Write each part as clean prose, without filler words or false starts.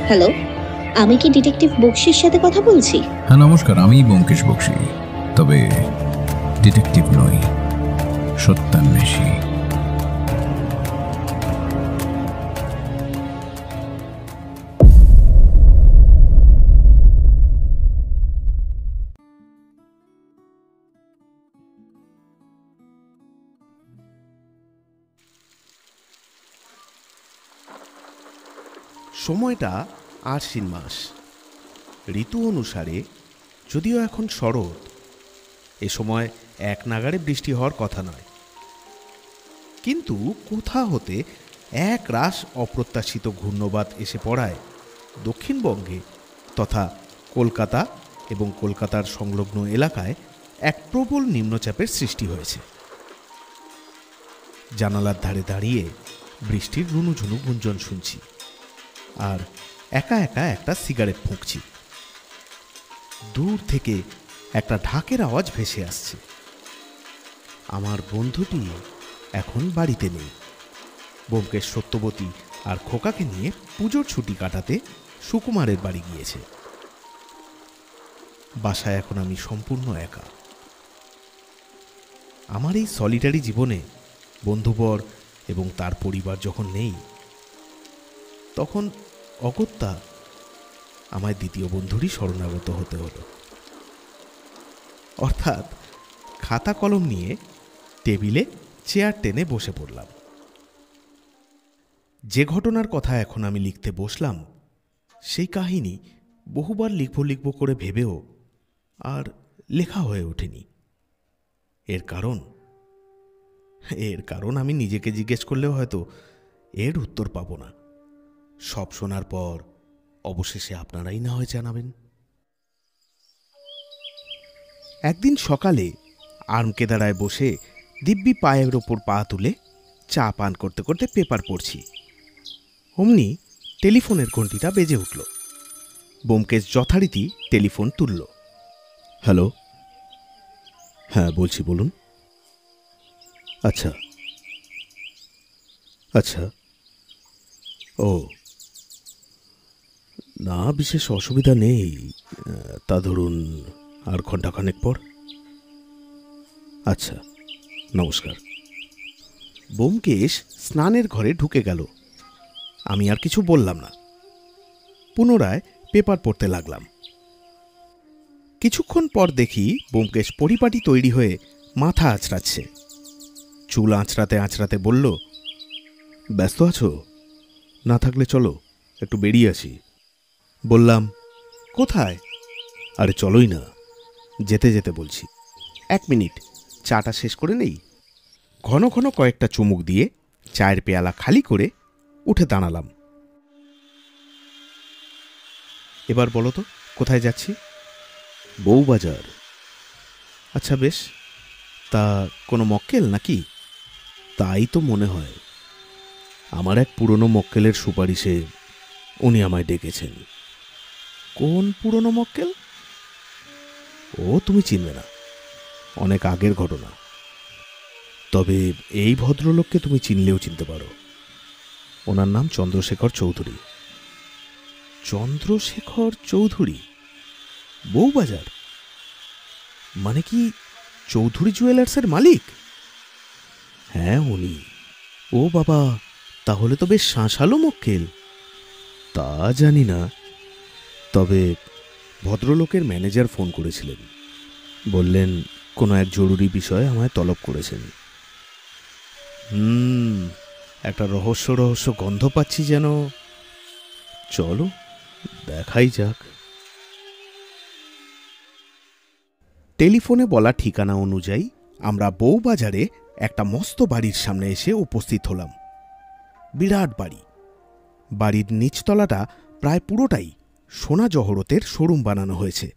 Hello, আমি কি detective বক্সির সাথে কথা বলছি? হ্যাঁ নমস্কার, আমি ব্যোমকেশ বক্সি, তবে ডিটেকটিভ নই, সত্যান্বেষী। সময়টা আশ্বিন মাস। ঋতু অনুসারে যদিও এখন শরৎ, এ সময় এক নাগাড়ে বৃষ্টি হওয়ার কথা নয়, কিন্তু কোথা হতে এক রাশ অপ্রত্যাশিত ঘূর্ণবাত এসে পড়ায় দক্ষিণবঙ্গে তথা কলকাতা এবং কলকাতার সংলগ্ন এলাকায় এক প্রবল নিম্নচাপের সৃষ্টি হয়েছে। জানালার ধারে দাঁড়িয়ে বৃষ্টির রুনুঝুনু গুঞ্জন শুনছি, আর একা একা একটা সিগারেট ফুঁকছি। দূর থেকে একটা ঢাকের আওয়াজ ভেসে আসছে। আমার বন্ধুটি এখন বাড়িতে নেই। ব্যোমকেশ সত্যবতী আর খোকাকে নিয়ে পুজোর ছুটি কাটাতে সুকুমারের বাড়ি গিয়েছে। বাসায় এখন আমি সম্পূর্ণ একা। আমার এই সলিটারি জীবনে বন্ধুবর এবং তার পরিবার যখন নেই, তখন অগত্যা আমায় দ্বিতীয় বন্ধুরই শরণাগত হতে হলো। অর্থাৎ খাতা কলম নিয়ে টেবিলে চেয়ার টেনে বসে পড়লাম। যে ঘটনার কথা এখন আমি লিখতে বসলাম, সেই কাহিনী বহুবার লিখব করে ভেবেও আর লেখা হয়ে ওঠেনি। এর কারণ আমি নিজেকে জিজ্ঞেস করলেও হয়তো এর উত্তর পাব না। সব শোনার পর অবশেষে আপনারাই না হয় জানাবেন। একদিন সকালে আর্মকেদারায় বসে দিব্যি পায়ের ওপর পা তুলে চা পান করতে করতে পেপার পড়ছি। অমনি টেলিফোনের ঘণ্টিটা বেজে উঠল। ব্যোমকেশ যথারীতি টেলিফোন তুলল। হ্যালো, হ্যাঁ বলছি, বলুন। আচ্ছা আচ্ছা, ও না, বিশেষ অসুবিধা নেই। তা ধরুন আর ঘণ্টাখানেক পর। আচ্ছা, নমস্কার। ব্যোমকেশ স্নানের ঘরে ঢুকে গেল। আমি আর কিছু বললাম না, পুনরায় পেপার পড়তে লাগলাম। কিছুক্ষণ পর দেখি ব্যোমকেশ পরিপাটি তৈরি হয়ে মাথা আঁচড়াচ্ছে। চুল আঁচড়াতে আঁচড়াতে বলল, ব্যস্ত আছো? না থাকলে চলো একটু বেরিয়ে আসি। বললাম, কোথায়? আরে চলোই না, যেতে যেতে বলছি। 1 মিনিট, চাটা শেষ করে নেই। ঘন ঘন কয়েকটা চুমুক দিয়ে চায়ের পেয়ালা খালি করে উঠে দাঁড়ালাম। এবার বলো তো কোথায় যাচ্ছি? বউবাজার। আচ্ছা বেশ, তা কোনো মক্কেল নাকি? তাই তো মনে হয়। আমার এক পুরনো মক্কেলের সুপারিশে উনি আমায় ডেকেছেন। কোন পুরনো মক্কেল? ও তুমি চিনবে না, অনেক আগের ঘটনা। তবে এই ভদ্রলোককে তুমি চিনলেও চিনতে পারো। ওনার নাম চন্দ্রশেখর চৌধুরী। চন্দ্রশেখর চৌধুরী? বউবাজার মানে কি চৌধুরী জুয়েলার্সের মালিক? হ্যাঁ উনি। ও বাবা, তাহলে তো বেশ শাঁসালো মক্কেল। তা জানি না, তবে ভদ্রলোকের ম্যানেজার ফোন করেছিলেন, বললেন কোনো এক জরুরি বিষয়ে আমায় তলব করেছেন। একটা রহস্য গন্ধ পাচ্ছি যেন। চলো দেখাই যাক। টেলিফোনে বলা ঠিকানা অনুযায়ী আমরা বউবাজারে একটা মস্ত বাড়ির সামনে এসে উপস্থিত হলাম। বিরাট বাড়ি। বাড়ির নিচতলাটা প্রায় পুরোটাই সোনা জহরতের শোরুম বানানো হয়েছে।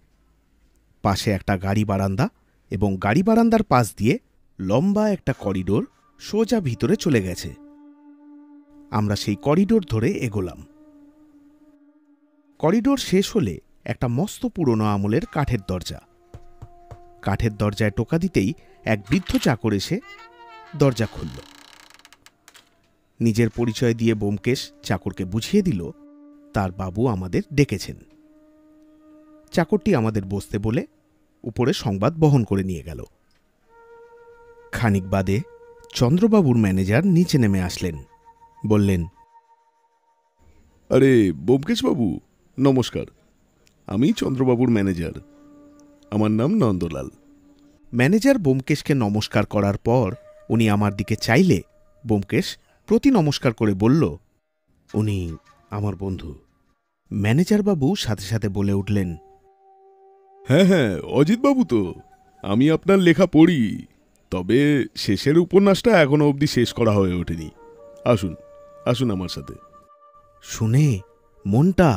পাশে একটা গাড়ি বারান্দা এবং গাড়ি বারান্দার পাশ দিয়ে লম্বা একটা করিডোর সোজা ভিতরে চলে গেছে। আমরা সেই করিডোর ধরে এগোলাম। করিডোর শেষ হলে একটা মস্ত পুরনো আমলের কাঠের দরজা। কাঠের দরজায় টোকা দিতেই এক বৃদ্ধ চাকর এসে দরজা খুলল। নিজের পরিচয় দিয়ে ব্যোমকেশ চাকরকে বুঝিয়ে দিল তার বাবু আমাদের ডেকেছেন। চাকরটি আমাদের বসতে বলে উপরে সংবাদ বহন করে নিয়ে গেল। খানিক বাদে চন্দ্রবাবুর ম্যানেজার নিচে নেমে আসলেন। বললেন, আরে ব্যোমকেশবাবু, নমস্কার। আমি চন্দ্রবাবুর ম্যানেজার। আমার নাম নন্দলাল। ম্যানেজার ব্যোমকেশকে নমস্কার করার পর উনি আমার দিকে চাইলে ব্যোমকেশ প্রতি নমস্কার করে বলল, উনি আমার বন্ধু। ম্যানেজারবাবু সাথে সাথে বলে উঠলেন, হ্যাঁ হ্যাঁ, অজিতবাবু তো। আমি আপনার লেখা পড়ি, তবে শেষের উপন্যাসটা এখনো অবধি শেষ করা হয়ে ওঠেনি। আসুন আসুন আমার সাথে। শুনে মনটা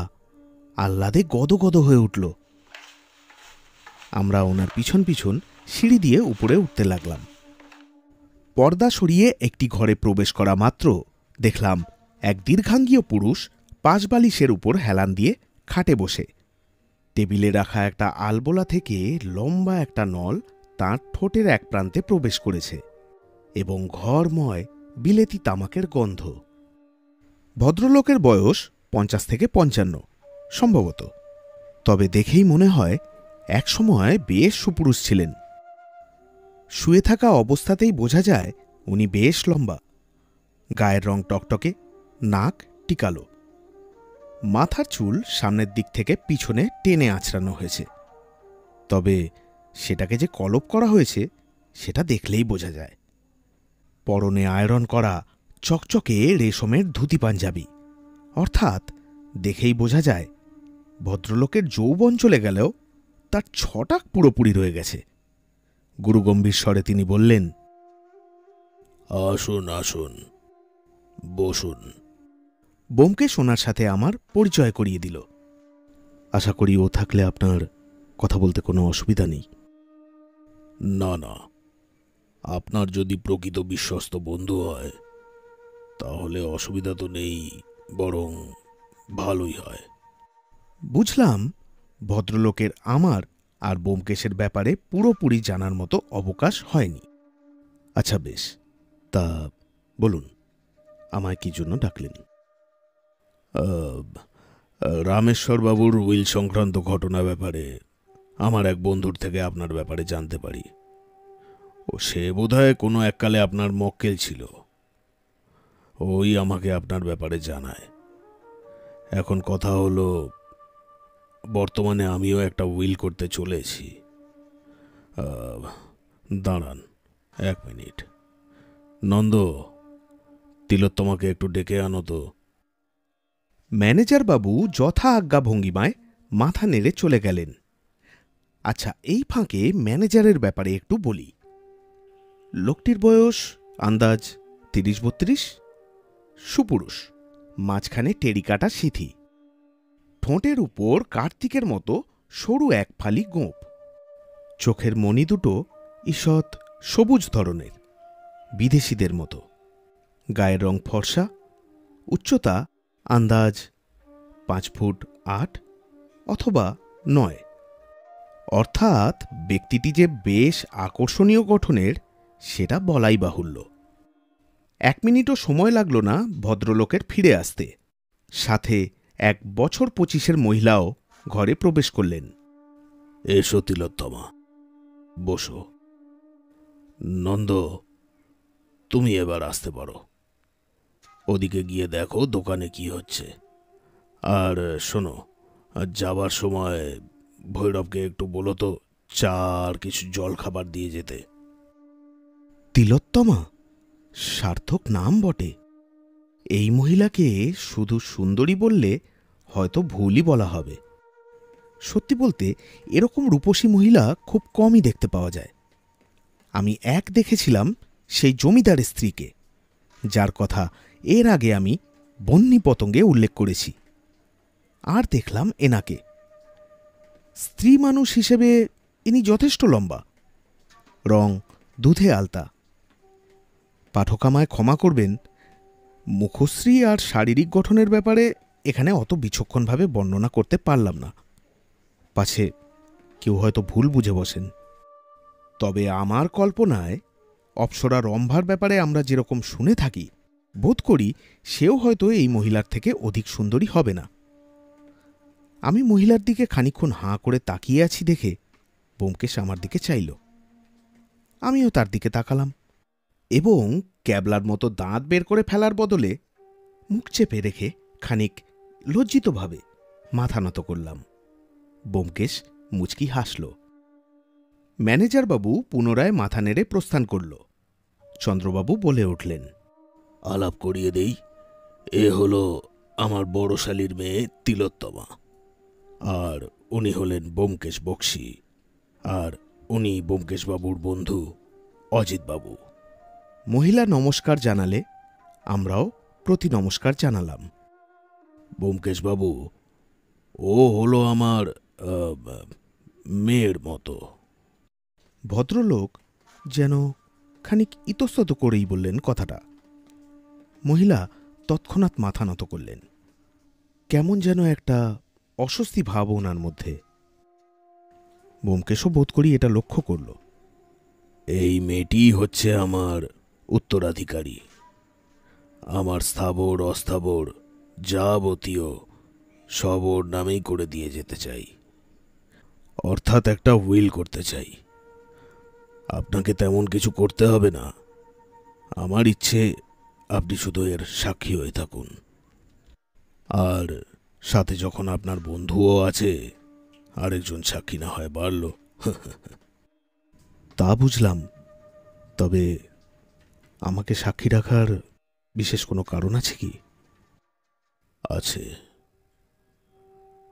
আহ্লাদে গদগদ হয়ে উঠল। আমরা ওনার পিছন পিছন সিঁড়ি দিয়ে উপরে উঠতে লাগলাম। পর্দা সরিয়ে একটি ঘরে প্রবেশ করা মাত্র দেখলাম এক দীর্ঘাঙ্গীয় পুরুষ পাশবালিশের উপর হেলান দিয়ে খাটে বসে। টেবিলে রাখা একটা আলবোলা থেকে লম্বা একটা নল তাঁর ঠোঁটের এক প্রান্তে প্রবেশ করেছে এবং ঘরময় বিলেতি তামাকের গন্ধ। ভদ্রলোকের বয়স 50 থেকে 55 সম্ভবত, তবে দেখেই মনে হয় একসময় বেশ সুপুরুষ ছিলেন। শুয়ে থাকা অবস্থাতেই বোঝা যায় উনি বেশ লম্বা, গায়ের রং টকটকে, নাক টিকালো, মাথার চুল সামনের দিক থেকে পিছনে টেনে আঁচড়ানো হয়েছে। তবে সেটাকে যে কলপ করা হয়েছে সেটা দেখলেই বোঝা যায়। পরনে আয়রন করা চকচকে রেশমের ধুতি পাঞ্জাবি, অর্থাৎ দেখেই বোঝা যায় ভদ্রলোকের যৌবন চলে গেলেও তার ছটাক পুরোপুরি রয়ে গেছে। গুরুগম্ভীর স্বরে তিনি বললেন, আসুন আসুন, বসুন। ব্যোমকেশ ওনার সাথে আমার পরিচয় করিয়ে দিল। আশা করি ও থাকলে আপনার কথা বলতে কোনো অসুবিধা নেই। না না, আপনার যদি প্রকৃত বিশ্বস্ত বন্ধু হয় তাহলে অসুবিধা তো নেই, বরং ভালোই হয়। বুঝলাম ভদ্রলোকের আমার আর ব্যোমকেশের ব্যাপারে পুরোপুরি জানার মতো অবকাশ হয়নি। আচ্ছা বেশ, তা বলুন আমায় কি জন্য ডাকলেন? রামেশ্বরবাবুর উইল সংক্রান্ত ঘটনা ব্যাপারে আমার এক বন্ধুর থেকে আপনার ব্যাপারে জানতে পারি। ও সে বোধহয় কোনো এককালে আপনার মক্কেল ছিল। ওই আমাকে আপনার ব্যাপারে জানায়। এখন কথা হলো, বর্তমানে আমিও একটা উইল করতে চলেছি। দাঁড়ান 1 মিনিট। নন্দ, তিলোত্তমাকে একটু ডেকে আনো তো। ম্যানেজারবাবু যথা আজ্ঞা ভঙ্গিমায় মাথা নেড়ে চলে গেলেন। আচ্ছা, এই ফাঁকে ম্যানেজারের ব্যাপারে একটু বলি। লোকটির বয়স আন্দাজ 30-32, সুপুরুষ, মাঝখানে টেরিকাটা সিথি, ঠোঁটের উপর কার্তিকের মতো সরু এক ফালি গোঁপ, চোখের মণি দুটো ঈষৎ সবুজ ধরনের, বিদেশিদের মতো, গায়ের রং ফর্সা, উচ্চতা আন্দাজ 5 ফুট 8 অথবা 9। অর্থাৎ ব্যক্তিটি যে বেশ আকর্ষণীয় গঠনের সেটা বলাই বাহুল্য। 1 মিনিটও সময় লাগল না ভদ্রলোকের ফিরে আসতে। সাথে 1 বছর 25-এর মহিলাও ঘরে প্রবেশ করলেন। এসো তিলোত্তমা, বসো। নন্দ, তুমি এবার আসতে পারো। ওদিকে গিয়ে দেখো দোকানে কি হচ্ছে। আর শোনো, যাবার সময় ভৈরবকে একটু বলো তো চা আর কিছু জল খাবার দিয়ে যেতে। তিলোত্তমা সার্থক নাম বটে। এই মহিলাকে শুধু সুন্দরী বললে হয়তো ভুলই বলা হবে। সত্যি বলতে এরকম রূপসী মহিলা খুব কমই দেখতে পাওয়া যায়। আমি এক দেখেছিলাম সেই জমিদারের স্ত্রীকে, যার কথা এর আগে আমি বন্যী পতঙ্গে উল্লেখ করেছি। আর দেখলাম এনাকে। স্ত্রী মানুষ হিসেবে ইনি যথেষ্ট লম্বা, রং দুধে আলতা। পাঠকামায় ক্ষমা করবেন, মুখশ্রী আর শারীরিক গঠনের ব্যাপারে এখানে অত বিচক্ষণভাবে বর্ণনা করতে পারলাম না, পাছে কেউ হয়তো ভুল বুঝে বসেন। তবে আমার কল্পনায় অপ্সরা রম্ভার ব্যাপারে আমরা যেরকম শুনে থাকি, বোধ করি সেও হয়তো এই মহিলার থেকে অধিক সুন্দরী হবে না। আমি মহিলার দিকে খানিকক্ষণ হাঁ করে তাকিয়ে আছি দেখে ব্যোমকেশ আমার দিকে চাইল। আমিও তার দিকে তাকালাম এবং ক্যাবলার মতো দাঁত বের করে ফেলার বদলে মুখ চেপে রেখে খানিক লজ্জিতভাবে মাথা নত করলাম। ব্যোমকেশ মুচকি হাসল। ম্যানেজারবাবু পুনরায় মাথা নেড়ে প্রস্থান করল। চন্দ্রবাবু বলে উঠলেন, আলাপ করিয়ে দেই, এ হলো আমার বড় শালীর মেয়ে তিলোত্তমা, আর উনি হলেন ব্যোমকেশ বক্সী, আর উনি ব্যোমকেশবাবুর বন্ধু অজিতবাবু। মহিলা নমস্কার জানালে আমরাও প্রতি নমস্কার জানালাম। ব্যোমকেশবাবু, ও হলো আমার মেয়ের মতো। ভদ্রলোক যেন খানিক ইতস্তত করেই বললেন কথাটা। মহিলা তৎক্ষণাৎ মাথা নত করলেন। কেমন যেন একটা অস্বস্তি ভাব ওনার মধ্যে। ব্যোমকেশও বোধ করি এটা লক্ষ্য করল। এই মেয়েটি হচ্ছে আমার উত্তরাধিকারী। আমার স্থাবর অস্থাবর যাবতীয় সব ওর নামেই করে দিয়ে যেতে চাই, অর্থাৎ একটা উইল করতে চাই। আপনাকে তেমন কিছু করতে হবে না, আমার ইচ্ছে আপনি শুধু এর সাক্ষী হয়ে থাকুন। আর সাথে যখন আপনার বন্ধুও আছে, আরেকজন সাক্ষী না হয় বাড়ল। তা বুঝলাম, তবে আমাকে সাক্ষী রাখার বিশেষ কোনো কারণ আছে কি? আছে।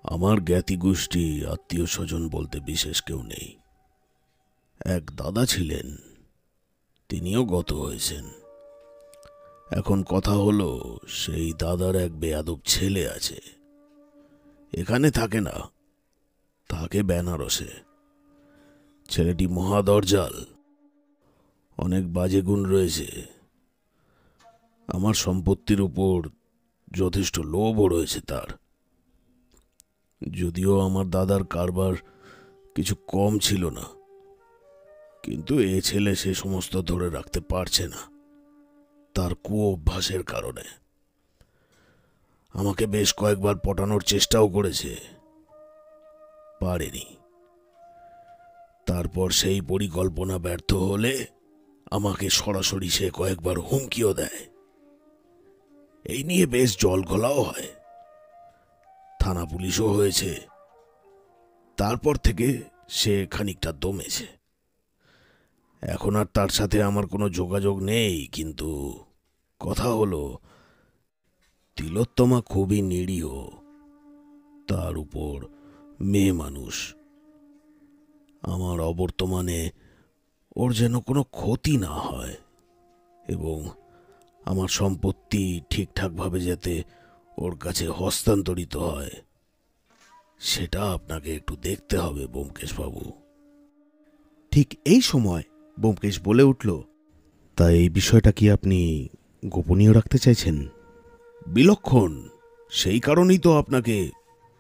আমার জ্ঞাতি গোষ্ঠী আত্মীয় স্বজন বলতে বিশেষ কেউ নেই। এক দাদা ছিলেন, তিনিও গত হয়েছেন। এখন কথা হলো, সেই দাদার এক বেয়াদব ছেলে আছে। এখানে থাকে না, থাকে বেনারসে। ছেলেটি মহাদরজাল, অনেক বাজে গুণ রয়েছে। আমার সম্পত্তির উপর যথেষ্ট লোভও রয়েছে তার। যদিও আমার দাদার কারবার কিছু কম ছিল না, কিন্তু এ ছেলে সে সমস্ত ধরে রাখতে পারছে না তার কুঅভ্যাসের কারণে। আমাকে বেশ কয়েকবার পটানোর চেষ্টাও করেছে, পারেনি। তারপর সেই পরিকল্পনা ব্যর্থ হলে আমাকে সরাসরি সে কয়েকবার হুমকিও দেয়। এই নিয়ে বেশ জলঘোলাও হয়, থানা পুলিশও হয়েছে। তারপর থেকে সে খানিকটা দমেছে। এখন আর তার সাথে আমার কোনো যোগাযোগ নেই, কিন্তু কথা হলো, তিলোত্তমা খুবই নিরীহ, তার উপর মেয়ে মানুষ। আমার অবর্তমানে ওর যেন কোনো ক্ষতি না হয় এবং আমার সম্পত্তি ঠিকঠাকভাবে যাতে ওর কাছে হস্তান্তরিত হয়, সেটা আপনাকে একটু দেখতে হবে ব্যোমকেশবাবু। ঠিক এই সময় ব্যোমকেশ বলে উঠল, তা এই বিষয়টা কি আপনি গোপনীয় রাখতে চাইছেন? বিলক্ষণ, সেই কারণেই তো আপনাকে।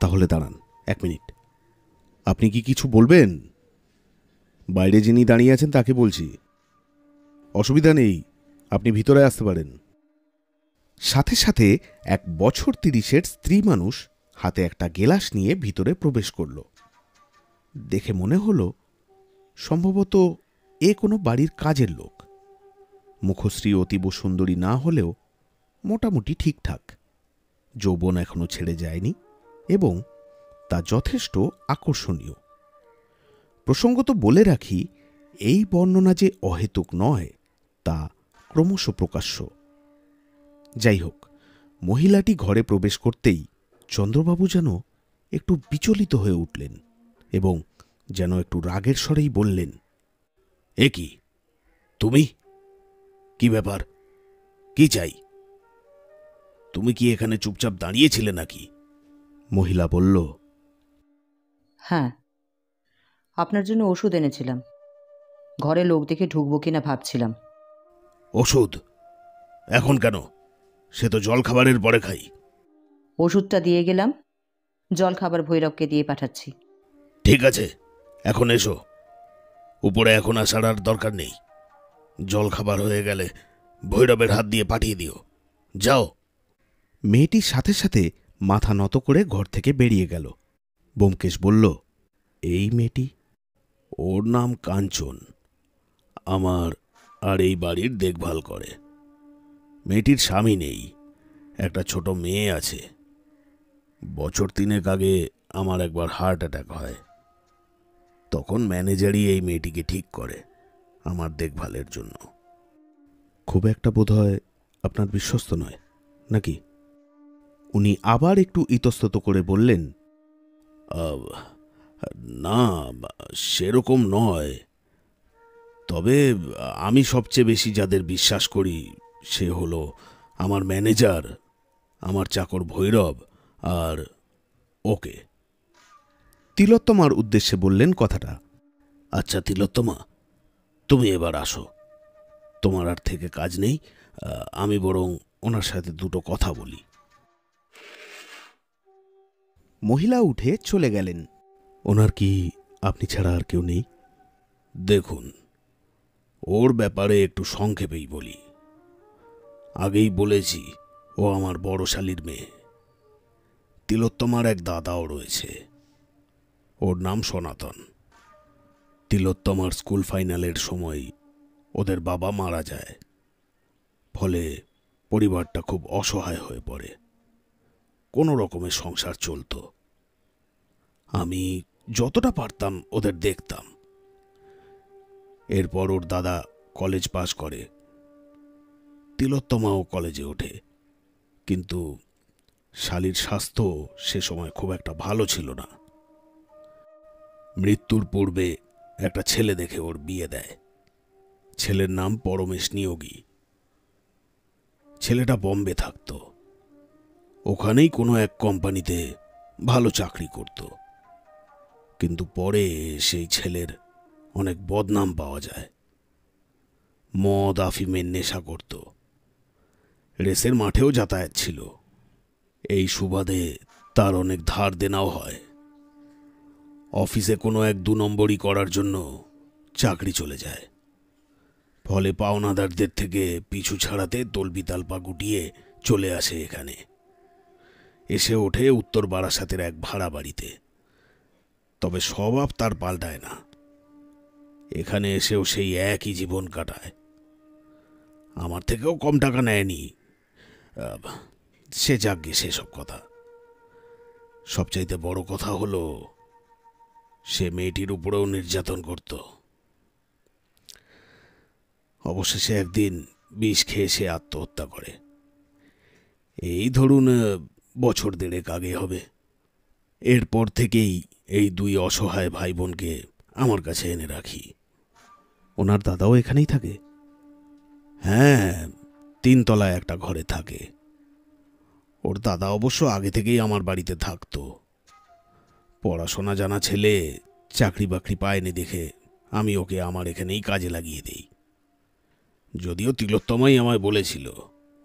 তাহলে দাঁড়ান 1 মিনিট। আপনি কি কিছু বলবেন? বাইরে যিনি দাঁড়িয়ে আছেন তাকে বলছি। অসুবিধা নেই, আপনি ভিতরে আসতে পারেন। সাথে সাথে 1 বছর 30-এর স্ত্রী মানুষ হাতে একটা গেলাস নিয়ে ভিতরে প্রবেশ করল। দেখে মনে হলো সম্ভবত এ কোনো বাড়ির কাজের লোক। মুখশ্রী অতীব সুন্দরী না হলেও মোটামুটি ঠিকঠাক। যৌবন এখনো ছেড়ে যায়নি এবং তা যথেষ্ট আকর্ষণীয়। প্রসঙ্গত বলে রাখি, এই বর্ণনা যে অহেতুক নয় তা ক্রমশ প্রকাশ্য। যাই হোক, মহিলাটি ঘরে প্রবেশ করতেই চন্দ্রবাবু যেন একটু বিচলিত হয়ে উঠলেন এবং যেন একটু রাগের স্বরেই বললেন, এ কি, তুমি? কি ব্যাপার, কি চাই? তুমি কি এখানে চুপচাপ দাঁড়িয়েছিলে নাকি? মহিলা বলল, হ্যাঁ, আপনার জন্য ওষুধ এনেছিলাম। ঘরে লোক দেখে ঢুকবো কিনা ভাবছিলাম। ওষুধ? এখন কেন? সে তো জল খাবারের পরে খাই। ওষুধটা দিয়ে গেলাম, জল খাবার ভৈরবকে দিয়ে পাঠাচ্ছি। ঠিক আছে, এখন এসো। উপরে এখন আসার আর দরকার নেই। জল খাবার হয়ে গেলে ভৈরবের হাত দিয়ে পাঠিয়ে দিও। যাও। মেয়েটির সাথে সাথে মাথা নত করে ঘর থেকে বেরিয়ে গেল। ব্যোমকেশ বলল, এই মেয়েটি? ওর নাম কাঞ্চন, আমার আর এই বাড়ির দেখভাল করে। মেয়েটির স্বামী নেই, একটা ছোট মেয়ে আছে। বছর 3 আগে আমার একবার হার্ট অ্যাটাক হয়, তখন ম্যানেজারই এই মেয়েটিকে ঠিক করে আমার দেখভালের জন্য। খুব একটা বোধহয় আপনার বিশ্বস্ত নয় নাকি? উনি আবার একটু ইতস্তত করে বললেন, না, সেরকম নয়। তবে আমি সবচেয়ে বেশি যাদের বিশ্বাস করি সে হলো আমার ম্যানেজার, আমার চাকর ভৈরব আর ওকে। তিলোত্তমার উদ্দেশ্যে বললেন কথাটা। আচ্ছা তিলোত্তমা, তুমি এবার আসো, তোমার আর থেকে কাজ নেই, আমি বরং ওনার সাথে দুটো কথা বলি। মহিলা উঠে চলে গেলেন। ওনার কি আপনি ছাড়া আর কেউ নেই? দেখুন, ওর ব্যাপারে একটু সংক্ষেপেই বলি। আগেই বলেছি, ও আমার বড় শালীর মেয়ে। তিলোত্তমার এক দাদাও রয়েছে, ওর নাম সনাতন। তিলোত্তমার স্কুল ফাইনালের সময় ওদের বাবা মারা যায়, ফলে পরিবারটা খুব অসহায় হয়ে পড়ে। কোনো রকমের সংসার চলত। আমি যতটা পারতাম ওদের দেখতাম। এরপর ওর দাদা কলেজ পাশ করে, তিলোত্তমাও কলেজে ওঠে, কিন্তু শালীর স্বাস্থ্য সে সময় খুব একটা ভালো ছিল না। মৃত্যুর পূর্বে একটা ছেলে দেখে ওর বিয়ে দেয়। ছেলের নাম পরমেশ নিয়োগী। ছেলেটা বম্বে থাকত, ওখানেই কোনো এক কোম্পানিতে ভালো চাকরি করত। কিন্তু পরে সেই ছেলের অনেক বদনাম পাওয়া যায়। মদ আফিমের নেশা করত, রেসের মাঠেও যাতায়াত ছিল। এই সুবাদে তার অনেক ধার দেনাও হয়। অফিসে কোনো এক 2 নম্বরই করার জন্য চাকরি চলে যায়। ফলে পাওনাদারদের থেকে পিছু ছাড়াতে তলবিতালপা গুটিয়ে চলে আসে এখানে। এসে ওঠে উত্তর বারাসাতের এক ভাড়া বাড়িতে। তবে স্বভাব তার পাল্টায় না। এখানে এসেও সেই একই জীবন কাটায়। আমার থেকেও কম টাকা নেয়নি। সে যাকগে সেসব কথা। সবচাইতে বড় কথা হলো, সে মেয়েটির উপরেও নির্যাতন করত। অবশেষে একদিন বিষ খেয়ে সে আত্মহত্যা করে। এই ধরুন 1.5 বছর আগে হবে। এরপর থেকেই এই 2 অসহায় ভাই বোনকে আমার কাছে এনে রাখি। ওনার দাদাও এখানেই থাকে? হ্যাঁ, 3 তলায় একটা ঘরে থাকে। ওর দাদা অবশ্য আগে থেকেই আমার বাড়িতে থাকতো। পড়াশোনা জানা ছেলে, চাকরি বাকরি পায়নি দেখে আমি ওকে আমার এখানেই কাজে লাগিয়ে দেই। যদিও তিলোত্তমাই আমায় বলেছিল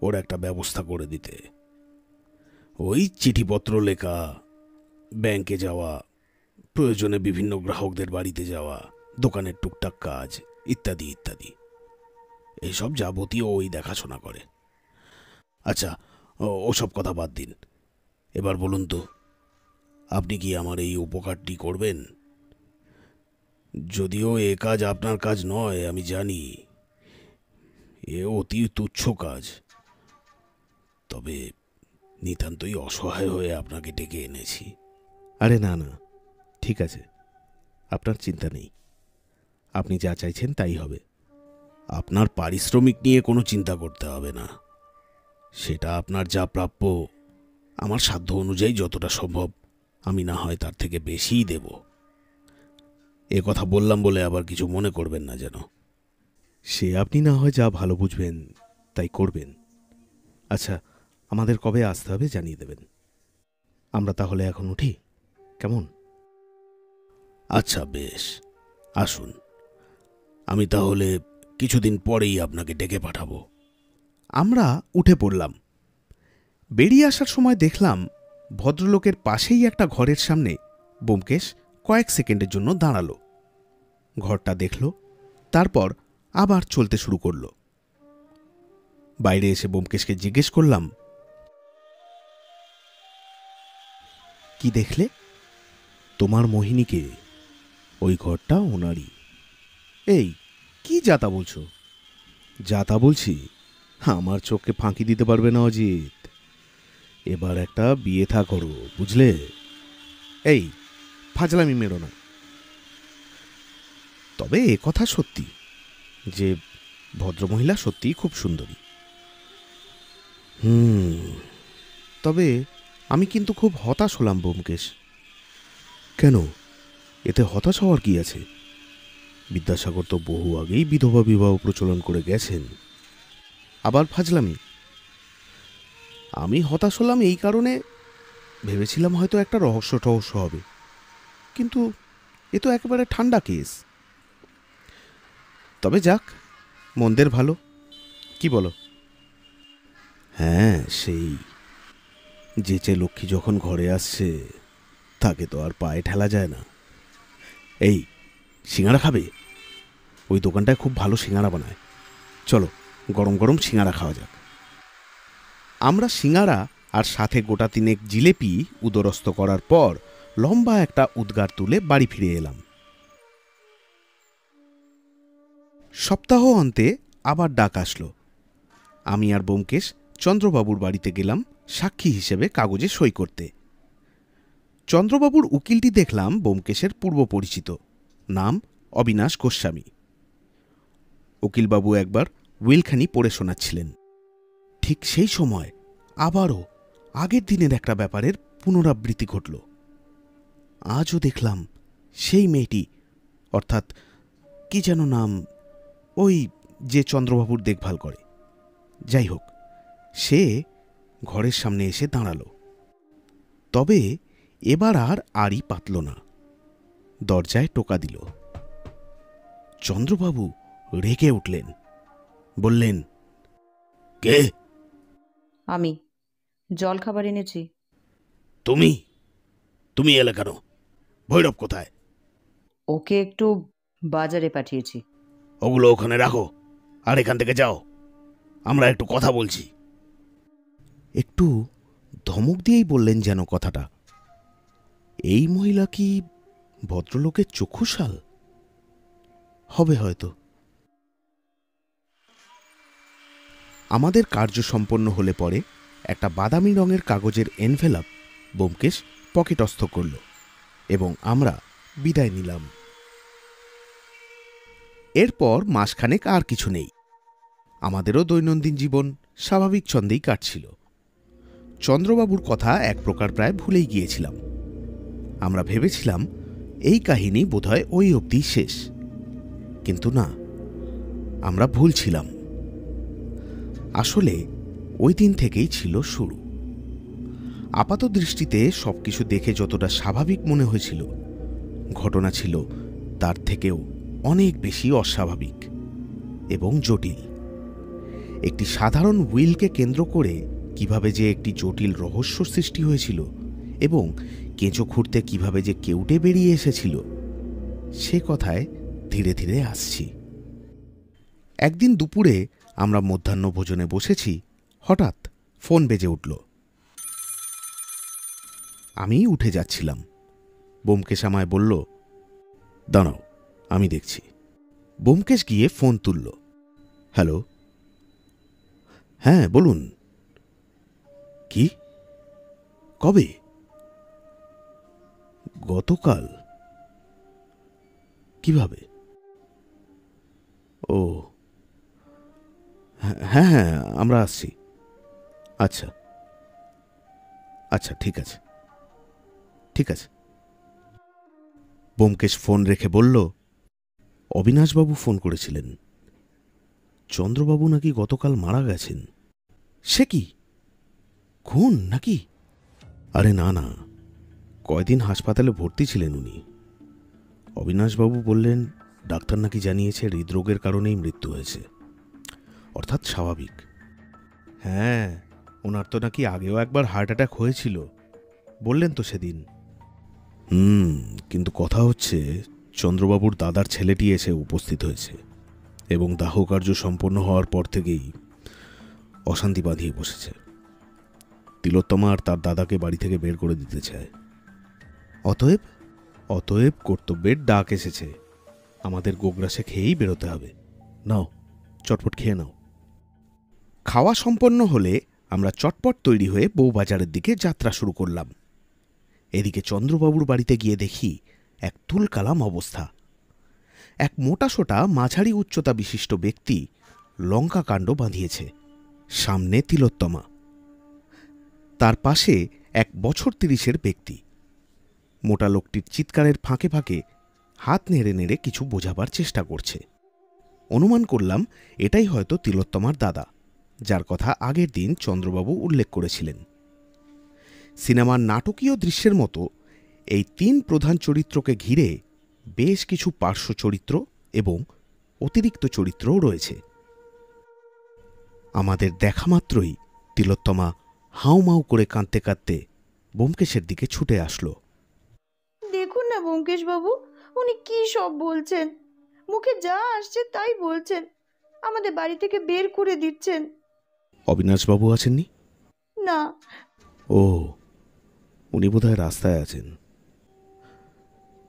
ওর একটা ব্যবস্থা করে দিতে। ওই চিঠিপত্র লেখা, ব্যাংকে যাওয়া, প্রয়োজনে বিভিন্ন গ্রাহকদের বাড়িতে যাওয়া, দোকানের টুকটাক কাজ ইত্যাদি ইত্যাদি। এইসব যাবতীয় ওই দেখাশোনা করে। আচ্ছা, ওসব কথা বাদ দিন। এবার বলুন তো, আপনি কি আমার এই উপকারটি করবেন? যদিও এ কাজ আপনার কাজ নয় আমি জানি, এ অতি তুচ্ছ কাজ, তবে নিতান্তই অসহায় হয়ে আপনাকে ডেকে এনেছি। আরে না না, ঠিক আছে, আপনার চিন্তা নেই। আপনি যা চাইছেন তাই হবে। আপনার পারিশ্রমিক নিয়ে কোনো চিন্তা করতে হবে না। সেটা আপনার যা প্রাপ্য, আমার সাধ্য অনুযায়ী যতটা সম্ভব আমি না হয় তার থেকে বেশিই দেব। এ কথা বললাম বলে আবার কিছু মনে করবেন না যেন। সে আপনি না হয় যা ভালো বুঝবেন তাই করবেন। আচ্ছা, আমাদের কবে আসতে হবে জানিয়ে দেবেন। আমরা তাহলে এখন উঠি, কেমন? আচ্ছা বেশ, আসুন। আমি তাহলে কিছুদিন পরেই আপনাকে ডেকে পাঠাবো। আমরা উঠে পড়লাম। বেরিয়ে আসার সময় দেখলাম ভদ্রলোকের পাশেই একটা ঘরের সামনে ব্যোমকেশ কয়েক সেকেন্ডের জন্য দাঁড়ালো। ঘরটা দেখল, তারপর আবার চলতে শুরু করল। বাইরে এসে ব্যোমকেশকে জিজ্ঞেস করলাম, কি দেখলে? তোমার মোহিনীকে, ওই ঘরটা ওনারই। এই কি যাতা বলছো? যাতা বলছি, আমার চোখকে ফাঁকি দিতে পারবে না অজিত। এবার একটা বিয়ে থা করো, বুঝলে? এই ফাজলামি মেরো না। তবে এ কথা সত্যি যে ভদ্রমহিলা সত্যিই খুব সুন্দরী। তবে আমি কিন্তু খুব হতাশ হলাম ব্যোমকেশ। কেন? এতে হতাশ হওয়ার কি আছে? বিদ্যাসাগর তো বহু আগেই বিধবা বিবাহ প্রচলন করে গেছেন। আবার ফাজলামি। আমি হতাশ হলাম এই কারণে, ভেবেছিলাম হয়তো একটা রহস্য টহস্য হবে, কিন্তু এ তো একেবারে ঠান্ডা কেস। তবে যাক, মন্দের ভালো, কি বলো? হ্যাঁ, সেই যেচে লক্ষ্মী যখন ঘরে আসছে তাকে তো আর পায়ে ঠেলা যায় না। এই সিঙ্গাড়া খাবে? ওই দোকানটায় খুব ভালো সিঙ্গাড়া বানায়, চলো গরম গরম সিঙ্গাড়া খাওয়া যাক। আমরা সিঙ্গাড়া আর সাথে গোটা তিনেক জিলেপি উদরস্থ করার পর লম্বা একটা উদ্গার তুলে বাড়ি ফিরে এলাম। সপ্তাহ অন্তে আবার ডাক আসলো। আমি আর ব্যোমকেশ চন্দ্রবাবুর বাড়িতে গেলাম সাক্ষী হিসেবে কাগজে সই করতে। চন্দ্রবাবুর উকিলটি দেখলাম ব্যোমকেশের পূর্ব পরিচিত, নাম অবিনাশ গোস্বামী। উকিলবাবু একবার উইলখানি পড়ে শোনাচ্ছিলেন। ঠিক সেই সময় আবারও আগের দিনের একটা ব্যাপারের পুনরাবৃত্তি ঘটল। আজও দেখলাম সেই মেয়েটি, অর্থাৎ কি যেন নাম, ওই যে চন্দ্রবাবুর দেখভাল করে, যাই হোক, সে ঘরের সামনে এসে দাঁড়ালো। তবে এবার আর আড়ি পাতল না, দরজায় টোকা দিল। চন্দ্রবাবু রেগে উঠলেন, বললেন, কে? আমি জল খাবার এনেছি। তুমি তুমি এলে কেন? ভৈরব কোথায়? ওকে একটু বাজারে পাঠিয়েছি। ওগুলো ওখানে রাখো আর এখান থেকে যাও, আমরা একটু কথা বলছি। একটু ধমক দিয়েই বললেন যেন কথাটা। এই মহিলা কি ভদ্রলোকের চক্ষুশাল হবে হয়তো। আমাদের কার্য সম্পন্ন হলে পরে একটা বাদামি রঙের কাগজের এনভেলপ ব্যোমকেশ পকেটস্থ করল এবং আমরা বিদায় নিলাম। এরপর মাসখানেক আর কিছু নেই। আমাদেরও দৈনন্দিন জীবন স্বাভাবিক ছন্দেই কাটছিল। চন্দ্রবাবুর কথা এক প্রকার প্রায় ভুলেই গিয়েছিলাম। আমরা ভেবেছিলাম এই কাহিনী বোধহয় ওই অবধি শেষ, কিন্তু না, আমরা ভুল ছিলাম। আসলে ওই দিন থেকেই ছিল শুরু। আপাত দৃষ্টিতে সবকিছু দেখে যতটা স্বাভাবিক মনে হয়েছিল, ঘটনা ছিল তার থেকেও অনেক বেশি অস্বাভাবিক এবং জটিল। একটি সাধারণ উইলকে কেন্দ্র করে কিভাবে যে একটি জটিল রহস্য সৃষ্টি হয়েছিল এবং কেঁচো খুঁড়তে কিভাবে যে কেউটে বেরিয়ে এসেছিল, সে কথায় ধীরে ধীরে আসছি। একদিন দুপুরে আমরা মধ্যাহ্ন ভোজনে বসেছি, হঠাৎ ফোন বেজে উঠল। আমি উঠে যাচ্ছিলাম। ব্যোমকেশ আমায় বলল, দাঁড়াও আমি দেখছি। ব্যোমকেশ গিয়ে ফোন তুলল। হ্যালো, হ্যাঁ বলুন। কি? কবে? গতকাল? কিভাবে? ও হ্যাঁ হ্যাঁ, আমরা আসছি। আচ্ছা আচ্ছা, ঠিক আছে ঠিক আছে। ব্যোমকেশ ফোন রেখে বলল, অবিনাশবাবু ফোন করেছিলেন। চন্দ্রবাবু নাকি গতকাল মারা গেছেন। সে কি, খুন নাকি? আরে না না, কয়দিন হাসপাতালে ভর্তি ছিলেন উনি। অবিনাশবাবু বললেন ডাক্তার নাকি জানিয়েছে হৃদরোগের কারণেই মৃত্যু হয়েছে, অর্থাৎ স্বাভাবিক। হ্যাঁ, ওনার তো নাকি আগেও একবার হার্ট অ্যাটাক হয়েছিল, বললেন তো সেদিন। কিন্তু কথা হচ্ছে চন্দ্রবাবুর দাদার ছেলেটি এসে উপস্থিত হয়েছে এবং দাহকার্য সম্পন্ন হওয়ার পর থেকেই অশান্তি বাঁধিয়ে বসেছে। তিলোত্তমা আর তার দাদাকে বাড়ি থেকে বের করে দিতে চায়। অতএব অতএব কর্তব্যের ডাক এসেছে, আমাদের গোগ্রাসে খেয়েই বেরোতে হবে। নাও, চটপট খেয়ে নাও। খাওয়া সম্পন্ন হলে আমরা চটপট তৈরি হয়ে বউবাজারের দিকে যাত্রা শুরু করলাম। এদিকে চন্দ্রবাবুর বাড়িতে গিয়ে দেখি এক তুলকালাম অবস্থা। এক মোটাসোটা মাঝারি উচ্চতা বিশিষ্ট ব্যক্তি লঙ্কা কাণ্ড বাঁধিয়েছে। সামনে তিলোত্তমা, তার পাশে এক বছর ৩০-এর ব্যক্তি। মোটা লোকটির চিৎকারের ফাঁকে ফাঁকে হাত নেড়ে নেড়ে কিছু বোঝাবার চেষ্টা করছে। অনুমান করলাম এটাই হয়তো তিলোত্তমার দাদা, যার কথা আগের দিন চন্দ্রবাবু উল্লেখ করেছিলেন। সিনেমার নাটকীয় দৃশ্যের মতো এই ৩ প্রধান চরিত্রকে ঘিরে বেশ কিছু পার্শ্ব চরিত্র এবং অতিরিক্ত চরিত্রও রয়েছে। আমাদের দেখা মাত্রই তিলোত্তমা হাউমাউ করে কাঁদতে কাঁদতে ব্যোমকেশের দিকে ছুটে আসলো। দেখুন না ব্যোমকেশ বাবু, উনি কি সব বলছেন, মুখে যা আসছে তাই বলছেন, আমাদের বাড়ি থেকে বের করে দিচ্ছেন। অবিনাশবাবু আছেননি? না। ও, উনি বোধহয় রাস্তায় আছেন।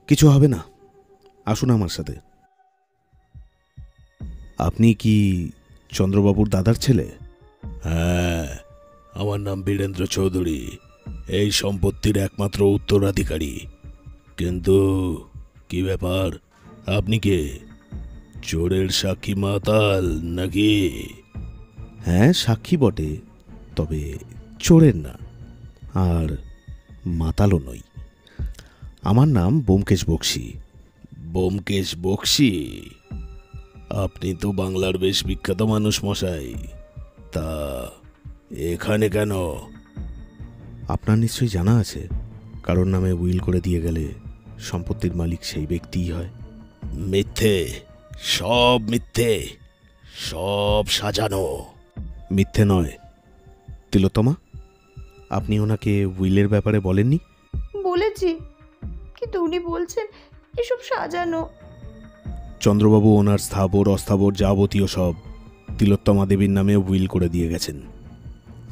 কিছু হবে না, আসুন আমার সাথে। আপনি কি চন্দ্রবাবুর দাদার ছেলে? হ্যাঁ, আমার নাম বীরেন্দ্র চৌধুরী, এই সম্পত্তির একমাত্র উত্তরাধিকারী। কিন্তু কি ব্যাপার, আপনি কে? চোরের সাক্ষী মাতাল নাকি? হ্যাঁ, সাক্ষী বটে, তবে চোরের না, আর মাতালও নই। আমার নাম ব্যোমকেশ বক্সী। ব্যোমকেশ বক্সী? আপনি তো বাংলার বেশ বিখ্যাত মানুষ মশাই, তা এখানে কেন? আপনার নিশ্চয়ই জানা আছে, কারোর নামে উইল করে দিয়ে গেলে সম্পত্তির মালিক সেই ব্যক্তিই হয়। মিথ্যে, সব মিথ্যে, সব সাজানো। মিথ্যে নয়। তিলোত্তমা, আপনি ওনাকে উইলের ব্যাপারে বলেননি? বলেছি, কিন্তু উনি বলছেন এসব সাজানো। চন্দ্রবাবু ওনার স্থাবর অস্থাবর যাবতীয় সব তিলোত্তমা দেবীর নামে উইল করে দিয়ে গেছেন।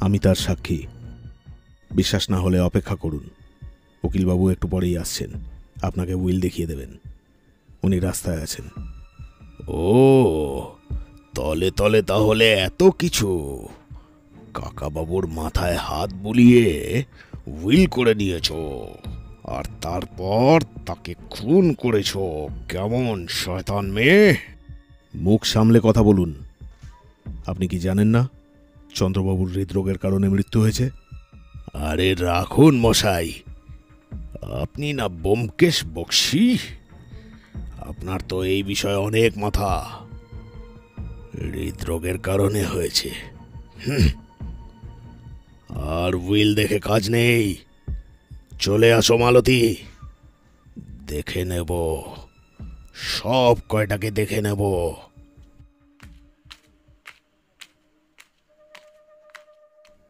আমি তার সাক্ষী। বিশ্বাস না হলে অপেক্ষা করুন, উকিলবাবু একটু পরেই আসছেন, আপনাকে উইল দেখিয়ে দেবেন। উনি রাস্তায় আছেন। ও, তলে তলে তাহলে এত কিছু। কাকাবাবুর মাথায় হাত বুলিয়ে উইল করে নিয়েছ, আর তারপর তাকে খুন করেছ। কেমন শয়তান মেয়ে! মুখ সামলে কথা বলুন। আপনি কি জানেন না চন্দ্রবাবুর হৃদরোগের কারণে মৃত্যু হয়েছে? আরে রাখুন মশাই, আপনি না ব্যোমকেশ বক্সী? আপনার তো এই বিষয়ে অনেক মাথা। হৃদরোগের কারণে হয়েছে, আর উইল দেখে কাজ নেই। চলে আসো মালতী, দেখে নেব, সব কয়টাকে দেখে নেব।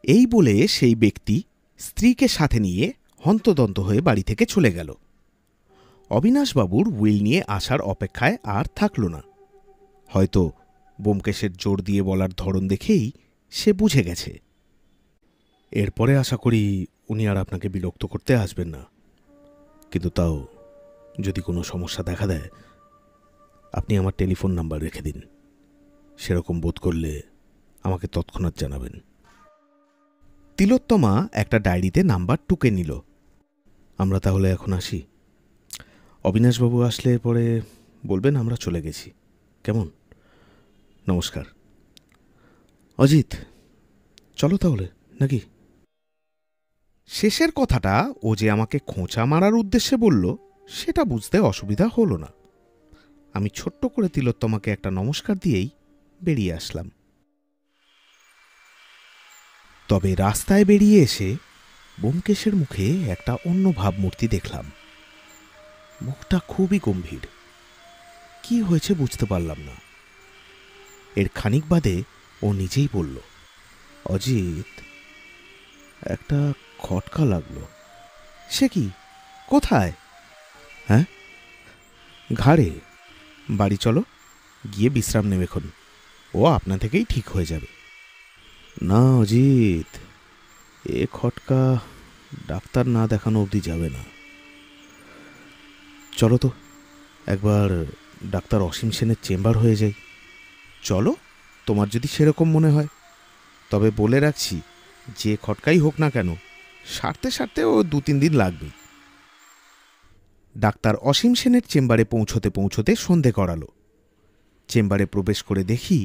এই বলে সেই ব্যক্তি স্ত্রীকে সাথে নিয়ে হন্তদন্ত হয়ে বাড়ি থেকে চলে গেল। অবিনাশবাবুর উইল নিয়ে আসার অপেক্ষায় আর থাকল না। হয়তো ব্যোমকেশের জোর দিয়ে বলার ধরন দেখেই সে বুঝে গেছে। এরপরে আশা করি উনি আর আপনাকে বিরক্ত করতে আসবেন না, কিন্তু তাও যদি কোনো সমস্যা দেখা দেয় আপনি আমার টেলিফোন নাম্বার রেখে দিন। সেরকম বোধ করলে আমাকে তৎক্ষণাৎ জানাবেন। তিলোত্তমা একটা ডায়েরিতে নাম্বার টুকে নিল। আমরা তাহলে এখন আসি। অবিনাশবাবু আসলে পরে বলবেন আমরা চলে গেছি, কেমন? নমস্কার। অজিত, চলো তাহলে নাকি? শেষের কথাটা ও যে আমাকে খোঁচা মারার উদ্দেশ্যে বলল সেটা বুঝতে অসুবিধা হলো না। আমি ছোট্ট করে তিলোত্তমাকে একটা নমস্কার দিয়েই বেরিয়ে আসলাম। তবে রাস্তায় বেরিয়ে এসে ব্যোমকেশের মুখে একটা অন্য ভাবমূর্তি দেখলাম। মুখটা খুবই গম্ভীর। কি হয়েছে বুঝতে পারলাম না। এর খানিক বাদে ও নিজেই বলল, অজিত, একটা খটকা লাগলো। সে কি? কোথায়? হ্যাঁ, ঘাড়ে। বাড়ি চলো, গিয়ে বিশ্রাম নেবেক্ষণ, ও আপনা থেকেই ঠিক হয়ে যাবে। না অজিত, এ খটকা ডাক্তার না দেখানো অবধি যাবে না। চলো তো একবার ডাক্তার অসীম সেনের চেম্বার হয়ে যাই। চলো, তোমার যদি সেরকম মনে হয়। তবে বলে রাখছি, যে খটকাই হোক না কেন, সারতে সারতে ও 2-3 দিন লাগবে। ডাক্তার অসীম সেনের চেম্বারে পৌঁছতে পৌঁছতে সন্ধে করালো। চেম্বারে প্রবেশ করে দেখি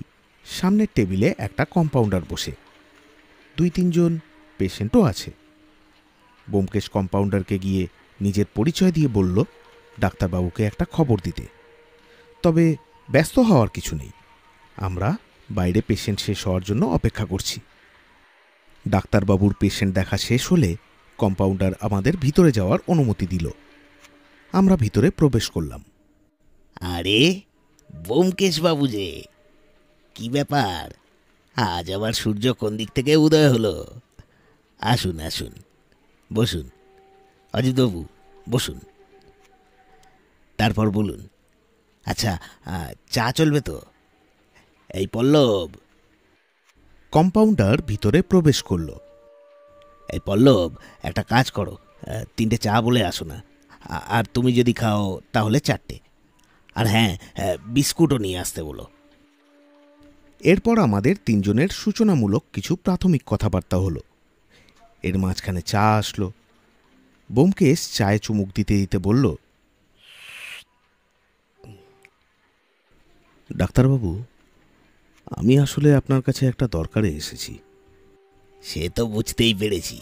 সামনের টেবিলে একটা কম্পাউন্ডার বসে, 2-3 জন পেশেন্টও আছে। ব্যোমকেশ কম্পাউন্ডারকে গিয়ে নিজের পরিচয় দিয়ে বলল ডাক্তারবাবুকে একটা খবর দিতে। তবে ব্যস্ত হওয়ার কিছু নেই, আমরা বাইরে পেশেন্ট শেষ হওয়ার জন্য অপেক্ষা করছি। ডাক্তারবাবুর পেশেন্ট দেখা শেষ হলে কম্পাউন্ডার আমাদের ভিতরে যাওয়ার অনুমতি দিল। আমরা ভিতরে প্রবেশ করলাম। আরে ব্যোমকেশ বাবু যে, কি ব্যাপার, আজ আবার সূর্য কোন দিক থেকে উদয় হলো? আসুন আসুন, বসুন অজিতবাবু, বসুন। তারপর বলুন, আচ্ছা চা চলবে তো? এই পল্লব। কম্পাউন্ডার ভিতরে প্রবেশ করল। এই পল্লব, একটা কাজ করো, 3টে চা বলে আসো না। আর তুমি যদি খাও তাহলে 4টে। আর হ্যাঁ, বিস্কুটও নিয়ে আসতে বলো। এরপর আমাদের 3 জনের সূচনামূলক কিছু প্রাথমিক কথাবার্তা হলো। এর মাঝখানে চা আসলো। ব্যোমকেশ চায়ে চুমুক দিতে দিতে বলল, ডাক্তারবাবু, আমি আসলে আপনার কাছে একটা দরকারে এসেছি। সে তো বুঝতেই পেরেছি,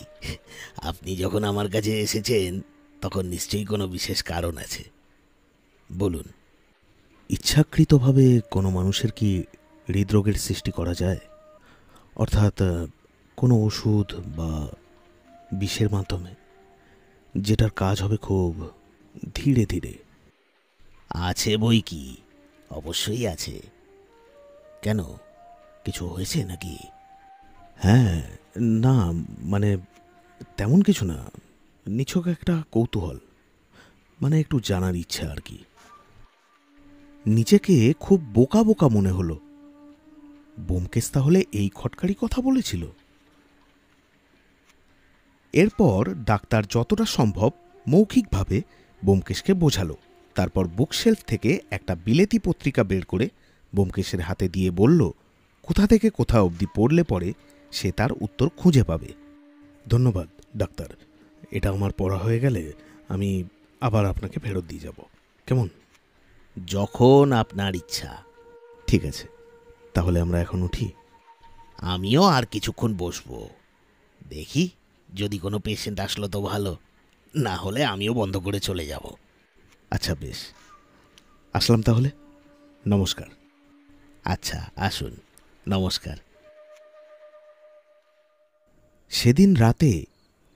আপনি যখন আমার কাছে এসেছেন তখন নিশ্চয়ই কোনো বিশেষ কারণ আছে। বলুন। ইচ্ছাকৃতভাবে কোনো মানুষের কি হৃদরোগের সৃষ্টি করা যায়? অর্থাৎ কোনো ওষুধ বা বিষের মাধ্যমে, যেটার কাজ হবে খুব ধীরে ধীরে? আছে বই কি, অবশ্যই আছে। কেন, কিছু হয়েছে নাকি? হ্যাঁ, না মানে তেমন কিছু না, নিছক একটা কৌতূহল, মানে একটু জানার ইচ্ছা আর কি। নিজেকে খুব বোকা বোকা মনে হলো। ব্যোমকেশ তাহলে এই খটকারি কথা বলেছিল? এরপর ডাক্তার যতটা সম্ভব মৌখিকভাবে ব্যোমকেশকে বোঝালো। তারপর বুকশেলফ থেকে একটা বিলেতি পত্রিকা বের করে ব্যোমকেশের হাতে দিয়ে বলল, কোথা থেকে কোথা অবধি পড়লে পরে সে তার উত্তর খুঁজে পাবে। ধন্যবাদ ডাক্তার, এটা আমার পড়া হয়ে গেলে আমি আবার আপনাকে ফেরত দিয়ে যাব, কেমন? যখন আপনার ইচ্ছা। ঠিক আছে, তাহলে আমরা এখন উঠি। আমিও আর কিছুক্ষণ বসবো, দেখি যদি কোনো পেশেন্ট আসলো তো ভালো, না হলে আমিও বন্ধ করে চলে যাব। আচ্ছা বেশ, আসলাম তাহলে, নমস্কার। আচ্ছা আসুন, নমস্কার। সেদিন রাতে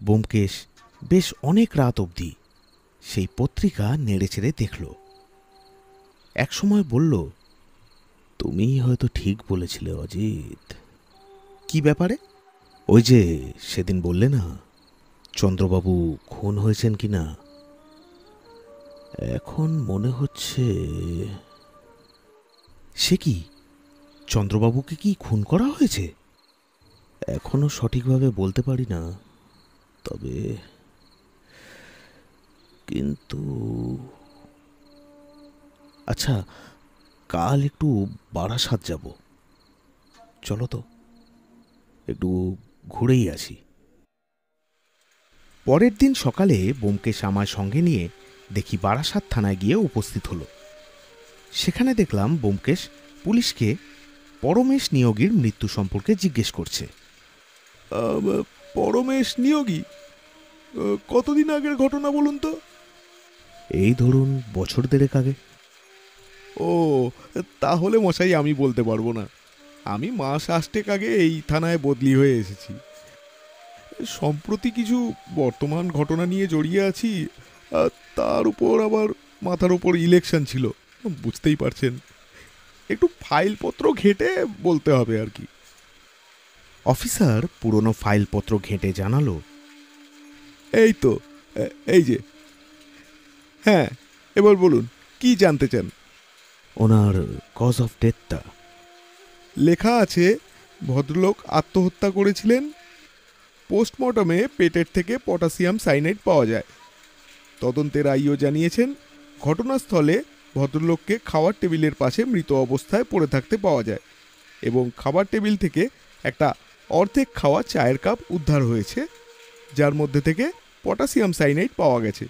ব্যোমকেশ বেশ অনেক রাত অবধি সেই পত্রিকা নেড়েচেড়ে দেখল। একসময় বলল, তুমি হয়তো ঠিক বলেছিলে অজিত। কি ব্যাপারে? ওই যে সেদিন বললে না চন্দ্রবাবু খুন হয়েছেন কিনা, এখন মনে হচ্ছে। সে কি, চন্দ্রবাবুকে কি খুন করা হয়েছে? এখনো সঠিকভাবে বলতে পারি না, তবে কিন্তু আচ্ছা, কাল একটু বারাসাত যাব, চলো তো একটু ঘুরেই আসি। পরের দিন সকালে ব্যোমকেশ আমায় সঙ্গে নিয়ে দেখি বারাসাত থানায় গিয়ে উপস্থিত হলো। সেখানে দেখলাম ব্যোমকেশ পুলিশকে পরমেশ নিয়োগীর মৃত্যু সম্পর্কে জিজ্ঞেস করছে। পরমেশ নিয়োগী? কতদিন আগের ঘটনা বলুন তো? এই ধরুন বছর 1.5 আগে। ও, তাহলে মশাই আমি বলতে পারবো না। আমি মাস 8 আগে এই থানায় বদলি হয়ে এসেছি। সম্প্রতি কিছু বর্তমান ঘটনা নিয়ে জড়িয়ে আছি, তার উপর আবার মাথার উপর ইলেকশন ছিল, বুঝতেই পারছেন, একটু ফাইলপত্র ঘেঁটে বলতে হবে আর কি। অফিসার পুরনো ফাইলপত্র ঘেঁটে জানালো, এই তো, এই যে। হ্যাঁ, এবার বলুন, কি জানতে চান? ওনার কজ অফ ডেথটা লেখা আছে ভদ্রলোক আত্মহত্যা করেছিলেন। পোস্টমর্টমে পেটের থেকে পটাশিয়াম সাইনাইড পাওয়া যায়। তদন্তের আইও জানিয়েছেন ঘটনাস্থলে ভদ্রলোককে খাওয়ার টেবিলের পাশে মৃত অবস্থায় পড়ে থাকতে পাওয়া যায় এবং খাবার টেবিল থেকে একটা অর্ধেক খাওয়া চায়ের কাপ উদ্ধার হয়েছে, যার মধ্যে থেকে পটাশিয়াম সাইনাইড পাওয়া গেছে।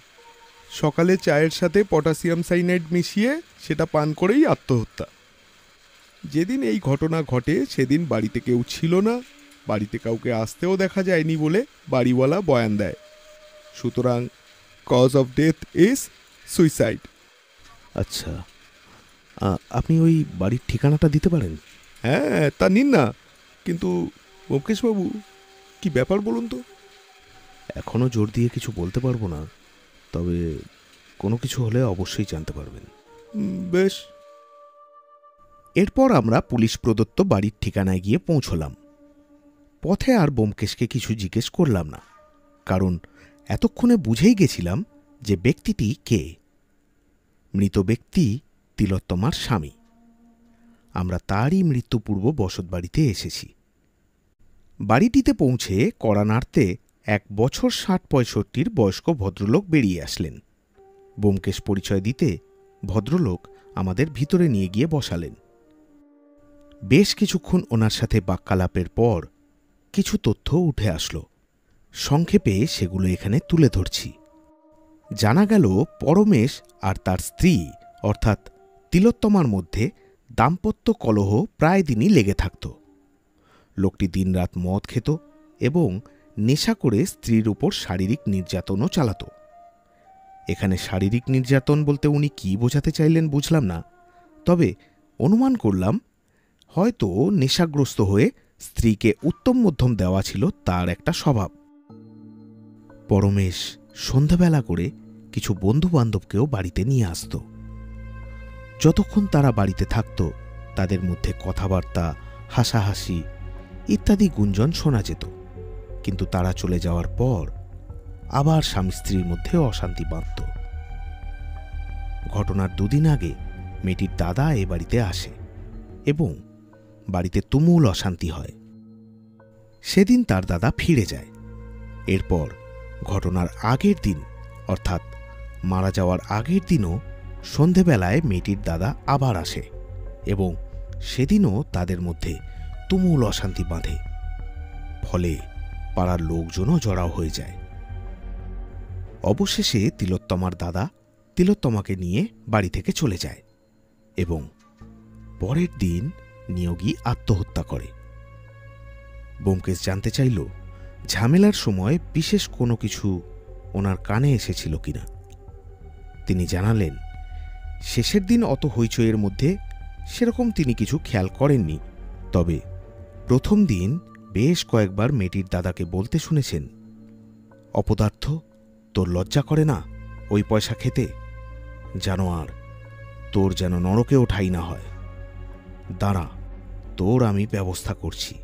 সকালে চায়ের সাথে পটাশিয়াম সাইনাইড মিশিয়ে সেটা পান করেই আত্মহত্যা। যেদিন এই ঘটনা ঘটে সেদিন বাড়িতে কেউ ছিল না, বাড়িতে কাউকে আসতেও দেখা যায়নি বলে বাড়িওয়ালা বয়ান দেয়। সুতরাং cause of death is suicide. আচ্ছা, আপনি ওই বাড়ির ঠিকানাটা দিতে পারেন? হ্যাঁ, তা নিন না। কিন্তু ব্যোমকেশবাবু, কি ব্যাপার বলুন তো? এখনও জোর দিয়ে কিছু বলতে পারবো না, তবে কোনো কিছু হলে অবশ্যই জানতে পারবেন। বেশ। এরপর আমরা পুলিশ প্রদত্ত বাড়ির ঠিকানায় গিয়ে পৌঁছলাম। পথে আর ব্যোমকেশকে কিছু জিজ্ঞেস করলাম না, কারণ এতক্ষণে বুঝেই গেছিলাম যে ব্যক্তিটি কে। মৃত ব্যক্তি তিলোত্তমার স্বামী। আমরা তারই মৃত্যুপূর্ব বসতবাড়িতে এসেছি। বাড়িটিতে পৌঁছে কড়া নাড়তে 1 বছর 60-65 বয়স্ক ভদ্রলোক বেরিয়ে আসলেন। ব্যোমকেশ পরিচয় দিতে ভদ্রলোক আমাদের ভিতরে নিয়ে গিয়ে বসালেন। বেশ কিছুক্ষণ ওনার সাথে বাক্যালাপের পর কিছু তথ্য উঠে আসলো। সংক্ষেপে সেগুলো এখানে তুলে ধরছি। জানা গেল পরমেশ আর তার স্ত্রী অর্থাৎ তিলোত্তমার মধ্যে দাম্পত্য কলহ প্রায় দিনই লেগে থাকত। লোকটি দিনরাত মদ খেত এবং নেশা করে স্ত্রীর উপর শারীরিক নির্যাতনও চালাত। এখানে শারীরিক নির্যাতন বলতে উনি কি বোঝাতে চাইলেন বুঝলাম না, তবে অনুমান করলাম হয়তো নেশাগ্রস্ত হয়ে স্ত্রীকে উত্তম মধ্যম দেওয়া ছিল তার একটা স্বভাব। পরমেশ সন্ধ্যাবেলা করে কিছু বন্ধুবান্ধবকেও বাড়িতে নিয়ে আসত। যতক্ষণ তারা বাড়িতে থাকত তাদের মধ্যে কথাবার্তা, হাসাহাসি ইত্যাদি গুঞ্জন শোনা যেত, কিন্তু তারা চলে যাওয়ার পর আবার স্বামী স্ত্রীর মধ্যে অশান্তি বাঁধত। ঘটনার 2 দিন আগে মেয়েটির দাদা এ বাড়িতে আসে এবং বাড়িতে তুমুল অশান্তি হয়। সেদিন তার দাদা ফিরে যায়। এরপর ঘটনার আগের দিন অর্থাৎ মারা যাওয়ার আগের দিনও সন্ধেবেলায় মেয়েটির দাদা আবার আসে এবং সেদিনও তাদের মধ্যে তুমুল অশান্তি বাঁধে। ফলে পাড়ার লোকজনও জড়াও হয়ে যায়। অবশেষে তিলোত্তমার দাদা তিলোত্তমাকে নিয়ে বাড়ি থেকে চলে যায় এবং পরের দিন নিয়োগী আত্মহত্যা করে। ব্যোমকেশ জানতে চাইল ঝামেলার সময় বিশেষ কোনো কিছু ওনার কানে এসেছিল কিনা। তিনি জানালেন শেষের দিন অত হইচইয়ের মধ্যে সেরকম তিনি কিছু খেয়াল করেননি, তবে প্রথম দিন বেশ কয়েকবার মেয়েটির দাদাকে বলতে শুনেছেন, অপদার্থ, তোর লজ্জা করে না ওই পয়সা খেতে? জানোয়ার, তোর যেন নরকেও ঠাঁই না হয়। দাঁড়া, তোর আমি ব্যবস্থা করছি।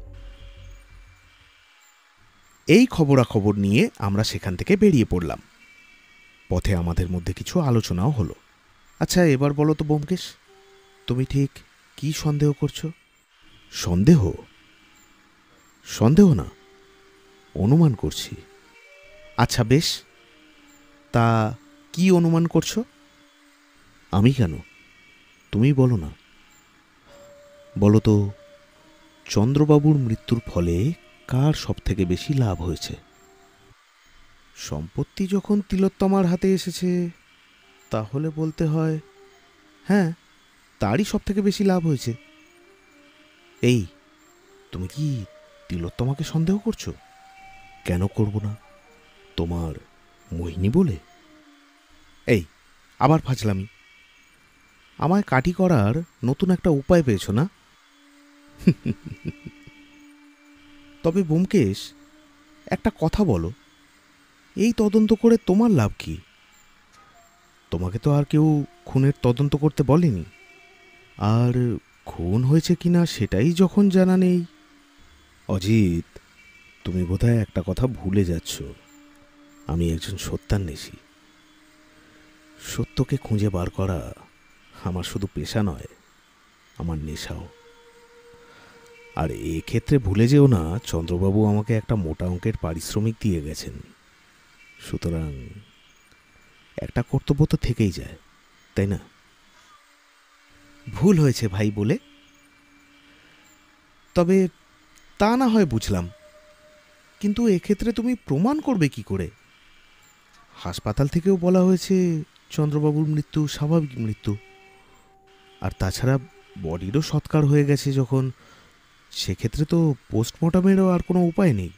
এই খবরাখবর নিয়ে আমরা সেখান থেকে বেরিয়ে পড়লাম। পথে আমাদের মধ্যে কিছু আলোচনাও হলো। আচ্ছা, এবার বলো তো ব্যোমকেশ, তুমি ঠিক কি সন্দেহ করছো? সন্দেহ? সন্দেহ না, অনুমান করছি। আচ্ছা বেশ, তা কি অনুমান করছো? আমি কেন, তুমি বলো না। বলো তো, চন্দ্রবাবুর মৃত্যুর ফলে কার সবথেকে বেশি লাভ হয়েছে? সম্পত্তি যখন তিলোত্তমার হাতে এসেছে তাহলে বলতে হয় হ্যাঁ, তারই সবথেকে বেশি লাভ হয়েছে। এই, তুমি কি তিলোত্তমাকে সন্দেহ করছো? কেন করব না, তোমার মোহিনী বলে? এই, আবার ফাজলামি। আমায় কাটি করার নতুন একটা উপায় পেয়েছো না? তবে ব্যোমকেশ, একটা কথা বলো, এই তদন্ত করে তোমার লাভ কি? তোমাকে তো আর কেউ খুনের তদন্ত করতে বলেনি, আর খুন হয়েছে কিনা সেটাই যখন জানা নেই। অজিত, তুমি বোধহয় একটা কথা ভুলে যাচ্ছ। আমি একজন সত্যান্বেষী। সত্যকে খুঁজে বার করা আমার শুধু পেশা নয়, আমার নেশাও। আর এক্ষেত্রে ভুলে যেও না, চন্দ্রবাবু আমাকে একটা মোটা অঙ্কের পারিশ্রমিক দিয়ে গেছেন। সুতরাং একটা কর্তব্য তো থেকেই যায়। তাই না? ভুল হয়েছে ভাই বলে। তবে তা না হয় বুঝলাম, কিন্তু এক্ষেত্রে তুমি প্রমাণ করবে কি করে? হাসপাতাল থেকেও বলা হয়েছে চন্দ্রবাবুর মৃত্যু স্বাভাবিক মৃত্যু, আর তাছাড়া বডিরও সৎকার হয়ে গেছে যখন, সেক্ষেত্রে তো পোস্টমর্টমেরও আর কোনো উপায় নেই।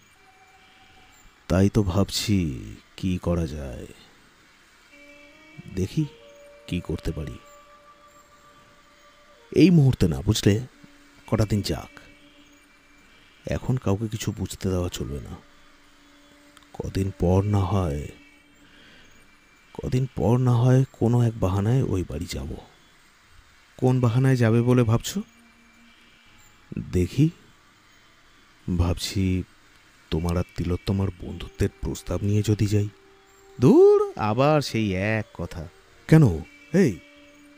তাই তো ভাবছি কি করা যায়, দেখি কি করতে পারি। এই মুহূর্তে না, বুঝলে, কটা দিন যাক, এখন কাউকে কিছু বুঝতে দেওয়া চলবে না। কদিন পর না হয় কোনো এক বাহানায় ওই বাড়ি যাব। কোন বাহানায় যাবে বলে ভাবছো? দেখি, ভাবছি তোমার আর তিলোত্তমার বন্ধুত্বের প্রস্তাব নিয়ে যদি যাই। দূর, আবার সেই এক কথা। কেন, এই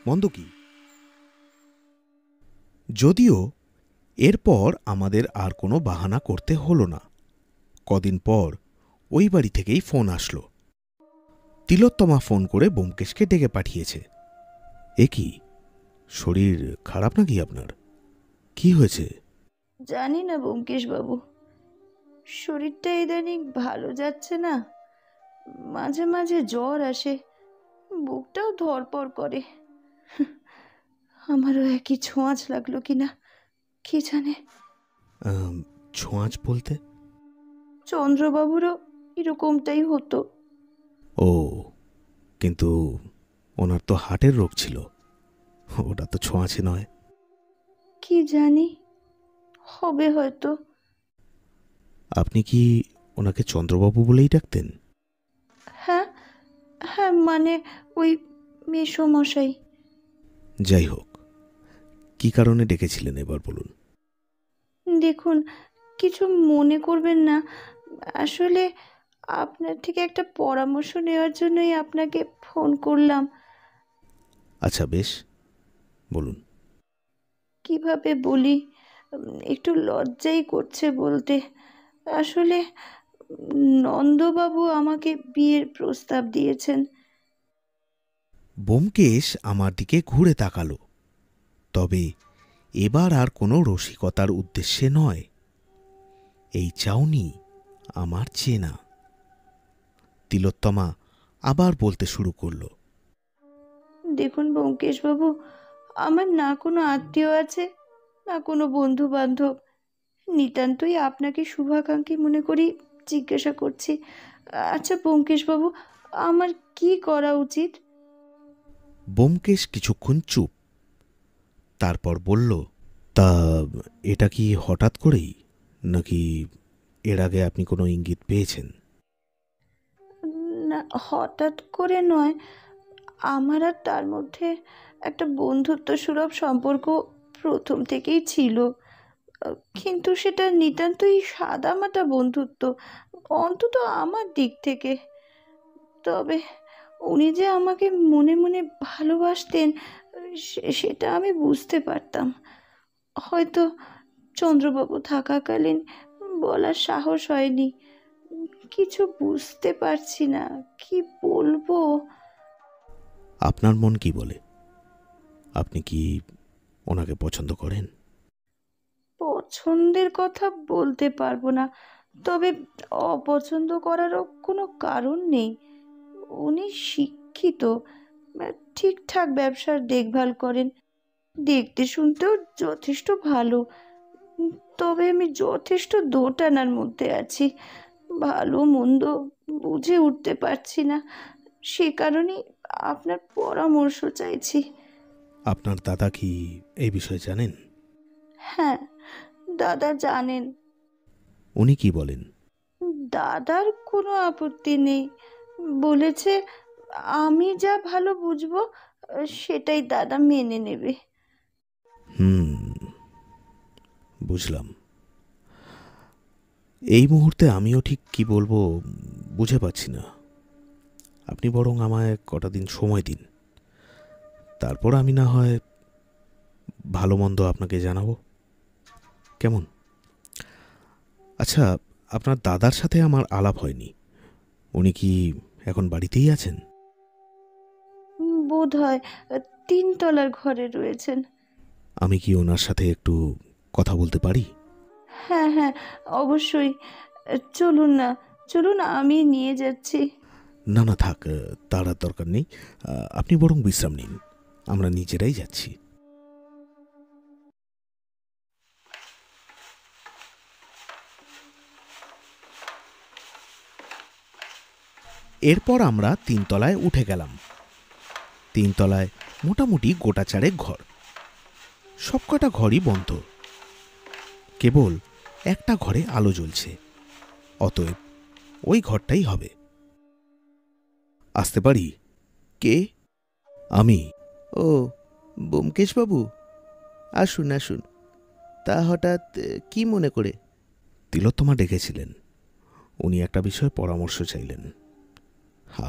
মন্দ কি? যদিও এরপর আমাদের আর কোনো বাহানা করতে হলো না। কদিন পর ওই বাড়ি থেকেই ফোন আসলো। তিলোত্তমা ফোন করে ব্যোমকেশকে ডেকে পাঠিয়েছে। এ কি, শরীর খারাপ নাকি আপনার? কি হয়েছে? জানি না ব্যোমকেশ বাবু, শরীরটা ইদানিং ভালো যাচ্ছে না। মাঝে মাঝে জ্বর আসে, বুকটাও ধড়পড় করে। আমারও একই ছোঁয়াচ লাগলো কিনা কি জানে। ছোঁয়াচ বলতে? চন্দ্রবাবুরও এরকমটাই হতো। ও, কিন্তু ওনার তো হার্টের রোগ ছিল, ওটা তো ছোঁয়াচে নয়। কি জানি, হবে হয়তো। আপনি কি ওনাকে চন্দ্রবাবু বলেই ডাকতেন? হ্যাঁ হ্যাঁ, মানে ওই মেসোমশাই। যাই হোক, কি কারণে ডেকেছিলেন এবার বলুন। দেখুন, কিছু মনে করবেন না, আসলে আপনার থেকে একটা পরামর্শ নেওয়ার জন্যই আপনাকে ফোন করলাম। আচ্ছা বেশ, বলুন। কিভাবে বলি, একটু লজ্জাই করছে বলতে। আসলে নন্দবাবু আমাকে বিয়ের প্রস্তাব দিয়েছেন। ব্যোমকেশ আমার দিকে ঘুরে তাকালো, তবে এবার আর কোনো রসিকতার উদ্দেশ্যে নয়। এই চাউনি আমার চেনা। তিলোত্তমা আবার বলতে শুরু করলো। দেখুন ব্যোমকেশবাবু, আমার না কোনো আত্মীয় আছে, না কোনো বন্ধু বান্ধব। নিতান্তই আপনাকে শুভাকাঙ্ক্ষী মনে করি জিজ্ঞাসা করছি। আচ্ছা ব্যোমকেশবাবু, আমার কি করা উচিত? ব্যোমকেশ কিছুক্ষণ চুপ, তারপর বলল, তা এটা কি হঠাৎ করেই, নাকি এর আগে আপনি কোনো ইঙ্গিত পেয়েছেন? না, হঠাৎ করে নয়। আমার আর তার মধ্যে একটা বন্ধুত্ব সুলভ সম্পর্ক প্রথম থেকেই ছিল, কিন্তু সেটা নিতান্তই সাদামাটা বন্ধুত্ব, অন্তত আমার দিক থেকে। তবে উনি যে আমাকে মনে মনে ভালোবাসতেন সেটা আমি বুঝতে পারতাম। হয়তো চন্দ্রবাবু থাকাকালীন বলার সাহস হয়নি। কিছু বুঝতে পারছি না, কি বলবো। আপনার মন কি বলে? আপনি কি ওনাকে পছন্দ করেন? পছন্দের কথা বলতে পারবো না, তবে অপছন্দ করারও কোনো কারণ নেই। উনি শিক্ষিত, ঠিকঠাক ব্যবসার দেখভাল করেন, দেখতে শুনতেও যথেষ্ট ভালো। তবে আমি যথেষ্ট দোটানার মধ্যে আছি, ভালো মন্দ বুঝে উঠতে পারছি না। সে কারণেই আপনার পরামর্শ চাইছি। আপনার দাদা কি এই বিষয়ে জানেন? হ্যাঁ, দাদা জানেন। উনি কি বলেন? দাদার কোনো আপত্তি নেই, বলেছে আমি যা ভালো বুঝবো সেটাই দাদা মেনে নেবে। বুঝলাম। এই মুহূর্তে আমিও ঠিক কি বলবো বুঝে পাচ্ছি না। আপনি বরং আমায় কটা দিন সময় দিন, তারপর আমি না হয় ভালো মন্দ আপনাকে জানাবো, কেমন? আচ্ছা, আপনার দাদার সাথে আমার আলাপ হয়নি, উনি কি এখন বাড়িতেই আছেন? বোধ হয় 3 তলার ঘরে রয়েছেন। আমি কি ওনার সাথে একটু কথা বলতে পারি? হ্যাঁ হ্যাঁ, অবশ্যই। চলুন না, চলুন, আমি নিয়ে যাচ্ছি। না না থাক, তার আর দরকার নেই। আপনি বরং বিশ্রাম নিন, আমরা নিজেরাই যাচ্ছি। এরপর আমরা 3 তলায় উঠে গেলাম। 3 তলায় মোটামুটি গোটা চারেক ঘর, সবকটা ঘরই বন্ধ, কেবল একটা ঘরে আলো জ্বলছে। অতএব ওই ঘরটাই হবে। আসতে পারি? কে? আমি। ও, ব্যোমকেশবাবু, আসুন আসুন। তা হঠাৎ কি মনে করে? তিলোত্তমা ডেকেছিলেন, উনি একটা বিষয়ে পরামর্শ চাইলেন।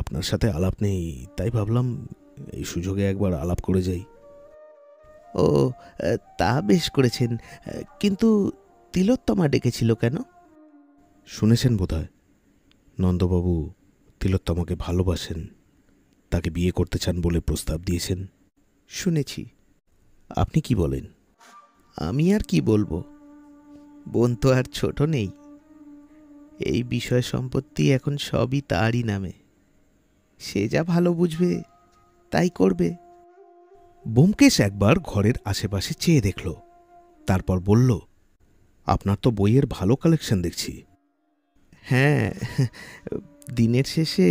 আপনার সাথে আলাপ নেই, তাই ভাবলাম এই সুযোগে একবার আলাপ করে যাই। ও, তা বেশ করেছেন, কিন্তু তিলোত্তমা ডেকেছিল কেন? শুনেছেন বোধহয় নন্দবাবু তিলোত্তমাকে ভালোবাসেন, তাকে বিয়ে করতে চান বলে প্রস্তাব দিয়েছেন। শুনেছি। আপনি কি বলেন? আমি আর কি বলবো, বোন তো আর ছোট নেই। এই বিষয় সম্পত্তি এখন সবই তারই নামে, সে যা ভালো বুঝবে তাই করবে। ব্যোমকেশ একবার ঘরের আশেপাশে চেয়ে দেখল, তারপর বলল, আপনার তো বইয়ের ভালো কালেকশন দেখছি। হ্যাঁ, দিনের শেষে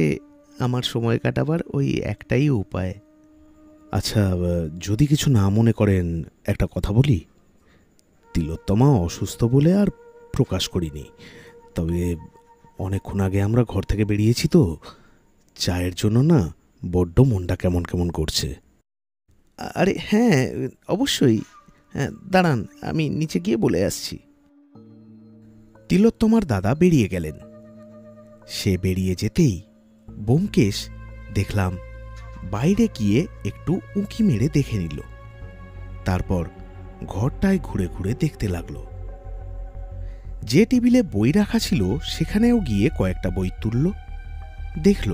আমার সময় কাটাবার ওই একটাই উপায়। আচ্ছা, যদি কিছু না মনে করেন একটা কথা বলি। তিলোত্তমা অসুস্থ বলে আর প্রকাশ করিনি, তবে অনেকক্ষণ আগে আমরা ঘর থেকে বেরিয়েছি তো, চায়ের জন্য না বড্ড মনটা কেমন কেমন করছে। আরে হ্যাঁ, অবশ্যই। হ্যাঁ, দাঁড়ান, আমি নিচে গিয়ে বলে আসছি। তিলোত্তমার দাদা বেরিয়ে গেলেন। সে বেরিয়ে যেতেই ব্যোমকেশ দেখলাম বাইরে গিয়ে একটু উঁকি মেরে দেখে নিল, তারপর ঘরটায় ঘুরে ঘুরে দেখতে লাগলো। যে টেবিলে বই রাখা ছিল সেখানেও গিয়ে কয়েকটা বই তুলল, দেখল,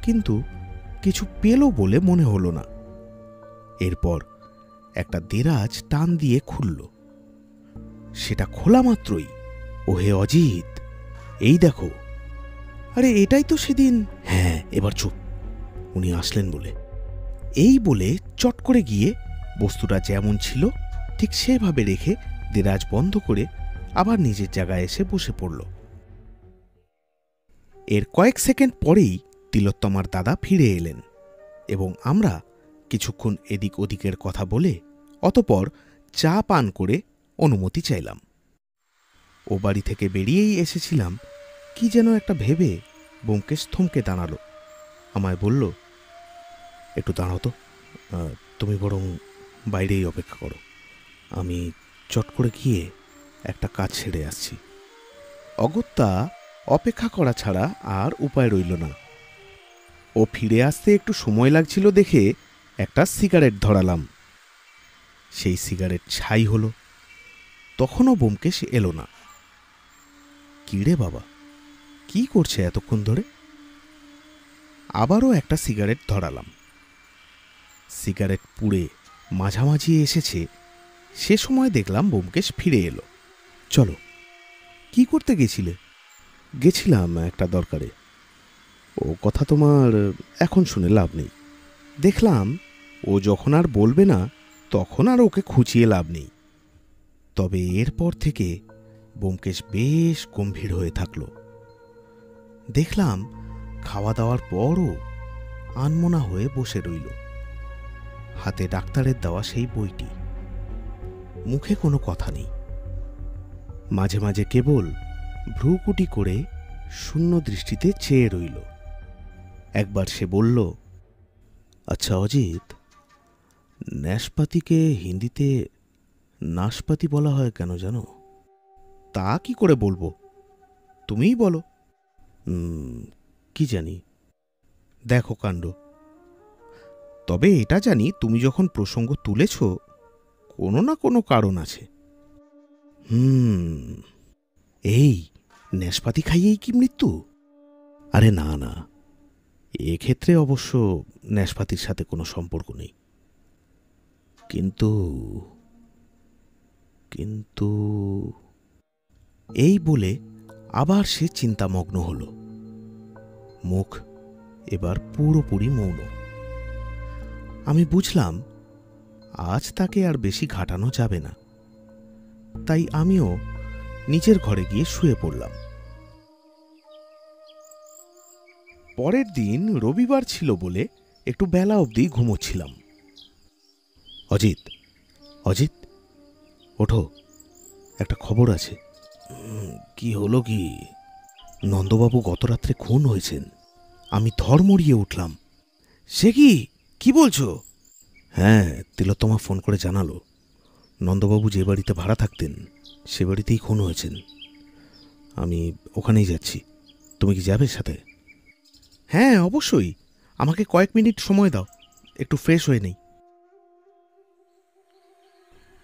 কিন্তু কিছু পেল বলে মনে হলো না। এরপর একটা দেরাজ টান দিয়ে খুলল। সেটা খোলা মাত্রই, ওহে অজিত, এই দেখো। আরে এটাই তো সেদিন। হ্যাঁ, এবার চুপ, উনি আসলেন বলে। এই বলে চট করে গিয়ে বস্তুটা যেমন ছিল ঠিক সেভাবে রেখে দেরাজ বন্ধ করে আবার নিজের জায়গায় এসে বসে পড়ল। এর কয়েক সেকেন্ড পরেই তিলোত্তমার দাদা ফিরে এলেন এবং আমরা কিছুক্ষণ এদিক ওদিকের কথা বলে অতপর চা পান করে অনুমতি চাইলাম। ও বাড়ি থেকে বেরিয়েই এসেছিলাম, কি যেন একটা ভেবে ব্যোমকেশ থমকে দাঁড়ালো, আমায় বলল, একটু দাঁড়াও তো, তুমি বরং বাইরেই অপেক্ষা করো, আমি চট করে গিয়ে একটা কাজ ছেড়ে আসছি। অগত্যা অপেক্ষা করা ছাড়া আর উপায় রইল না। ও ফিরে আসতে একটু সময় লাগছিল দেখে একটা সিগারেট ধরালাম। সেই সিগারেট ছাই হলো। তখনও ব্যোমকেশ এলো না। কি রে বাবা, কি করছে এতক্ষণ ধরে? আবারও একটা সিগারেট ধরালাম। সিগারেট পুড়ে মাঝামাঝি এসেছে, সে সময় দেখলাম ব্যোমকেশ ফিরে এলো। চলো, কি করতে গেছিলে? গেছিলাম একটা দরকারে। ও কথা তোমার এখন শুনে লাভ নেই। দেখলাম ও যখন আর বলবে না তখন আর ওকে খুঁচিয়ে লাভ নেই। তবে এরপর থেকে ব্যোমকেশ বেশ গম্ভীর হয়ে থাকল। দেখলাম খাওয়া দাওয়ার পরও আনমনা হয়ে বসে রইল, হাতে ডাক্তারের দেওয়া সেই বইটি, মুখে কোনো কথা নেই। মাঝে মাঝে কেবল ভ্রুকুটি করে শূন্য দৃষ্টিতে চেয়ে রইল। একবার সে বলল, আচ্ছা অজিত, ন্যাশপাতিকে হিন্দিতে নাশপাতি বলা হয় কেন জানো? তা কি করে বলবো, তুমিই বলো। কি জানি, দেখো কাণ্ড। তবে এটা জানি, তুমি যখন প্রসঙ্গ তুলেছ কোনো না কোনো কারণ আছে। এই ন্যাশপাতি খাইয়েই কি মৃত্যু? আরে না না, এক্ষেত্রে অবশ্য নেশপাতির সাথে কোনো সম্পর্ক নেই। কিন্তু কিন্তু এই বলে আবার সে চিন্তামগ্ন হল। মুখ এবার পুরোপুরি মৌন। আমি বুঝলাম আজ তাকে আর বেশি ঘাটানো যাবে না, তাই আমিও নিজের ঘরে গিয়ে শুয়ে পড়লাম। পরের দিন রবিবার ছিল বলে একটু বেলা অবধি ঘুমোচ্ছিলাম। অজিত, অজিত, ওঠো, একটা খবর আছে। কি হলো কি? নন্দবাবু গত রাত্রে খুন হয়েছেন। আমি ধর্মড়িয়ে উঠলাম। সে কি? কি বলছো? হ্যাঁ, তিলোত্তমা ফোন করে জানালো নন্দবাবু যে বাড়িতে ভাড়া থাকতেন সে বাড়িতেই খুন হয়েছেন। আমি ওখানেই যাচ্ছি, তুমি কি যাবে সাথে? হ্যাঁ অবশ্যই, আমাকে কয়েক মিনিট সময় দাও, একটু ফ্রেশ হয়ে নেই।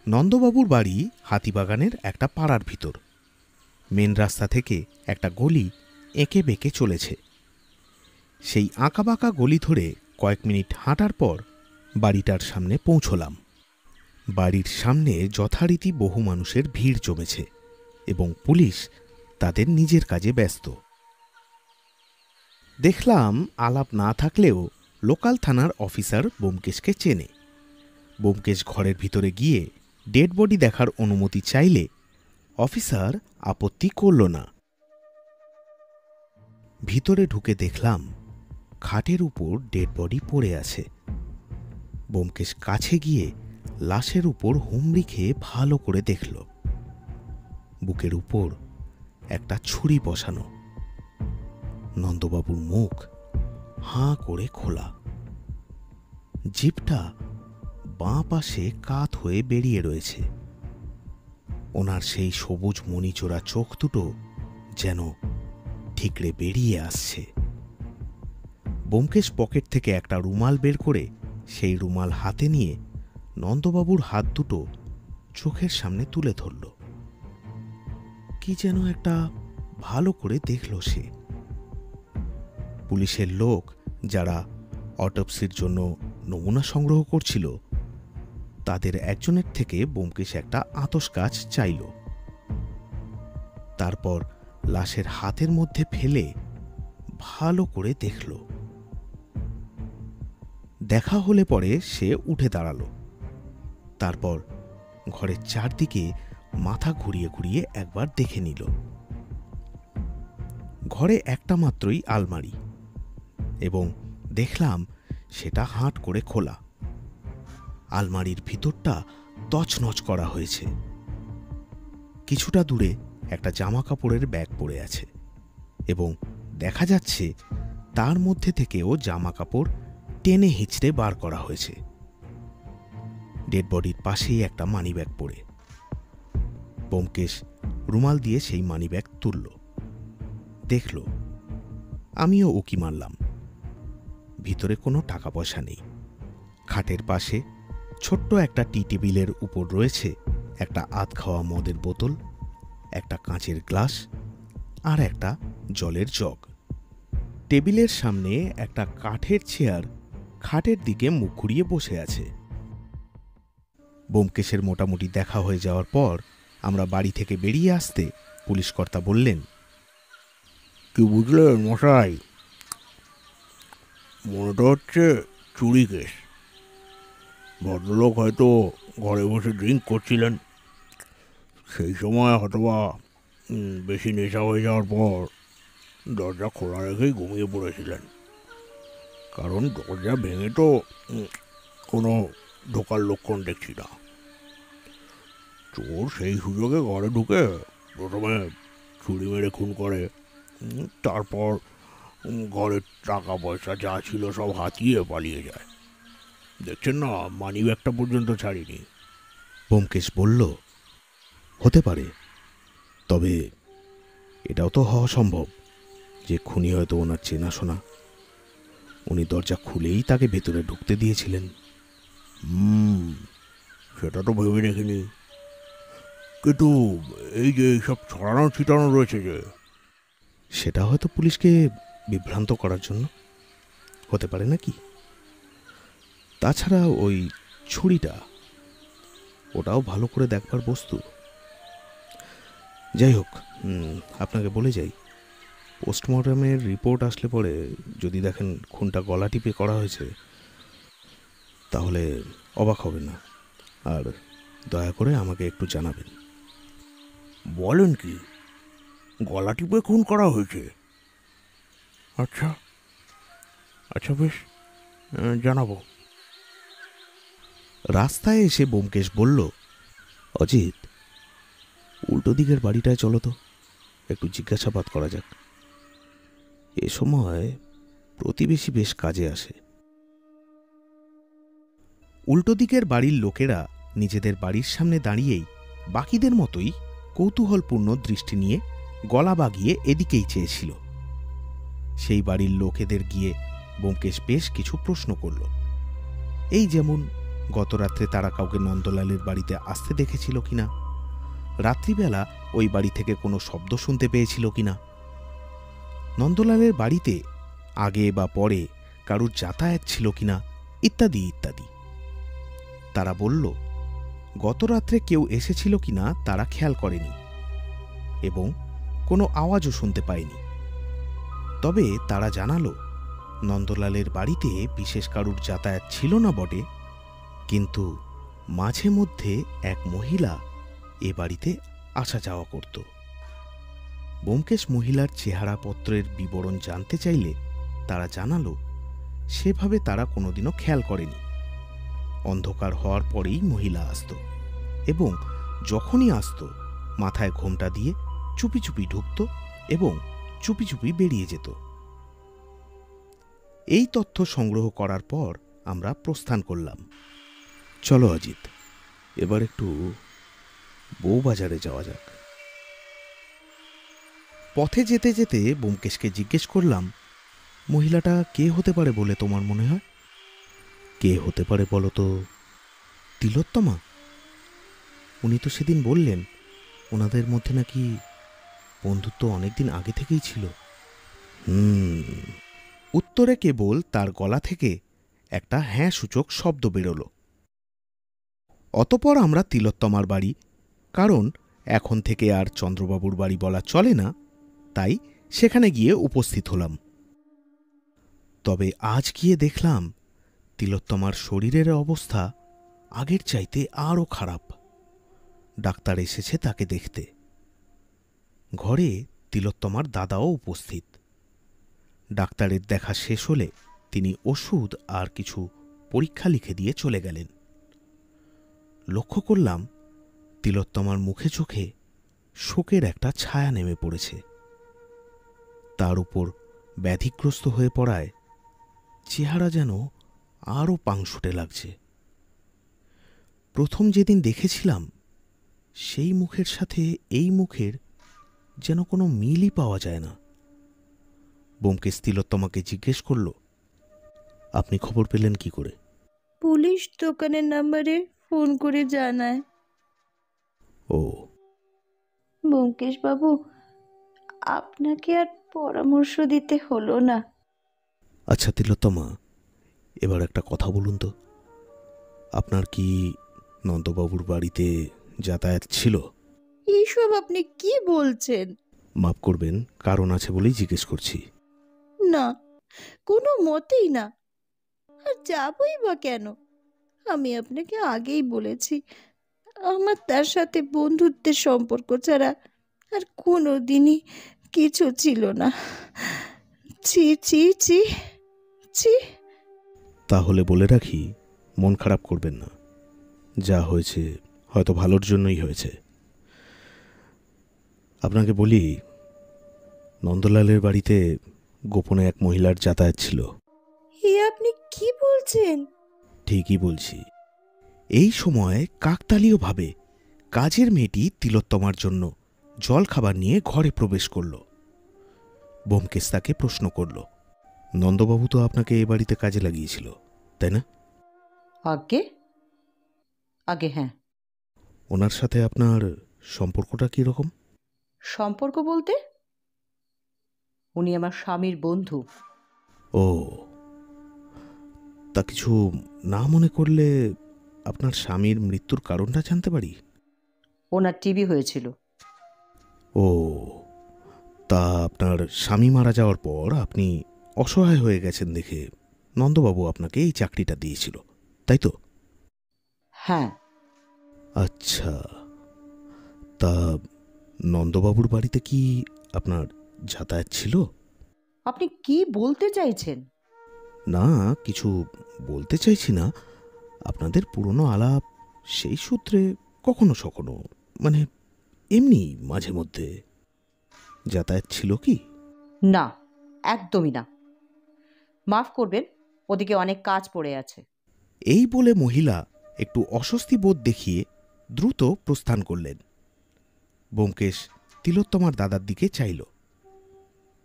নন্দবাবুর বাড়ি হাতিবাগানের একটা পাড়ার ভিতর। মেন রাস্তা থেকে একটা গলি এঁকে বেঁকে চলেছে। সেই আঁকাবাঁকা গলি ধরে কয়েক মিনিট হাঁটার পর বাড়িটার সামনে পৌঁছলাম। বাড়ির সামনে যথারীতি বহু মানুষের ভিড় জমেছে এবং পুলিশ তাদের নিজের কাজে ব্যস্ত। দেখলাম আলাপ না থাকলেও লোকাল থানার অফিসার ব্যোমকেশকে চেনে। ব্যোমকেশ ঘরের ভিতরে গিয়ে ডেড বডি দেখার অনুমতি চাইলে অফিসার আপত্তি করল না। ভিতরে ঢুকে দেখলাম খাটের উপর ডেড বডি পড়ে আছে। ব্যোমকেশ কাছে গিয়ে লাশের উপর হুমড়ি খেয়ে ভালো করে দেখল। বুকের উপর একটা ছুরি বসানো। নন্দবাবুর মুখ হাঁ করে খোলা, জিভটা বাঁ পাশে কাত হয়ে বেরিয়ে রয়েছে। ওনার সেই সবুজ মণিচোরা চোখ দুটো যেন ঠিকরে বেরিয়ে আসছে। ব্যোমকেশ পকেট থেকে একটা রুমাল বের করে সেই রুমাল হাতে নিয়ে নন্দবাবুর হাত দুটো চোখের সামনে তুলে ধরল। কি যেন একটা ভালো করে দেখল সে। পুলিশের লোক যারা অটোপসির জন্য নমুনা সংগ্রহ করছিল তাদের একজনের থেকে ব্যোমকেশ একটা আতশ কাচ চাইল। তারপর লাশের হাতের মধ্যে ফেলে ভালো করে দেখল। দেখা হলে পরে সে উঠে দাঁড়ালো। তারপর ঘরের চারদিকে মাথা ঘুরিয়ে ঘুরিয়ে একবার দেখে নিল। ঘরে একটা মাত্রই আলমারি এবং দেখলাম সেটা হাট করে খোলা। আলমারির ভিতরটা তছনছ করা হয়েছে। কিছুটা দূরে একটা জামা কাপড়ের ব্যাগ পড়ে আছে এবং দেখা যাচ্ছে তার মধ্যে থেকেও জামা কাপড় টেনে হিঁচড়ে বার করা হয়েছে। ডেড বডির পাশেই একটা মানিব্যাগ পড়ে। ব্যোমকেশ রুমাল দিয়ে সেই মানিব্যাগ তুলল, দেখল। আমিও উকি মারলাম। ভিতরে কোনো টাকা পয়সা নেই। খাটের পাশে ছোট্ট একটা টি টেবিলের উপর রয়েছে একটা আধ খাওয়া মদের বোতল, একটা কাঁচের গ্লাস আর একটা জলের জগ। টেবিলের সামনে একটা কাঠের চেয়ার খাটের দিকে মুখ ঘুরিয়ে বসে আছে। ব্যোমকেশের মোটামুটি দেখা হয়ে যাওয়ার পর আমরা বাড়ি থেকে বেরিয়ে আসতে পুলিশকর্তা বললেন, কি বুঝলেন মশাই? মনেটা হচ্ছে চুরি কেস। ভদ্রলোক হয়তো ঘরে বসে ড্রিঙ্ক করছিলেন, সেই সময় হয়তোবা বেশি নেশা হয়ে যাওয়ার পর দরজা খোলা রেখেই ঘুমিয়ে পড়েছিলেন। কারণ দরজা ভেঙে তো কোনো ঢোকার লক্ষণ দেখছি না। চোর সেই সুযোগে ঘরে ঢুকে প্রথমে ছুরি মেরে খুন করে, তারপর ঘরের টাকা পয়সা যা ছিল সব হাতিয়ে পালিয়ে যায়। দেখছেন না, মানিব্যাগটা পর্যন্ত ছাড়িনি। ব্যোমকেশ বলল, হতে পারে, তবে এটাও তো হওয়া সম্ভব যে খুনি হয়তো ওনার চেনাশোনা। উনি দরজা খুলেই তাকে ভেতরে ঢুকতে দিয়েছিলেন। সেটা তো ভেবে দেখিনি। কিন্তু এই যে এইসব ছড়ানো ছিটানো রয়েছে যে, সেটা হয়তো পুলিশকে বিভ্রান্ত করার জন্য হতে পারে নাকি? তাছাড়া ওই ছুরিটা, ওটাও ভালো করে দেখবার বস্তু। যাই হোক, আপনাকে বলে যাই, পোস্টমর্টমের রিপোর্ট আসলে পরে যদি দেখেন খুনটা গলা টিপে করা হয়েছে, তাহলে অবাক হবেন না, আর দয়া করে আমাকে একটু জানাবেন। বলেন কি, গলা টিপে খুন করা হয়েছে? আচ্ছা আচ্ছা, বেশ, জানাবো। রাস্তায় এসে ব্যোমকেশ বলল, অজিত, উল্টো দিকের বাড়িটায় চলো তো, একটু জিজ্ঞাসাবাদ করা যাক। এ সময় প্রতিবেশী বেশ কাজে আসে। উল্টো দিকের বাড়ির লোকেরা নিজেদের বাড়ির সামনে দাঁড়িয়েই বাকিদের মতোই কৌতূহলপূর্ণ দৃষ্টি নিয়ে গলা বাগিয়ে এদিকেই চেয়েছিল। সেই বাড়ির লোকেদের গিয়ে ব্যোমকেশ বেশ কিছু প্রশ্ন করল। এই যেমন, গতরাত্রে তারা কাউকে নন্দলালের বাড়িতে আসতে দেখেছিল কিনা, রাত্রিবেলা ওই বাড়ি থেকে কোনো শব্দ শুনতে পেয়েছিল কিনা, নন্দলালের বাড়িতে আগে বা পরে কারুর যাতায়াত ছিল কিনা, ইত্যাদি ইত্যাদি। তারা বলল, গতরাত্রে কেউ এসেছিল কিনা তারা খেয়াল করেনি এবং কোনো আওয়াজও শুনতে পায়নি। তবে তারা জানালো, নন্দলালের বাড়িতে বিশেষ কারুর যাতায়াত ছিল না বটে, কিন্তু মাঝে মধ্যে এক মহিলা এ বাড়িতে আসা যাওয়া করত। ব্যোমকেশ মহিলার চেহারাপত্রের বিবরণ জানতে চাইলে তারা জানালো, সেভাবে তারা কোনোদিনও খেয়াল করেনি। অন্ধকার হওয়ার পরেই মহিলা আসত এবং যখনই আসত মাথায় ঘোমটা দিয়ে চুপি চুপি ঢুকত এবং চুপি চুপি বেরিয়ে যেত। এই তথ্য সংগ্রহ করার পর আমরা প্রস্থান করলাম। চলো অজিত, এবার একটু বউবাজারে যাওয়া যাক। পথে যেতে যেতে ব্যোমকেশকে জিজ্ঞেস করলাম, মহিলাটা কে হতে পারে বলে তোমার মনে হয়? কে হতে পারে বলো তো? তিলোত্তমা? উনি তো সেদিন বললেন ওনাদের মধ্যে নাকি বন্ধুত্ব অনেকদিন আগে থেকেই ছিল। উত্তরে কেবল তার গলা থেকে একটা হ্যাঁ সূচক শব্দ বেরোল। অতপর আমরা তিলোত্তমার বাড়ি, কারণ এখন থেকে আর চন্দ্রবাবুর বাড়ি বলা চলে না, তাই সেখানে গিয়ে উপস্থিত হলাম। তবে আজ গিয়ে দেখলাম তিলোত্তমার শরীরের অবস্থা আগের চাইতে আরও খারাপ। ডাক্তার এসেছে তাকে দেখতে। ঘরে তিলোত্তমার দাদাও উপস্থিত। ডাক্তারের দেখা শেষ হলে তিনি ওষুধ আর কিছু পরীক্ষা লিখে দিয়ে চলে গেলেন। লক্ষ্য করলাম তিলোত্তমার মুখে চোখে শোকের একটা ছায়া নেমে পড়েছে। তার উপর ব্যাধিগ্রস্ত হয়ে পড়ায় চেহারা যেন আরও পাংশুটে লাগছে। প্রথম যেদিন দেখেছিলাম সেই মুখের সাথে এই মুখের যেন কোনো মিলই পাওয়া যায় না। ব্যোমকেশ তিলোত্তমাকে জিজ্ঞেস করল, আপনি খবর পেলেন কি করে? পুলিশ দোকানের নাম্বারে ফোন করে জানায়। ও, ব্যোমকেশ বাবু, আপনাকে আর পরামর্শ দিতে হলো না। আচ্ছা তিলোত্তমা, এবার একটা কথা বলুন তো, আপনার কি নন্দবাবুর বাড়িতে যাতায়াত ছিল? এইসব আপনি কি বলছেন? মাফ করবেন, কারণ আছে বলেই জিজ্ঞেস করছি। না, কোনো মতেই না। আর যাবই বা কেন? আমি আপনাকে আগেই বলেছি, আমার তার সাথে বন্ধুত্বের সম্পর্ক ছাড়া আর কোনো দিনই কিছু ছিল না। ছি ছি ছি ছি। তাহলে বলে রাখি, মন খারাপ করবেন না। যা হয়েছে হয়তো ভালোর জন্যই হয়েছে। আপনাকে বলি, নন্দলালের বাড়িতে গোপনে এক মহিলার যাতায়াত ছিল। এ আপনি কি বলছেন? ঠিকই বলছি। এই সময় কাকতালীয়ভাবে কাজের মেয়েটি তিলোত্তমার জন্য জল খাবার নিয়ে ঘরে প্রবেশ করল। ব্যোমকেশ তাকে প্রশ্ন করল, নন্দবাবু তো আপনাকে এ বাড়িতে কাজে লাগিয়েছিল, তাই না? আগে আগে হ্যাঁ। ওনার সাথে আপনার সম্পর্কটা কীরকম? সম্পর্ক বলতে, উনি আমার স্বামীর বন্ধু। ও, তা কিছু না মনে করলে আপনার স্বামীর মৃত্যুর কারণটা জানতে পারি? ওনার টিবি হয়েছিল। ও, তা আপনার স্বামী মারা যাওয়ার পর আপনি অসহায় হয়ে গেছেন দেখে নন্দবাবু আপনাকে এই চাকরিটা দিয়েছিল, তাই তো? হ্যাঁ। আচ্ছা, তা নন্দবাবুর বাড়িতে কি আপনার যাতায়াত ছিল? আপনি কি বলতে চাইছেন? না, কিছু বলতে চাইছি না। আপনাদের পুরনো আলাপ, সেই সূত্রে কখনো সখনো, মানে এমনি মাঝে মধ্যে যাতায়াত ছিল কি? না, একদমই না। মাফ করবেন, ওদিকে অনেক কাজ পড়ে আছে। এই বলে মহিলা একটু অস্বস্তি বোধ দেখিয়ে দ্রুত প্রস্থান করলেন। ব্যোমকেশ তিলোত্তমার দাদার দিকে চাইল।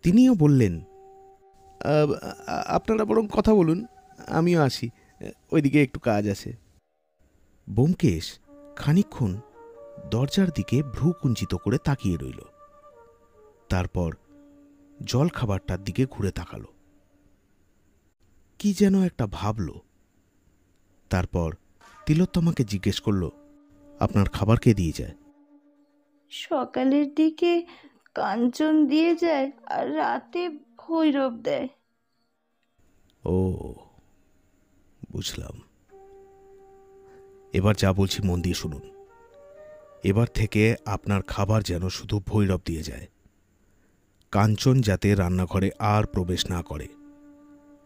তিনিও বললেন, আপনারা বরং কথা বলুন, আমিও আসি, ওইদিকে একটু কাজ আছে। ব্যোমকেশ খানিকক্ষণ দরজার দিকে ভ্রু কুঞ্চিত করে তাকিয়ে রইল। তারপর জল খাবারটার দিকে ঘুরে তাকাল, কি যেন একটা ভাবল। তারপর তিলোত্তমাকে জিজ্ঞেস করল, আপনার খাবার কে দিয়ে যায়? সকালের দিকে কাঞ্চন দিয়ে যায় আর রাতে ভৈরব দেয়। ও, বুঝলাম। এবার যা বলছি মন দিয়ে শুনুন। এবার থেকে আপনার খাবার যেন শুধু ভৈরব দিয়ে যায়। কাঞ্চন যাতে রান্নাঘরে আর প্রবেশ না করে,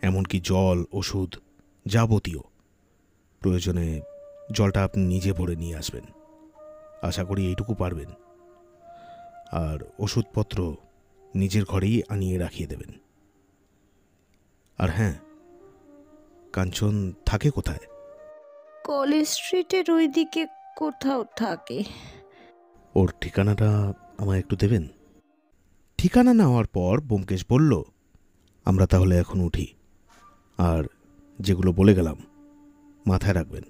এমনকি জল, ওষুধ, যাবতীয়। প্রয়োজনে জলটা আপনি নিজে ভরে নিয়ে আসবেন, আশা করি এইটুকু পারবেন। আর ওষুধপত্র নিজের ঘরেই আনিয়ে রাখিয়ে দেবেন। আর হ্যাঁ, কাঞ্চন থাকে কোথায়? কলেজ স্ট্রিটের ওই দিকে কোথাও থাকে। ওর ঠিকানাটা আমায় একটু দেবেন? ঠিকানা নেওয়ার পর ব্যোমকেশ বলল, আমরা তাহলে এখন উঠি, আর যেগুলো বলে গেলাম মাথায় রাখবেন।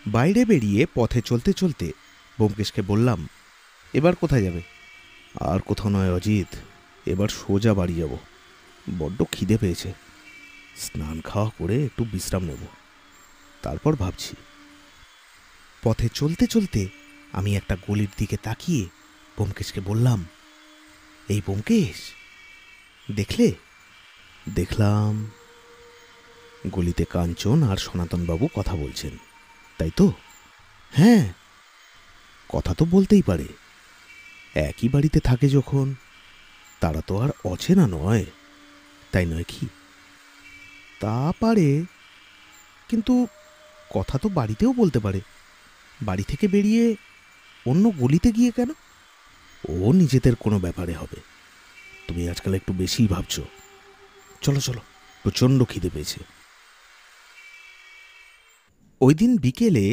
বাইরে বেরিয়ে পথে চলতে চলতে ব্যোমকেশকে বললাম, এবার কোথায় যাবে? আর কোথাও নয় অজিত, এবার সোজা বাড়ি যাব। বড্ড খিদে পেয়েছে, স্নান খাওয়া করে একটু বিশ্রাম নেব, তারপর ভাবছি। পথে চলতে চলতে আমি একটা গলির দিকে তাকিয়ে ব্যোমকেশকে বললাম, এই ব্যোমকেশ, দেখলে? দেখলাম গলিতে কাঞ্চন আর সনাতনবাবু কথা বলছেন, তাই তো? হ্যাঁ, কথা তো বলতেই পারে, একই বাড়িতে থাকে যখন, তারা তো আর অচেনা নয়, তাই নয় কি? তা পারে, কিন্তু কথা তো বাড়িতেও বলতে পারে। বাড়ি থেকে বেরিয়ে অন্য গলিতে গিয়ে কেন? ও নিজেদের কোনো ব্যাপারে হবে। তুমি আজকাল একটু বেশিই ভাবছ। চলো চলো, প্রচণ্ড খিদে পেয়েছে। ওই দিন বিকেলে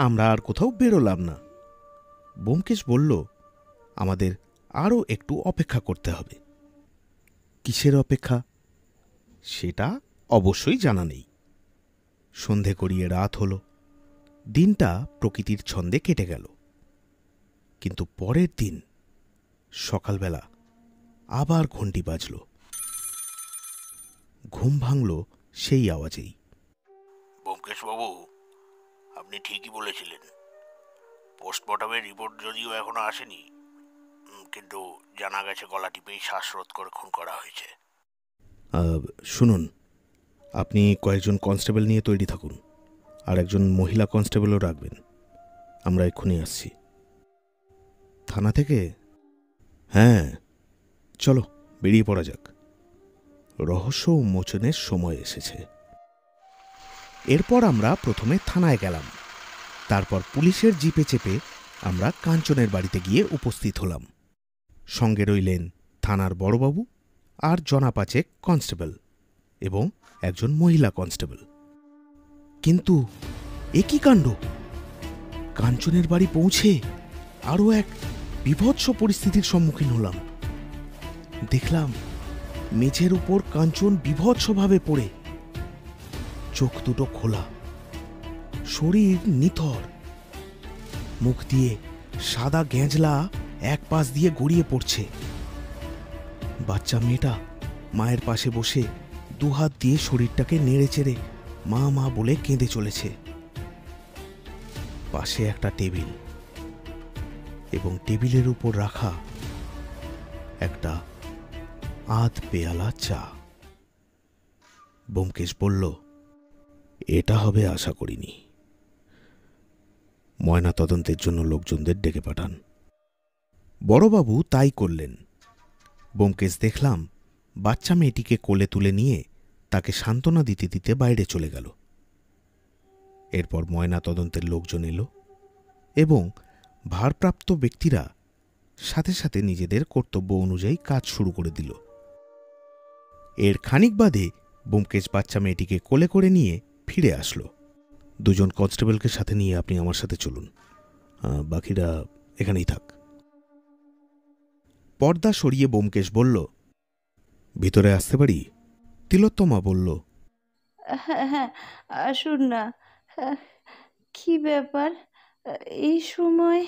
আমরা আর কোথাও বেরোলাম না। ব্যোমকেশ বলল, আমাদের আরও একটু অপেক্ষা করতে হবে। কিসের অপেক্ষা সেটা অবশ্যই জানা নেই। সন্ধে করিয়ে রাত হল, দিনটা প্রকৃতির ছন্দে কেটে গেল। কিন্তু পরের দিন সকালবেলা আবার ঘণ্টি বাজল। ঘুম ভাঙল সেই আওয়াজেই। ব্যোমকেশবাবু, আপনি ঠিকই বলেছিলেন। পোস্টমর্টমের রিপোর্ট যদিও এখনো আসেনি, কিন্তু জানা গেছে গলা টিপেই শ্বাসরোধ করে খুন করা হয়েছে। শুনুন, আপনি কয়েকজন কনস্টেবল নিয়ে তৈরি থাকুন, আর একজন মহিলা কনস্টেবলও রাখবেন। আমরা এক্ষুনি আসছি। থানা থেকে? হ্যাঁ, চলো বেরিয়ে পড়া যাক, রহস্য উন্মোচনের সময় এসেছে। এরপর আমরা প্রথমে থানায় গেলাম, তারপর পুলিশের জিপে চেপে আমরা কাঞ্চনের বাড়িতে গিয়ে উপস্থিত হলাম। সঙ্গে রইলেন থানার বড়বাবু আর জনাপাচেক কনস্টেবল এবং একজন মহিলা কনস্টেবল। কিন্তু এ কি কাণ্ড! কাঞ্চনের বাড়ি পৌঁছে আরও এক বিভৎস পরিস্থিতির সম্মুখীন হলাম। দেখলাম মেঝের উপর কাঞ্চন বিভৎসভাবে পড়ে, চোখ দুটো খোলা, শরীর নিথর, মুখ দিয়ে সাদা গেঁজলা এক পাশ দিয়ে গড়িয়ে পড়ছে। বাচ্চা মেয়েটা মায়ের পাশে বসে দুহাত দিয়ে শরীরটাকে নেড়ে চেড়ে মা মা বলে কেঁদে চলেছে। পাশে একটা টেবিল এবং টেবিলের উপর রাখা একটা আধ পেয়ালা চা। ব্যোমকেশ বলল, এটা হবে আশা করিনি। ময়না তদন্তের জন্য লোকজনদের ডেকে পাঠান। বড়বাবু তাই করলেন। ব্যোমকেশ দেখলাম বাচ্চা মেয়েটিকে কোলে তুলে নিয়ে তাকে সান্ত্বনা দিতে দিতে বাইরে চলে গেল। এরপর ময়না তদন্তের লোকজন এলো এবং ভারপ্রাপ্ত ব্যক্তিরা সাথে সাথে নিজেদের কর্তব্য অনুযায়ী কাজ শুরু করে দিল। এর খানিক বাদে ব্যোমকেশ বাচ্চা মেয়েটিকে কোলে করে নিয়ে ফিরে আসলো। দুজন কনস্টেবলকে সাথে নিয়ে আপনি আমার সাথে চলুন, বাকিরা এখানেই থাক। পর্দা সরিয়ে ব্যোমকেশ বলল, ভিতরে আসতে পারি? তিলোত্তমা বলল, হ্যাঁ হ্যাঁ, আসুন না। কি ব্যাপার এই সময়?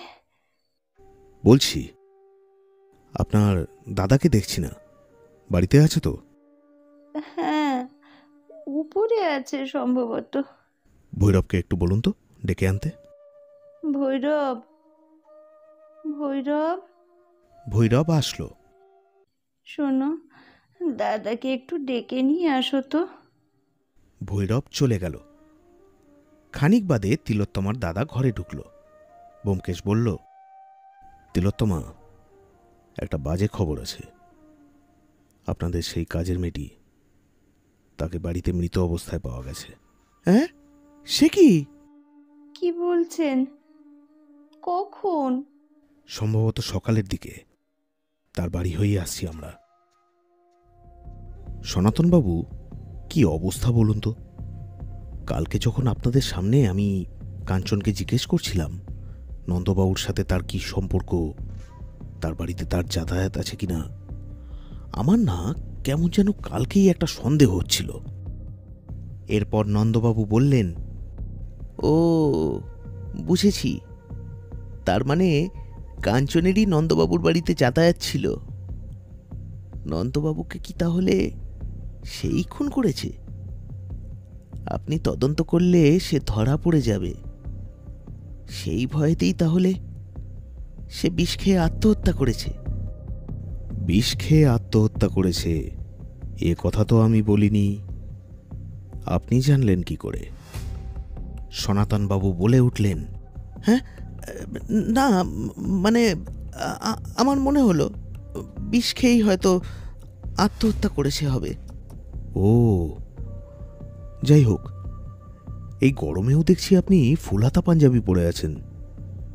বলছি, আপনার দাদাকে দেখছি না, বাড়িতে আছে তো? হ্যাঁ, উপরে আছে সম্ভবত। ভৈরবকে একটু বলুন তো ডেকে আনতে। ভৈরব, ভৈরব, ভৈরব আসলো। শোনো, দাদাকে একটু ডেকে নিয়ে আসো তো। ভৈরব চলে গেল। খানিক বাদে তিলোত্তমার দাদা ঘরে ঢুকল। ব্যোমকেশ বলল, তিলোত্তমা, একটা বাজে খবর আছে। আপনাদের সেই কাজের মেয়েটি, তাকে বাড়িতে মৃত অবস্থায় পাওয়া গেছে। হ্যাঁ, সে কি? কি বলছেন? কখন? সম্ভবত সকালের দিকে। তার বাড়ি হয়ে আসছি আমরা। সনাতনবাবু, কি অবস্থা বলুন তো। কালকে যখন আপনাদের সামনে আমি কাঞ্চনকে জিজ্ঞেস করছিলাম নন্দবাবুর সাথে তার কি সম্পর্ক, তার বাড়িতে তার যাতায়াত আছে কিনা, আমার না কেমন যেন কালকেই একটা সন্দেহ হচ্ছিল। এরপর নন্দবাবু বললেন, ও বুঝেছি, তার মানে কাঞ্চনেরই নন্দবাবুর বাড়িতে যাতায়াত ছিল। নন্দবাবুকে কি তাহলে সেই খুন করেছে? আপনি তদন্ত করলে সে ধরা পড়ে যাবে। সেই ভয়েতেই তাহলে সে বিষ খেয়ে আত্মহত্যা করেছে। বিষ খেয়ে আত্মহত্যা করেছে এ কথা তো আমি বলিনি। আপনি জানলেন কি করে? সনাতনবাবু বলে উঠলেন, হ্যাঁ, না মানে আমার মনে হলো বিষ খেয়েই হয়তো আত্মহত্যা করেছে হবে। ও যাই হোক, এই গরমেও দেখছি আপনি ফুলহাতা পাঞ্জাবি পরে আছেন,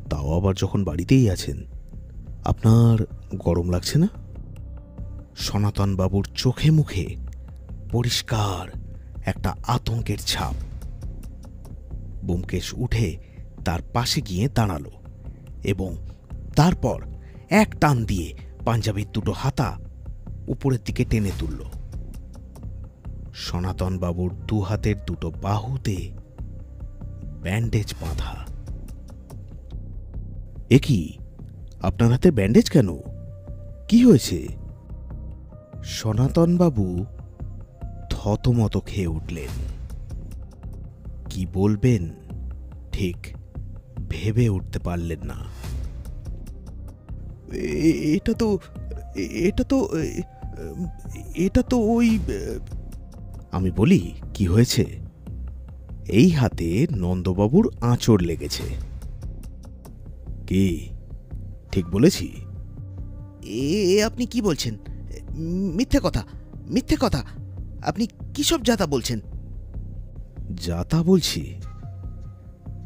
তাও আবার যখন বাড়িতেই আছেন। আপনার গরম লাগছে না? সনাতনবাবুর চোখে মুখে পরিষ্কার একটা আতঙ্কের ছাপ। ব্যোমকেশ উঠে তার পাশে গিয়ে দাঁড়ালো এবং তারপর এক টান দিয়ে পাঞ্জাবির দুটো হাতা উপরের দিকে টেনে তুলল। সনাতনবাবুর দু হাতের দুটো বাহুতে ব্যান্ডেজ বাঁধা। এ কি, আপনার হাতে ব্যান্ডেজ কেন? কি হয়েছে? সনাতনবাবু থতমত খেয়ে উঠলেন। কি বলবেন ঠিক ভেবে উঠতে পারলেন না। এটা তো ওই, আমি বলি কি হয়েছে? এই হাতে নন্দবাবুর আঁচড় লেগেছে। কি ঠিক বলেছি? আপনি কি বলছেন? মিথ্যে কথা, মিথ্যে কথা। আপনি কি সব যাতা বলছেন? যাতা বলছি?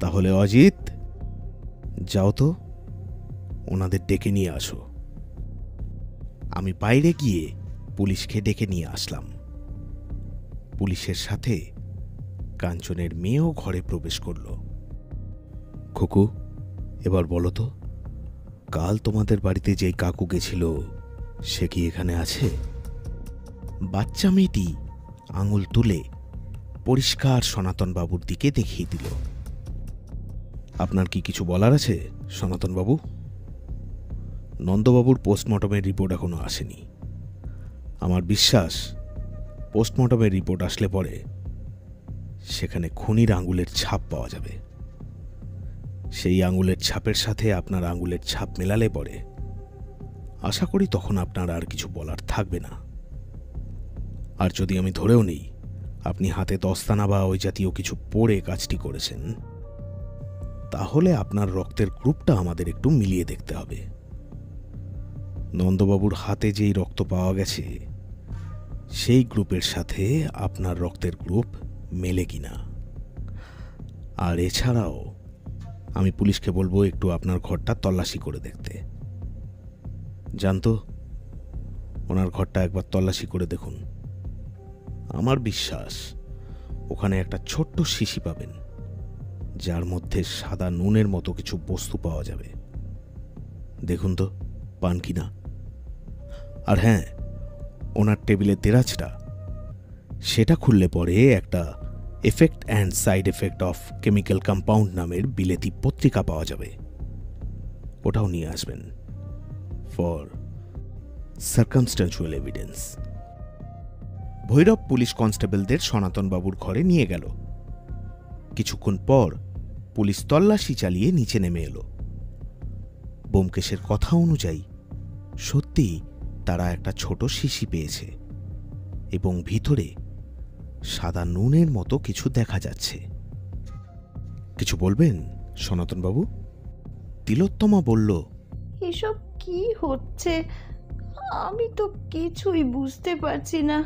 তাহলে অজিত, যাও তো ওনাদের ডেকে নিয়ে আসো। আমি বাইরে গিয়ে পুলিশকে ডেকে নিয়ে আসলাম। পুলিশের সাথে কাঞ্চনের মেয়েও ঘরে প্রবেশ করল। খুকু, এবার বলো তো, কাল তোমাদের বাড়িতে যেই কাকু গেছিল সে কি এখানে আছে? বাচ্চা মেয়েটি আঙুল তুলে পরিষ্কার সনাতনবাবুর দিকে দেখিয়ে দিল। আপনার কি কিছু বলার আছে সনাতনবাবু? নন্দবাবুর পোস্টমর্টমের রিপোর্ট এখনো আসেনি। আমার বিশ্বাস পোস্টমর্টমের রিপোর্ট আসলে পরে সেখানে খুনির আঙুলের ছাপ পাওয়া যাবে। সেই আঙুলের ছাপের সাথে আপনার আঙুলের ছাপ মেলালে পরে আশা করি তখন আপনার আর কিছু বলার থাকবে না। আর যদি আমি ধরেও নেই আপনি হাতে দস্তানা বা ওই জাতীয় কিছু পরে কাজটি করেছেন, তাহলে আপনার রক্তের গ্রুপটা আমাদের একটু মিলিয়ে দেখতে হবে। নন্দবাবুর হাতে যেই রক্ত পাওয়া গেছে সেই গ্রুপের সাথে আপনার রক্তের গ্রুপ মেলে কিনা। আর এছাড়াও আমি পুলিশকে বলবো একটু আপনার ঘরটা তল্লাশি করে দেখতে। জানতো ওনার ঘরটা একবার তল্লাশি করে দেখুন। আমার বিশ্বাস ওখানে একটা ছোট্ট শিশি পাবেন যার মধ্যে সাদা নুনের মতো কিছু বস্তু পাওয়া যাবে। দেখুন তো পান কিনা। আর হ্যাঁ, ওনার টেবিলের দেরাজটা সেটা খুললে পরে একটা effect and side effect of chemical compound নামের বিলেতি পত্রিকা পাওয়া যাবে। ওটাও নিয়ে আসবেন ফর সার্কামস্ট্যান্সুয়াল এভিডেন্স। ভৈরব পুলিশ কনস্টেবলদের সনাতনবাবুর ঘরে নিয়ে গেল। কিছুক্ষণ পর পুলিশ তল্লাশি চালিয়ে নিচে নেমে এলো। ব্যোমকেশের কথা অনুযায়ী সত্যি তারা একটা ছোট শিশি পেয়েছে এবং ভিতরে সাদা নুনের মতো কিছু দেখা যাচ্ছে। কিছু বলবেন সনাতনবাবু? তিলোত্তমা বলল, এসব কি হচ্ছে? আমি তো কিছুই বুঝতে পারছি না।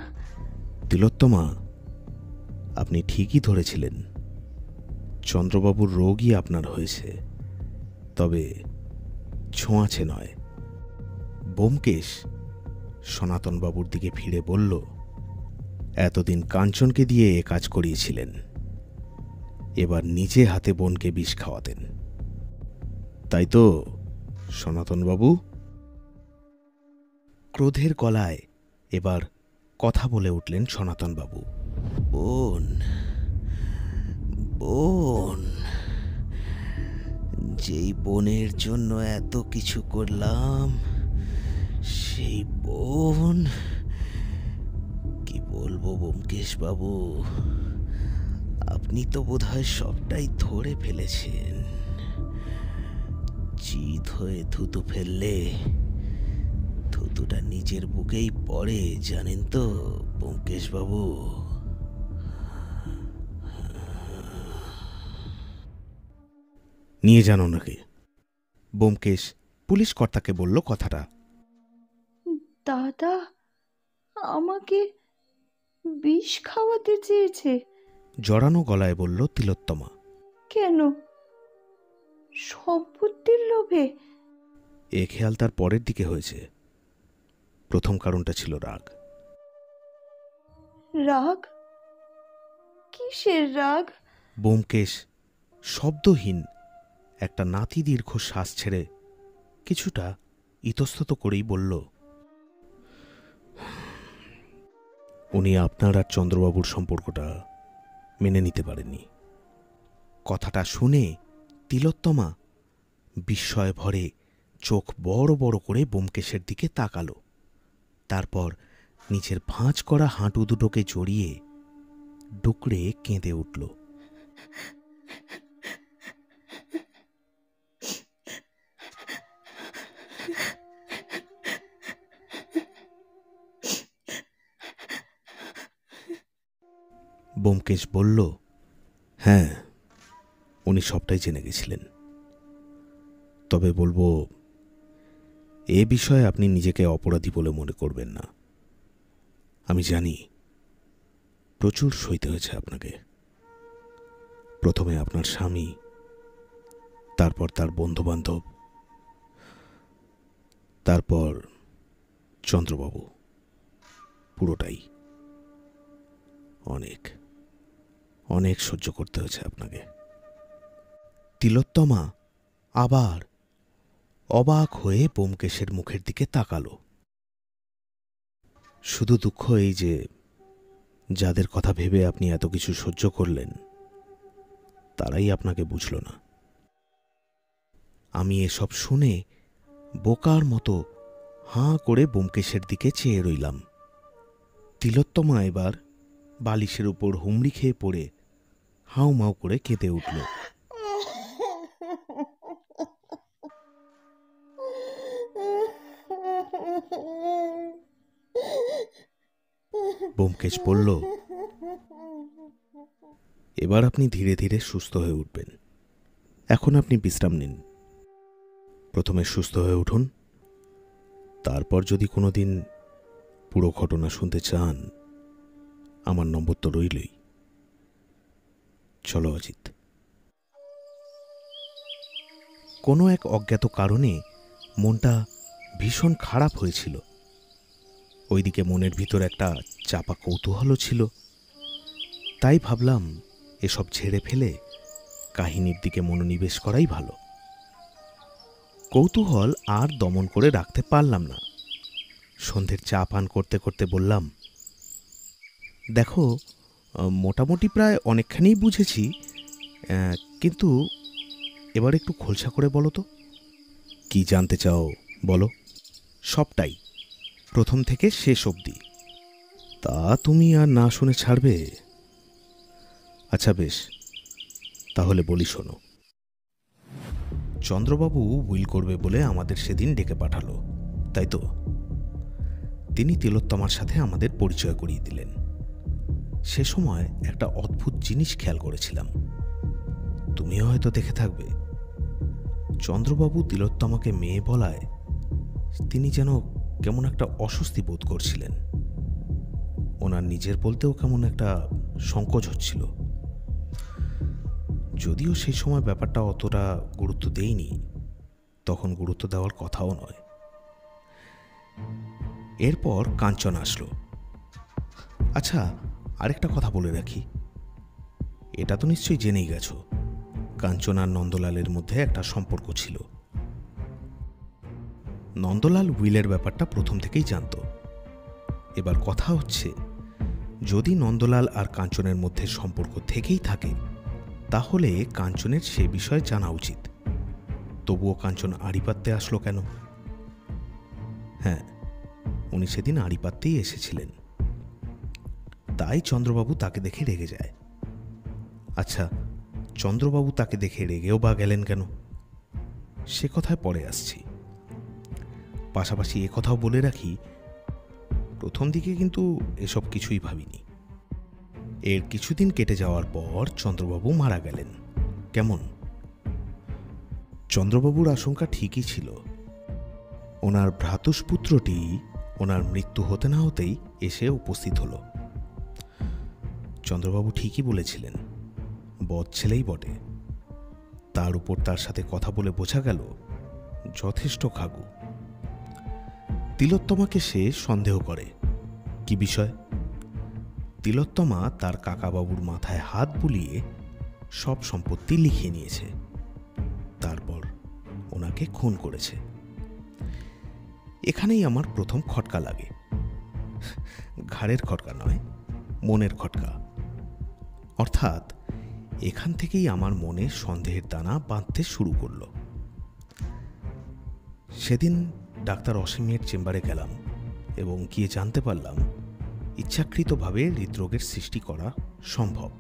তিলোত্তমা, আপনি ঠিকই ধরেছিলেন, চন্দ্রবাবুর রোগই আপনার হয়েছে, তবে ছোঁয়াচে নয়। ব্যোমকেশ সনাতনবাবুর দিকে ফিরে বলল, এতদিন কাঞ্চনকে দিয়ে এ কাজ করিয়েছিলেন, এবার নিজে হাতে বোনকে বিষ খাওয়াতেন, তাই তো সনাতনবাবু? ক্রোধের গলায় এবার কথা বলে উঠলেন সনাতনবাবু। বোন, বোন, যেই বোনের জন্য এত কিছু করলাম, সেই বোন। কি বলবো ব্যোমকেশ বাবু, আপনি তো বোধহয় সবটাই ধরে ফেলেছেন। চিত হয়ে থুতু ফেললে থুতুটা নিজের বুকেই পড়ে, জানেন তো ব্যোমকেশ বাবু। নিয়ে যান ওনাকে। ব্যোমকেশ পুলিশ কর্তাকে বলল কথাটা। দাদা আমাকে বিষ খাওয়াতে চেয়েছে? জড়ানো গলায় বলল তিলোত্তমা। কেন? সম্পত্তির লোভে? এ খেয়াল তার পরের দিকে হয়েছে। প্রথম কারণটা ছিল রাগ। রাগ? কিসের রাগ? ব্যোমকেশ শব্দহীন একটা নাতি দীর্ঘ শ্বাস ছেড়ে কিছুটা ইতস্তত করেই বলল, উনি আপনার আর চন্দ্রবাবুর সম্পর্কটা মেনে নিতে পারেননি। কথাটা শুনে তিলোত্তমা বিস্ময় ভরে চোখ বড় বড় করে ব্যোমকেশের দিকে তাকালো। তারপর নিচের ভাঁজ করা হাঁটু দুটোকে জড়িয়ে ডুকরে কেঁদে উঠল। ব্যোমকেশ বলল, হ্যাঁ, উনি সবটাই জেনে গেছিলেন, তবে বলবো এ বিষয়ে আপনি নিজেকে অপরাধী বলে মনে করবেন না। আমি জানি প্রচুর সইতে হয়েছে আপনাকে। প্রথমে আপনার স্বামী, তারপর তার বন্ধুবান্ধব, তারপর চন্দ্রবাবু, পুরোটাই। অনেক অনেক সহ্য করতে হয়েছে আপনাকে। তিলোত্তমা আবার অবাক হয়ে ব্যোমকেশের মুখের দিকে তাকালো। শুধু দুঃখ এই যে যাদের কথা ভেবে আপনি এত কিছু সহ্য করলেন তারাই আপনাকে বুঝল না। আমি এসব শুনে বোকার মতো হাঁ করে ব্যোমকেশের দিকে চেয়ে রইলাম। তিলোত্তমা এবার বালিশের উপর হুমড়ি খেয়ে পড়ে হাউমাউ করে কেঁদে উঠল। ব্যোমকেশ বলল, এবার আপনি ধীরে ধীরে সুস্থ হয়ে উঠবেন। এখন আপনি বিশ্রাম নিন। প্রথমে সুস্থ হয়ে উঠুন, তারপর যদি কোনোদিন পুরো ঘটনা শুনতে চান, আমার নম্বর তো রইলই। চলো অজিত। কোনো এক অজ্ঞাত কারণে মনটা ভীষণ খারাপ হয়েছিল। ওইদিকে মনের ভিতর একটা চাপা কৌতূহলও ছিল। তাই ভাবলাম এসব ছেড়ে ফেলে কাহিনীর দিকে মনোনিবেশ করাই ভালো। কৌতূহল আর দমন করে রাখতে পারলাম না। সন্ধ্যের চা পান করতে করতে বললাম, দেখো, মোটামুটি প্রায় অনেকখানিই বুঝেছি, কিন্তু এবার একটু খোলসা করে বলো তো। কি জানতে চাও বলো। সবটাই, প্রথম থেকে শেষ অবধি। তা তুমি আর না শুনে ছাড়বে? আচ্ছা বেশ, তাহলে বলি শোনো। চন্দ্রবাবু উইল করবে বলে আমাদের সেদিন ডেকে পাঠালো, তাই তো? তিনি তিলোত্তমার সাথে আমাদের পরিচয় করিয়ে দিলেন। সে সময় একটা অদ্ভুত জিনিস খেয়াল করেছিলাম, তুমিও হয়তো দেখে থাকবে। চন্দ্রবাবু তিলোত্তমাকে মেয়ে বলায় তিনি যেন কেমন একটা অস্বস্তি বোধ করছিলেন। ওনার নিজের বলতেও কেমন একটা সংকোচ হচ্ছিল। যদিও সেই সময় ব্যাপারটা অতটা গুরুত্ব দেইনি, তখন গুরুত্ব দেওয়ার কথাও নয়। এরপর কাঞ্চন আসলো। আচ্ছা, আরেকটা কথা বলে রাখি, এটা তো নিশ্চয়ই জেনেই গেছো, কাঞ্চন আর নন্দলালের মধ্যে একটা সম্পর্ক ছিল। নন্দলাল উইলের ব্যাপারটা প্রথম থেকেই জানত। এবার কথা হচ্ছে, যদি নন্দলাল আর কাঞ্চনের মধ্যে সম্পর্ক থেকেই থাকে, তাহলে কাঞ্চনের সে বিষয়ে জানা উচিত। তবুও কাঞ্চন আড়ি পাততে আসলো কেন? হ্যাঁ, উনি সেদিন আড়ি পাততেই এসেছিলেন। তাই চন্দ্রবাবু তাকে দেখে রেগে যায়। আচ্ছা, চন্দ্রবাবু তাকে দেখে রেগেও বা গেলেন কেন, সে কথায় পরে আসছি। পাশাপাশি কথাও বলে রাখি, প্রথম দিকে কিন্তু এসব কিছুই ভাবিনি। এর কিছুদিন কেটে যাওয়ার পর চন্দ্রবাবু মারা গেলেন। কেমন? চন্দ্রবাবুর আশঙ্কা ঠিকই ছিল। ওনার ভ্রাতুষ্পুত্রটি ওনার মৃত্যু হতে না হতেই এসে উপস্থিত হল। চন্দ্রবাবু ঠিকই বলেছিলেন, বদ ছেলেই বটে। তার উপর তার সাথে কথা বলে বোঝা গেল যথেষ্ট খাগু। তিলোত্তমাকে সে সন্দেহ করে। কি বিষয়? তিলোত্তমা তার কাকাবাবুর মাথায় হাত বুলিয়ে সব সম্পত্তি লিখিয়ে নিয়েছে, তারপর ওনাকে খুন করেছে। এখানেই আমার প্রথম খটকা লাগে। ঘাড়ের খটকা নয়, মনের খটকা। অর্থাৎ এখান থেকেই আমার মনে সন্দেহের দানা বাঁধতে শুরু করল। সেদিন ডাক্তার অসীমের চেম্বারে গেলাম এবং গিয়ে জানতে পারলাম ইচ্ছাকৃতভাবে হৃদরোগের সৃষ্টি করা সম্ভব।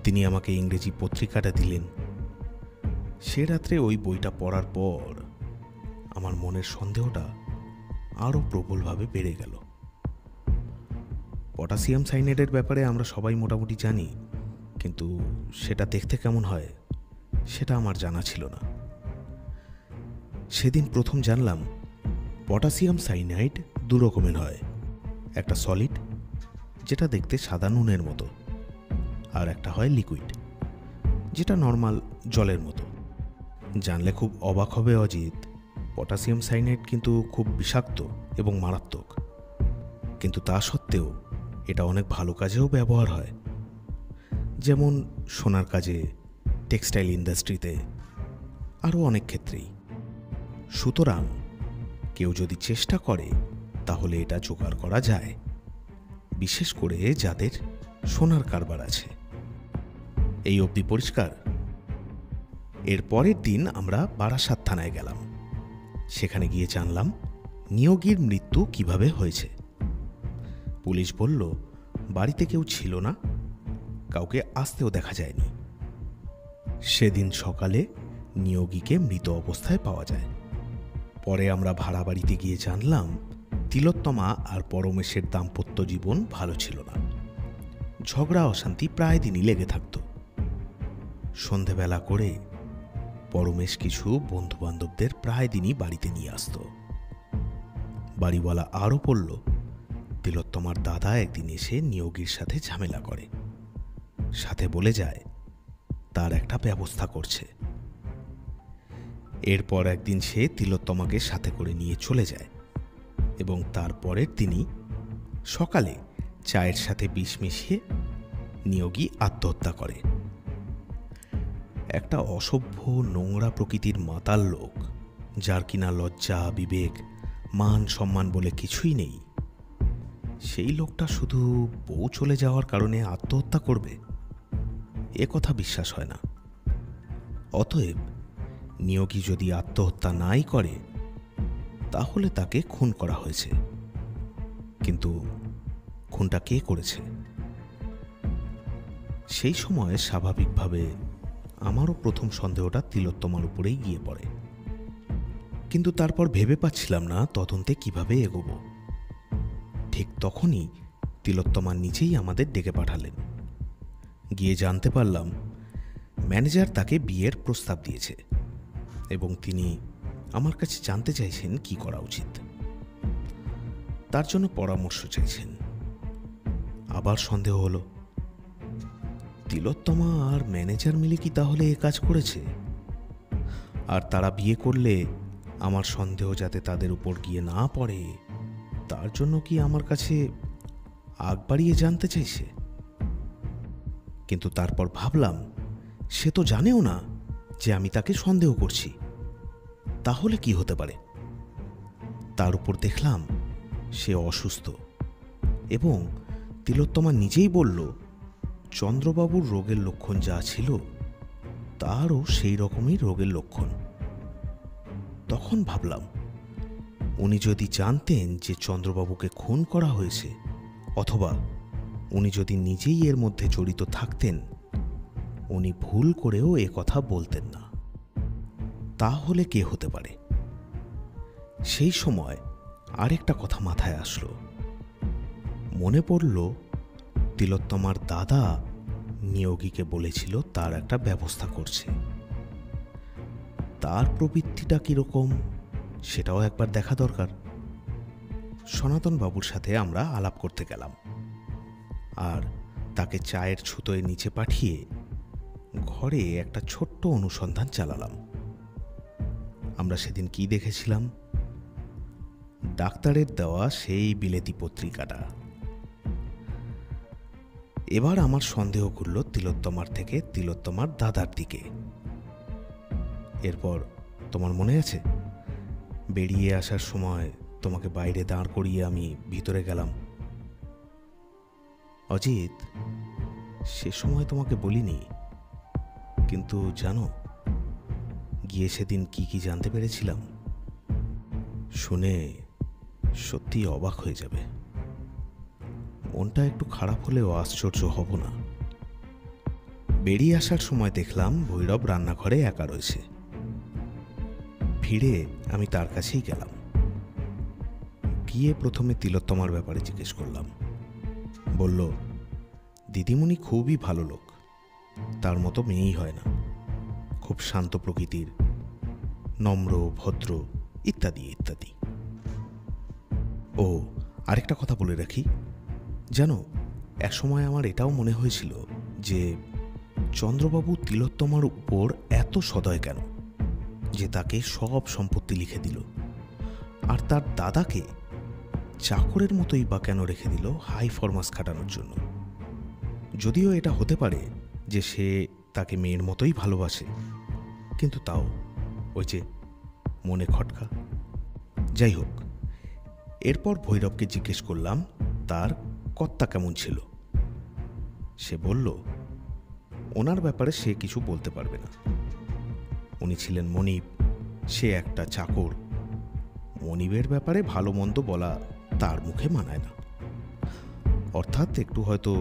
তিনি আমাকে ইংরেজি পত্রিকাটা দিলেন। সে রাত্রে ওই বইটা পড়ার পর আমার মনের সন্দেহটা আরও প্রবলভাবে বেড়ে গেল। পটাশিয়াম সাইনাইডের ব্যাপারে আমরা সবাই মোটামুটি জানি, কিন্তু সেটা দেখতে কেমন হয় সেটা আমার জানা ছিল না। সেদিন প্রথম জানলাম পটাশিয়াম সাইনাইড দু রকমের হয়। একটা সলিড, যেটা দেখতে সাদা নুনের মতো, আর একটা হয় লিকুইড, যেটা নর্মাল জলের মতো। জানলে খুব অবাক হবে অজিত, পটাশিয়াম সাইনাইড কিন্তু খুব বিষাক্ত এবং মারাত্মক। কিন্তু তা সত্ত্বেও এটা অনেক ভালো কাজেও ব্যবহার হয়, যেমন সোনার কাজে, টেক্সটাইল ইন্ডাস্ট্রিতে, আরও অনেক ক্ষেত্রেই। সুতরাং কেউ যদি চেষ্টা করে তাহলে এটা জোগাড় করা যায়, বিশেষ করে যাদের সোনার কারবার আছে। এই অবধি পরিষ্কার? এর পরের দিন আমরা বারাসাত থানায় গেলাম। সেখানে গিয়ে জানলাম নিয়োগীর মৃত্যু কিভাবে হয়েছে। পুলিশ বলল বাড়িতে কেউ ছিল না, কাউকে আসতেও দেখা যায়নি। সেদিন সকালে নিয়োগীকে মৃত অবস্থায় পাওয়া যায়। পরে আমরা ভাড়া বাড়িতে গিয়ে জানলাম তিলোত্তমা আর পরমেশের দাম্পত্য জীবন ভালো ছিল না। ঝগড়া অশান্তি প্রায় দিনই লেগে থাকত। সন্ধেবেলা করে পরমেশ কিছু বন্ধুবান্ধবদের প্রায় দিনই বাড়িতে নিয়ে আসত। বাড়িওয়ালা আরও বলল তিলোত্তমার দাদা একদিন এসে নিয়োগীর সাথে ঝামেলা করে, সাথে বলে যায় তার একটা ব্যবস্থা করছে। এরপর একদিন সে তিলোত্তমাকে সাথে করে নিয়ে চলে যায় এবং তারপরের দিনই সকালে চায়ের সাথে বিষ মিশিয়ে নিয়োগী আত্মহত্যা করে। একটা অসভ্য নোংরা প্রকৃতির মাতাল লোক, যার কিনা লজ্জা, বিবেক, মান সম্মান বলে কিছুই নেই, সেই লোকটা শুধু বউ চলে যাওয়ার কারণে আত্মহত্যা করবে, এ কথা বিশ্বাস হয় না। অতএব নিয়োগী যদি আত্মহত্যা নাই করে তাহলে তাকে খুন করা হয়েছে। কিন্তু খুনটা কে করেছে? সেই সময় স্বাভাবিকভাবে আমারও প্রথম সন্দেহটা তিলোত্তমার উপরেই গিয়ে পড়ে। কিন্তু তারপর ভেবে পাচ্ছিলাম না তদন্তে কিভাবে এগোব। ঠিক তখনই তিলোত্তমা নিজেই আমাদের ডেকে পাঠালেন। গিয়ে জানতে পারলাম ম্যানেজার তাকে বিয়ের প্রস্তাব দিয়েছে এবং তিনি আমার কাছে জানতে চাইছেন কি করা উচিত। তার জন্য পরামর্শ চাইছেন। আবার সন্দেহ হলো, তিলোত্তমা আর ম্যানেজার মিলে কি তাহলে এ কাজ করেছে? আর তারা বিয়ে করলে আমার সন্দেহ যাতে তাদের উপর গিয়ে না পড়ে, তার জন্য কি আমার কাছে আগ বাড়িয়ে জানতে চাইছে? কিন্তু তারপর ভাবলাম সে তো জানেও না যে আমি তাকে সন্দেহ করছি, তাহলে কি হতে পারে? তার উপর দেখলাম সে অসুস্থ এবং তিলোত্তমা নিজেই বলল চন্দ্রবাবুর রোগের লক্ষণ যা ছিল তারও সেই রকমই রোগের লক্ষণ। তখন ভাবলাম উনি যদি জানতেন যে চন্দ্রবাবুকে খুন করা হয়েছে, অথবা উনি যদি নিজেই এর মধ্যে জড়িত থাকতেন, উনি ভুল করেও এ কথা বলতেন না। তাহলে কে হতে পারে? সেই সময় আরেকটা কথা মাথায় আসলো। মনে পড়ল তিলোত্তমার দাদা নিয়োগীকে বলেছিল তার একটা ব্যবস্থা করছে। তার প্রবৃত্তিটা কিরকম সেটাও একবার দেখা দরকার। সনাতন বাবুর সাথে আমরা আলাপ করতে গেলাম আর তাকে চায়ের ছুতোয় নিচে পাঠিয়ে ঘরে একটা ছোট্ট অনুসন্ধান চালালাম। আমরা সেদিন কি দেখেছিলাম? ডাক্তারের দেওয়া সেই বিলেতি পত্রিকাটা। এবার আমার সন্দেহ করল তিলোত্তমার থেকে তিলোত্তমার দাদার দিকে। এরপর তোমার মনে আছে, বেরিয়ে আসার সময় তোমাকে বাইরে দাঁড় করিয়ে আমি ভিতরে গেলাম। অজিত, সে সময় তোমাকে বলিনি, কিন্তু জানো গিয়ে সেদিন কি কি জানতে পেরেছিলাম? শুনে সত্যি অবাক হয়ে যাবে। মনটা একটু খারাপ হলেও আশ্চর্য হব না। বেরিয়ে আসার সময় দেখলাম ভৈরব রান্নাঘরে একা রয়েছে। ফিরে আমি তার কাছেই গেলাম। গিয়ে প্রথমে তিলোত্তমার ব্যাপারে জিজ্ঞেস করলাম। বলল দিদিমণি খুবই ভালো লোক, তার মতো মেয়েই হয় না, খুব শান্ত প্রকৃতির, নম্র, ভদ্র, ইত্যাদি ইত্যাদি। ও আরেকটা কথা বলে রাখি, জানো একসময় আমার এটাও মনে হয়েছিল যে চন্দ্রবাবু তিলোত্তমার উপর এত সদয় কেন যে তাকে সব সম্পত্তি লিখে দিল, আর তার দাদাকে চাকরের মতোই বা কেন রেখে দিল হাই ফরমাস খাটানোর জন্য। যদিও এটা হতে পারে যে সে তাকে মেয়ের মতোই ভালোবাসে, কিন্তু তাও ওই যে মনে খটকা। যাই হোক, এরপর ভৈরবকে জিজ্ঞেস করলাম তার কর্তা কেমন ছিল। সে বলল ওনার ব্যাপারে সে কিছু বলতে পারবে না। উনি ছিলেন মনিব, সে একটা চাকর। মনিবের ব্যাপারে ভালো মন্দ বলা তার মুখে মানায় না। অর্থাৎ একটু হয়তো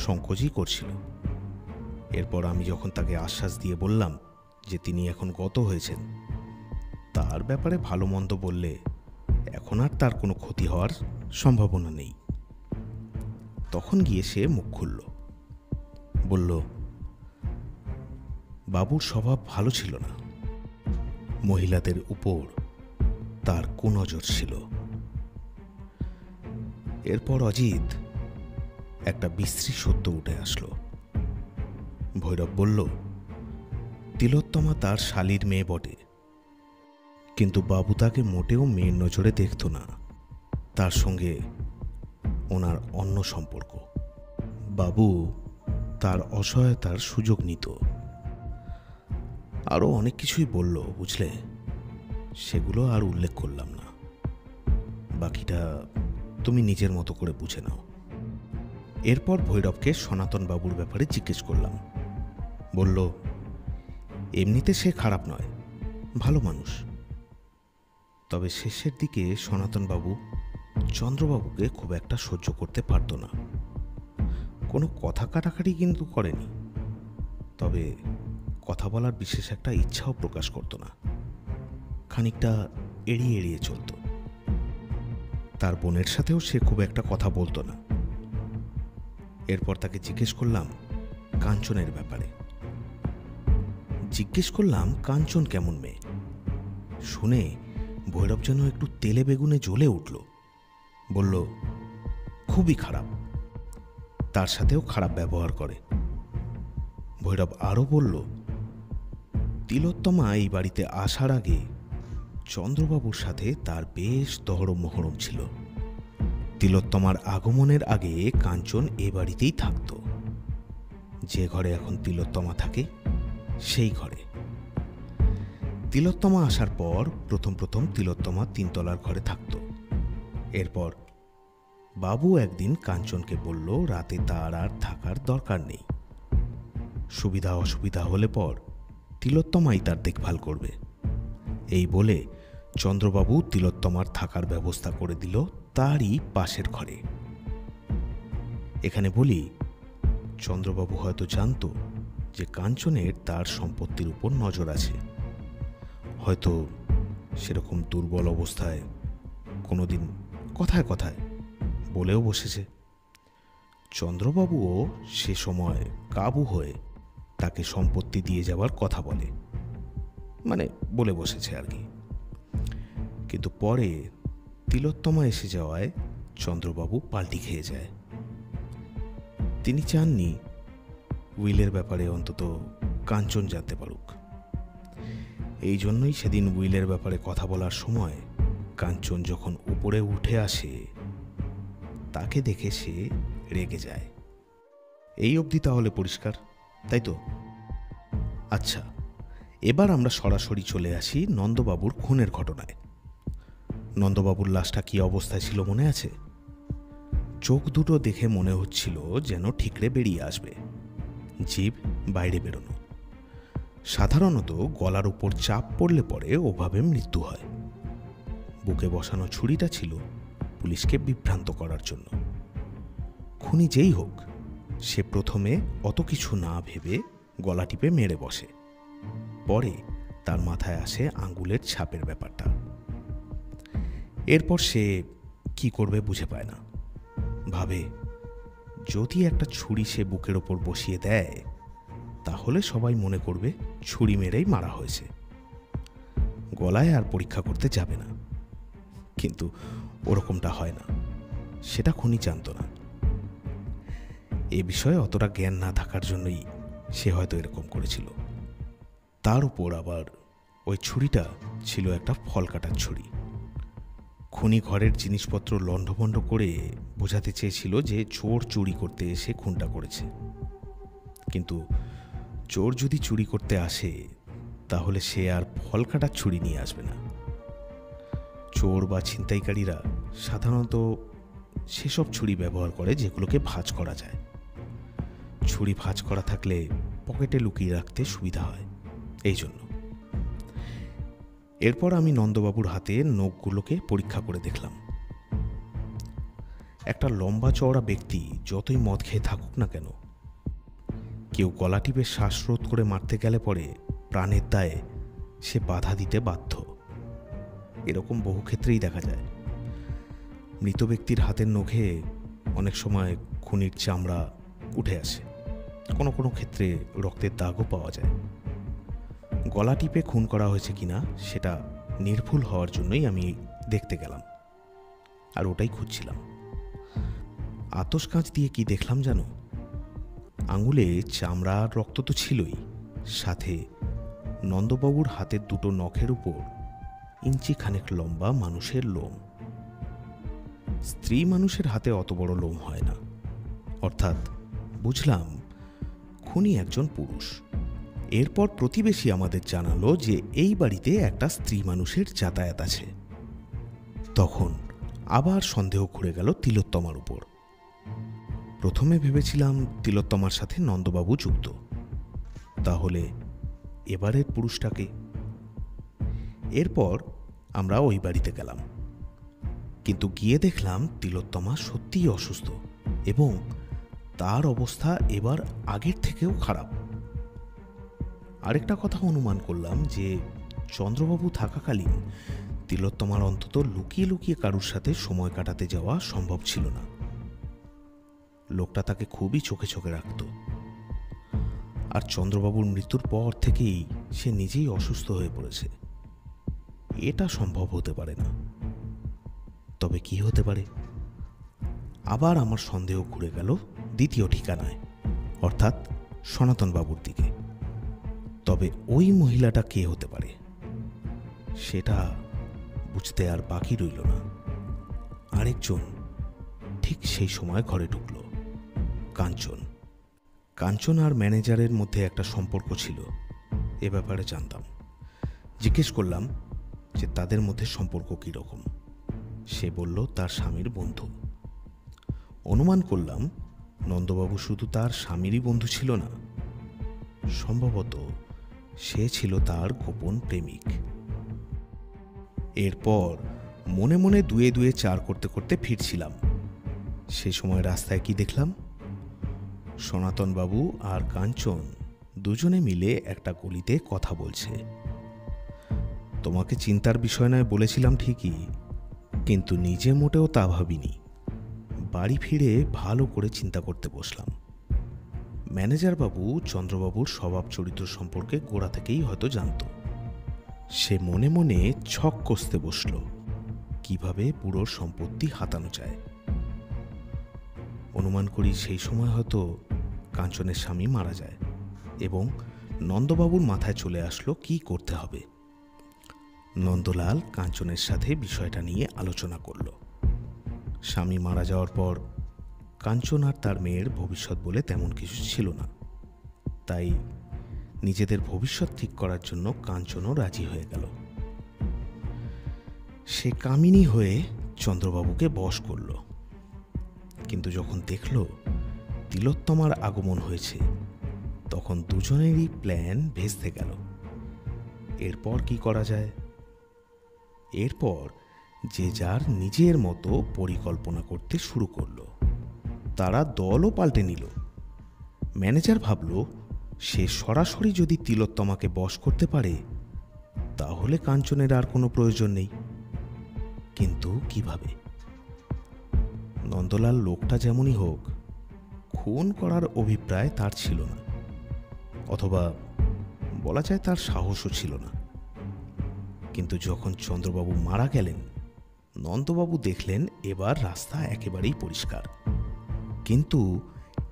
সংকোচই করছিল। এরপর আমি যখন তাকে আশ্বাস দিয়ে বললাম যে তিনি এখন গত হয়েছেন, তার ব্যাপারে ভালো মন্দ বললে এখন আর তার কোনো ক্ষতি হওয়ার সম্ভাবনা নেই, তখন গিয়ে সে মুখ খুলল, বলল, বাবুর স্বভাব ভালো ছিল না, মহিলাদের উপর তার কুনজর ছিল। এরপর অজিত একটা বিশ্রী সত্য উঠে আসলো। ভৈরব বলল, তিলোত্তমা তার শালীর মেয়ে বটে, কিন্তু বাবু তাকে মোটেও মেয়ের নজরে দেখত না। তার সঙ্গে ওনার অন্য সম্পর্ক। বাবু তার অসহায়তার সুযোগ নিত। আরও অনেক কিছুই বলল, বুঝলে, সেগুলো আর উল্লেখ করলাম না। বাকিটা তুমি নিজের মতো করে বুঝে নাও। এরপর ভৈরবকে সনাতন বাবুর ব্যাপারে জিজ্ঞেস করলাম। বলল, এমনিতে সে খারাপ নয়, ভালো মানুষ। তবে শেষের দিকে সনাতন বাবু চন্দ্রবাবুকে খুব একটা সহ্য করতে পারত না। কোনো কথা কাটাকাটি কিন্তু করেনি, তবে কথা বলার বিশেষ একটা ইচ্ছাও প্রকাশ করত না। খানিকটা এড়িয়ে এড়িয়ে চলত। তার বোনের সাথেও সে খুব একটা কথা বলতো না। এরপর তাকে জিজ্ঞেস করলাম কাঞ্চনের ব্যাপারে। জিজ্ঞেস করলাম কাঞ্চন কেমন মেয়ে। শুনে ভৈরব যেন একটু তেলে বেগুনে জ্বলে উঠল। বলল, খুবই খারাপ, তার সাথেও খারাপ ব্যবহার করে। ভৈরব আরও বলল, তিলোত্তমা এই বাড়িতে আসার আগে চন্দ্রবাবুর সাথে তার বেশ দহরম মহরম ছিল। তিলোত্তমার আগমনের আগে কাঞ্চন এ বাড়িতেই থাকত। যে ঘরে এখন তিলোত্তমা থাকে সেই ঘরে। তিলোত্তমা আসার পর প্রথম প্রথম তিলোত্তমা 3 তলার ঘরে থাকত। এরপর বাবু একদিন কাঞ্চনকে বলল রাতে তার আর থাকার দরকার নেই, সুবিধা অসুবিধা হলে পর তিলোত্তমাই তার দেখভাল করবে। এই বলে চন্দ্রবাবু তিলোত্তমার থাকার ব্যবস্থা করে দিল তারই পাশের ঘরে। এখানে বলি, চন্দ্রবাবু হয়তো জানত যে কাঞ্চনের তার সম্পত্তির উপর নজর আছে। হয়তো সেরকম দুর্বল অবস্থায় কোনোদিন কথায় কথায় বলেও বসেছে। চন্দ্রবাবুও সে সময় কাবু হয়ে তাকে সম্পত্তি দিয়ে যাওয়ার কথা বলে, মানে বলে বসেছে আর কি। কিন্তু পরে তিলোত্তমা এসে যাওয়ায় চন্দ্রবাবু পাল্টি খেয়ে যায়। তিনি চাননি উইলের ব্যাপারে অন্তত কাঞ্চন জানতে পারুক। এই জন্যই সেদিন উইলের ব্যাপারে কথা বলার সময় কাঞ্চন যখন উপরে উঠে আসে তাকে দেখে সে রেগে যায়। এই অবধি তাহলে পরিষ্কার, তাই তো? আচ্ছা, এবার আমরা সরাসরি চলে আসি নন্দবাবুর খুনের ঘটনায়। নন্দবাবুর লাশটা কি অবস্থায় ছিল মনে আছে? চোখ দুটো দেখে মনে হচ্ছিল যেন ঠিকরে বেরিয়ে আসবে, জিভ বাইরে বেরোনো। সাধারণত গলার উপর চাপ পড়লে পরে ওভাবে মৃত্যু হয়। বুকে বসানো ছুরিটা ছিল পুলিশকে বিভ্রান্ত করার জন্য। খুনি যেই হোক, সে প্রথমে অত কিছু না ভেবে গলা টিপে মেরে বসে। পরে তার মাথায় আসে আঙ্গুলের ছাপের ব্যাপারটা। এরপর সে কি করবে বুঝে পায় না। ভাবে যদি একটা ছুরি সে বুকের ওপর বসিয়ে দেয় তাহলে সবাই মনে করবে ছুরি মেরেই মারা হয়েছে, গলায় আর পরীক্ষা করতে যাবে না। কিন্তু ওরকমটা হয় না, সেটা খুনি জানত না। এ বিষয়ে অতটা জ্ঞান না থাকার জন্যই সে হয়তো এরকম করেছিল। তার উপর আবার ওই ছুরিটা ছিল একটা ফল কাটার ছুরি। খুনি ঘরের জিনিসপত্র লণ্ডভণ্ড করে বোঝাতে চেয়েছিল যে চোর চুরি করতে এসে খুনটা করেছে। কিন্তু চোর যদি চুরি করতে আসে তাহলে সে আর ফল কাটার ছুরি নিয়ে আসবে না। চোর বা ছিনতাইকারীরা সাধারণত সেসব ছুরি ব্যবহার করে যেগুলোকে ভাঁজ করা যায়। ছুরি ভাঁজ করা থাকলে পকেটে লুকিয়ে রাখতে সুবিধা হয়, এই জন্য। এরপর আমি নন্দবাবুর হাতে নখগুলোকে পরীক্ষা করে দেখলাম। একটা লম্বা চওড়া ব্যক্তি যতই মদ খেয়ে থাকুক না কেন, কেউ গলা টিপে শ্বাসরোধ করে মারতে গেলে পরে প্রাণের দায়ে সে বাধা দিতে বাধ্য। এরকম বহু ক্ষেত্রেই দেখা যায়। মৃত ব্যক্তির হাতের নখে অনেক সময় খুনির চামড়া উঠে আসে, কোনো কোনো ক্ষেত্রে রক্তের দাগও পাওয়া যায়। গলা টিপে খুন করা হয়েছে কিনা সেটা নির্ভুল হওয়ার জন্যই আমি দেখতে গেলাম, আর ওটাই খুঁজছিলাম। আতস কাঁচ দিয়ে কি দেখলাম জানো? আঙুলে চামড়া আর রক্ত তো ছিলই, সাথে নন্দবাবুর হাতের দুটো নখের উপর ইঞ্চি খানেক লম্বা মানুষের লোম। স্ত্রী মানুষের হাতে অত বড় লোম হয় না, অর্থাৎ বুঝলাম খুনি একজন পুরুষ। এরপর প্রতিবেশী আমাদের জানালো যে এই বাড়িতে একটা স্ত্রী মানুষের যাতায়াত আছে। তখন আবার সন্দেহ ঘুরে গেল তিলোত্তমার উপর। প্রথমে ভেবেছিলাম তিলোত্তমার সাথে নন্দবাবু যুক্ত, তাহলে এবারের পুরুষটাকে। এরপর আমরা ওই বাড়িতে গেলাম, কিন্তু গিয়ে দেখলাম তিলোত্তমা সত্যিই অসুস্থ এবং তার অবস্থা এবার আগের থেকেও খারাপ। আরেকটা কথা অনুমান করলাম যে চন্দ্রবাবু থাকাকালীন তিলোত্তমার অন্তত লুকিয়ে লুকিয়ে কারুর সাথে সময় কাটাতে যাওয়া সম্ভব ছিল না। লোকটা তাকে খুবই চোখে চোখে রাখত, আর চন্দ্রবাবুর মৃত্যুর পর থেকেই সে নিজেই অসুস্থ হয়ে পড়েছে। এটা সম্ভব হতে পারে না। তবে কি হতে পারে? আবার আমার সন্দেহ ঘুরে গেল দ্বিতীয় ঠিকানায়, অর্থাৎ সনাতনবাবুর দিকে। তবে ওই মহিলাটা কে হতে পারে সেটা বুঝতে আর বাকি রইল না। আরেকজন ঠিক সেই সময় ঘরে ঢুকল, কাঞ্চন। কাঞ্চন আর ম্যানেজারের মধ্যে একটা সম্পর্ক ছিল, এ ব্যাপারে জানতাম। জিজ্ঞেস করলাম যে তাদের মধ্যে সম্পর্ক কীরকম। সে বলল তার স্বামীর বন্ধু। অনুমান করলাম নন্দবাবু শুধু তার স্বামীরই বন্ধু ছিল না, সম্ভবত সে ছিল তার গোপন প্রেমিক। এরপর মনে মনে দুয়ে দুয়ে চার করতে করতে ফিরছিলাম। সে সময় রাস্তায় কি দেখলাম? সনাতনবাবু আর কাঞ্চন দুজনে মিলে একটা গলিতে কথা বলছে। তোমাকে চিন্তার বিষয় নয় বলেছিলাম ঠিকই, কিন্তু নিজে মোটেও তা ভাবিনি। বাড়ি ফিরে ভালো করে চিন্তা করতে বসলাম। ম্যানেজার বাবু চন্দ্রবাবুর স্বভাব চরিত্র সম্পর্কে গোড়া থেকেই হয়তো জানত। সে মনে মনে ছক কষতে বসল কিভাবে বুড়োর সম্পত্তি হাতানো যায়। অনুমান করি সেই সময় হয়তো কাঞ্চনের স্বামী মারা যায় এবং নন্দবাবুর মাথায় চলে আসলো কি করতে হবে। নন্দলাল কাঞ্চনের সাথে বিষয়টা নিয়ে আলোচনা করল। স্বামী মারা যাওয়ার পর কাঞ্চন আর তার মেয়ের ভবিষ্যৎ বলে তেমন কিছু ছিল না, তাই নিজেদের ভবিষ্যৎ ঠিক করার জন্য কাঞ্চনও রাজি হয়ে গেল। সে কামিনী হয়ে চন্দ্রবাবুকে বশ করল, কিন্তু যখন দেখল তিলোত্তমার আগমন হয়েছে তখন দুজনেরই প্ল্যান ভেস্তে গেল। এরপর কি করা যায়? এরপর যে যার নিজের মতো পরিকল্পনা করতে শুরু করল। তারা দলও পাল্টে নিল। ম্যানেজার ভাবল সে সরাসরি যদি তিলোত্তমাকে বশ করতে পারে তাহলে কাঞ্চনের আর কোনো প্রয়োজন নেই। কিন্তু কিভাবে? নন্দলাল লোকটা যেমনই হোক, খুন করার অভিপ্রায় তার ছিল না, অথবা বলা যায় তার সাহসও ছিল না। কিন্তু যখন চন্দ্রবাবু মারা গেলেন, নন্দবাবু দেখলেন এবার রাস্তা একেবারেই পরিষ্কার। কিন্তু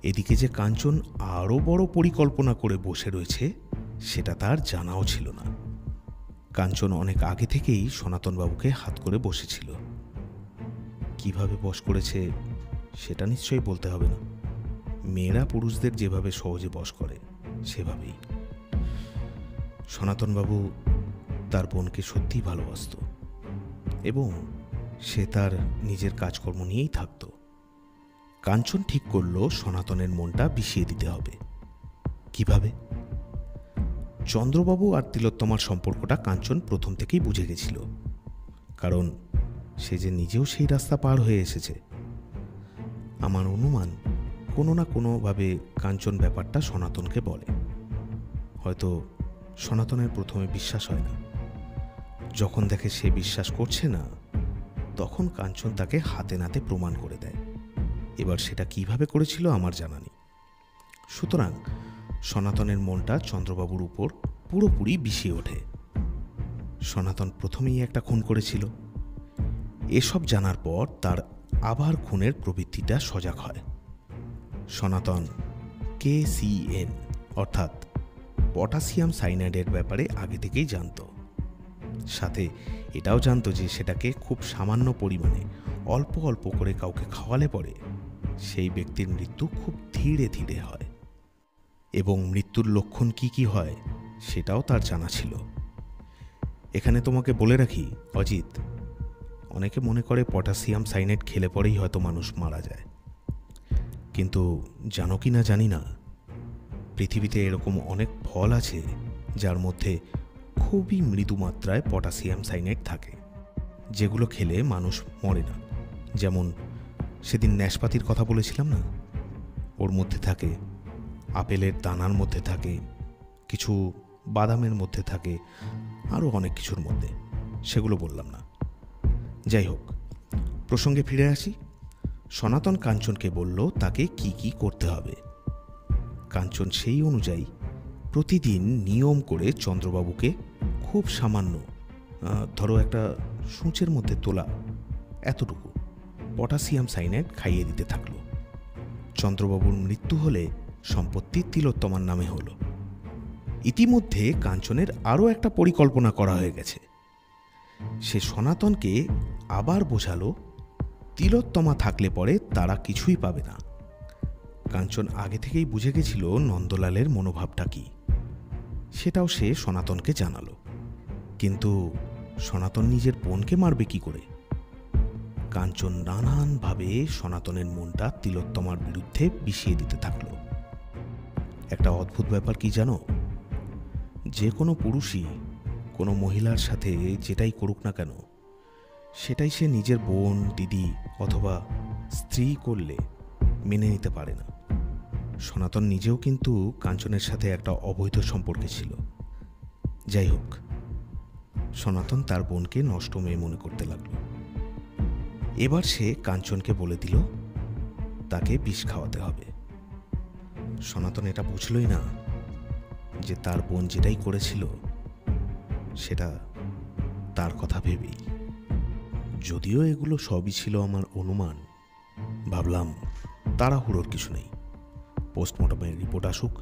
এদিকে যে কাঞ্চন আরও বড় পরিকল্পনা করে বসে রয়েছে সেটা তার জানাও ছিল না। কাঞ্চন অনেক আগে থেকেই সনাতনবাবুকে হাত করে বসেছিল। কিভাবে বশ করেছে সেটা নিশ্চয়ই বলতে হবে না। মেয়েরা পুরুষদের যেভাবে সহজে বশ করে সেভাবেই। সনাতনবাবু তার বোনকে সত্যিই ভালোবাসত এবং সে তার নিজের কাজকর্ম নিয়েই থাকত। কাঞ্চন ঠিক করল সনাতনের মনটা বিষিয়ে দিতে হবে। কিভাবে? চন্দ্রবাবু আর তিলোত্তমার সম্পর্কটা কাঞ্চন প্রথম থেকেই বুঝে গেছিল, কারণ সে যে নিজেও সেই রাস্তা পার হয়ে এসেছে। আমার অনুমান কোনো না কোনোভাবে কাঞ্চন ব্যাপারটা সনাতনকে বলে। হয়তো সনাতনের প্রথমে বিশ্বাস হয় না, যখন দেখে সে বিশ্বাস করছে না তখন কাঞ্চন তাকে হাতে নাতে প্রমাণ করে দেয়। এবার সেটা কিভাবে করেছিল আমার জানা নেই। সুতরাং সনাতনের মনটা চন্দ্রবাবুর উপর পুরোপুরি বিষিয়ে ওঠে। সনাতন প্রথমেই একটা খুন করেছিল। এসব জানার পর তার আবার খুনের প্রবৃত্তিটা সজাগ হয়। সনাতন KCN অর্থাৎ পটাশিয়াম সাইনাইডের ব্যাপারে আগে থেকেই জানত। সাথে এটাও জানত যে সেটাকে খুব সামান্য পরিমাণে অল্প অল্প করে কাউকে খাওয়ালে পরে সেই ব্যক্তির মৃত্যু খুব ধীরে ধীরে হয়, এবং মৃত্যুর লক্ষণ কি কি হয় সেটাও তার জানা ছিল। এখানে তোমাকে বলে রাখি অজিত, অনেকে মনে করে পটাশিয়াম সাইনাইড খেলে পরেই হয়তো মানুষ মারা যায়, কিন্তু জানো কি না জানি না, পৃথিবীতে এরকম অনেক ফল আছে যার মধ্যে খুবই মৃদু মাত্রায় পটাশিয়াম সাইনাইড থাকে, যেগুলো খেলে মানুষ মরে না। যেমন সেদিন ন্যাশপাতির কথা বলেছিলাম না, ওর মধ্যে থাকে, আপেলের দানার মধ্যে থাকে, কিছু বাদামের মধ্যে থাকে, আরও অনেক কিছুর মধ্যে, সেগুলো বললাম না। যাই হোক, প্রসঙ্গে ফিরে আসি। সনাতন কাঞ্চনকে বলল তাকে কি কি করতে হবে। কাঞ্চন সেই অনুযায়ী প্রতিদিন নিয়ম করে চন্দ্রবাবুকে খুব সামান্য, ধরো একটা সূঁচের মধ্যে তোলা এতটুকু পটাশিয়াম সাইনাইড খাইয়ে দিতে থাকলো। চন্দ্রবাবুর মৃত্যু হলে সম্পত্তি তিলোত্তমার নামে হলো। ইতিমধ্যে কাঞ্চনের আরও একটা পরিকল্পনা করা হয়ে গেছে। সে সনাতনকে আবার বোঝালো তিলোত্তমা থাকলে পরে তারা কিছুই পাবে না। কাঞ্চন আগে থেকেই বুঝে গেছিল নন্দলালের মনোভাবটা কি, সেটাও সে সনাতনকে জানালো। কিন্তু সনাতন নিজের বোনকে মারবে কি করে? কাঞ্চন নানানভাবে সনাতনের মনটা তিলোত্তমার বিরুদ্ধে বিষিয়ে দিতে থাকলো। একটা অদ্ভুত ব্যাপার কি জানো, যে কোনো পুরুষই কোনো মহিলার সাথে যেটাই করুক না কেন, সেটাই সে নিজের বোন, দিদি অথবা স্ত্রী করলে মেনে নিতে পারে না। সনাতন নিজেও কিন্তু কাঞ্চনের সাথে একটা অবৈধ সম্পর্কে ছিল। যাই হোক, সনাতন তার বোনকে নষ্ট মেয়ে মনে করতে লাগলো। এবার সে কাঞ্চনকে বলে দিল তাকে বিষ খাওয়াতে হবে। সনাতন এটা বুঝলই না যে তার বোন যেটাই করেছিল সেটা তার কথা ভেবেই। যদিও এগুলো সবই ছিল আমার অনুমান, ভাবলাম তাড়াহুড়োর কিছু নেই, পোস্টমর্টমের রিপোর্ট আসুক,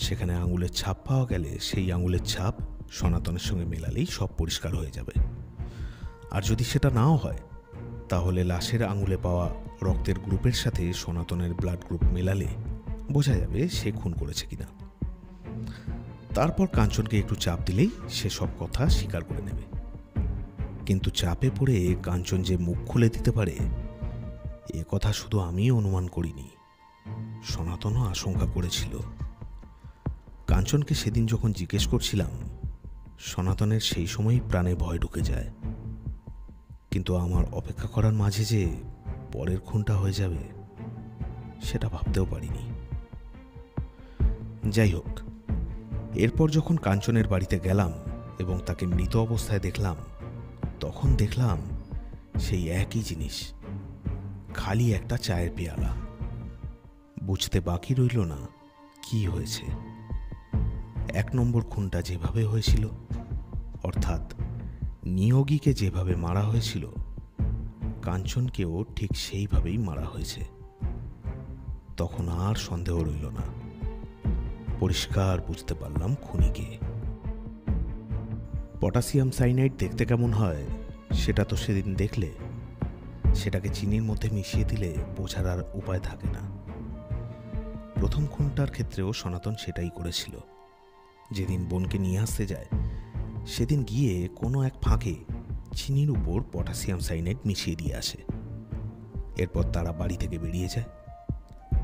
সেখানে আঙুলের ছাপ পাওয়া গেলে সেই আঙুলের ছাপ সনাতনের সঙ্গে মেলালেই সব পরিষ্কার হয়ে যাবে। আর যদি সেটা নাও হয়, তাহলে লাশের আঙুলে পাওয়া রক্তের গ্রুপের সাথে সনাতনের ব্লাড গ্রুপ মেলালে বোঝা যাবে সে খুন করেছে কিনা। তারপর কাঞ্চনকে একটু চাপ দিলেই সে সব কথা স্বীকার করে নেবে। কিন্তু চাপে পড়ে কাঞ্চন যে মুখ খুলে দিতে পারে এ কথা শুধু আমি অনুমান করিনি, সনাতনও আশঙ্কা করেছিল। কাঞ্চনকে সেদিন যখন জিজ্ঞেস করছিলাম, সনাতনের সেই সময়ই প্রাণে ভয় ঢুকে যায়। কিন্তু আমার অপেক্ষা করার মাঝে যে পরের খুনটা হয়ে যাবে সেটা ভাবতেও পারিনি। যাই হোক, এরপর যখন কাঞ্চনের বাড়িতে গেলাম এবং তাকে মৃত অবস্থায় দেখলাম, তখন দেখলাম সেই একই জিনিস, খালি একটা চায়ের পেয়ালা। বুঝতে বাকি রইল না কি হয়েছে। 1 নম্বর খুনটা যেভাবে হয়েছিল, অর্থাৎ নিয়োগীকে যেভাবে মারা হয়েছিল, কাঞ্চনকেও ঠিক সেইভাবেই মারা হয়েছে। তখন আর সন্দেহ রইল না, পরিষ্কার বুঝতে পারলাম খুনিকে। পটাশিয়াম সাইনাইড দেখতে কেমন হয় সেটা তো সেদিন দেখলে। সেটাকে চিনির মধ্যে মিশিয়ে দিলে বোঝার আর উপায় থাকে না। প্রথম খুনটার ক্ষেত্রেও সনাতন সেটাই করেছিল। যেদিন বোনকে নিয়ে আসতে যায়, সেদিন গিয়ে কোনো এক ফাঁকে চিনির উপর পটাশিয়াম সাইনাইড মিশিয়ে দিয়ে আসে। এরপর তারা বাড়ি থেকে বেরিয়ে যায়।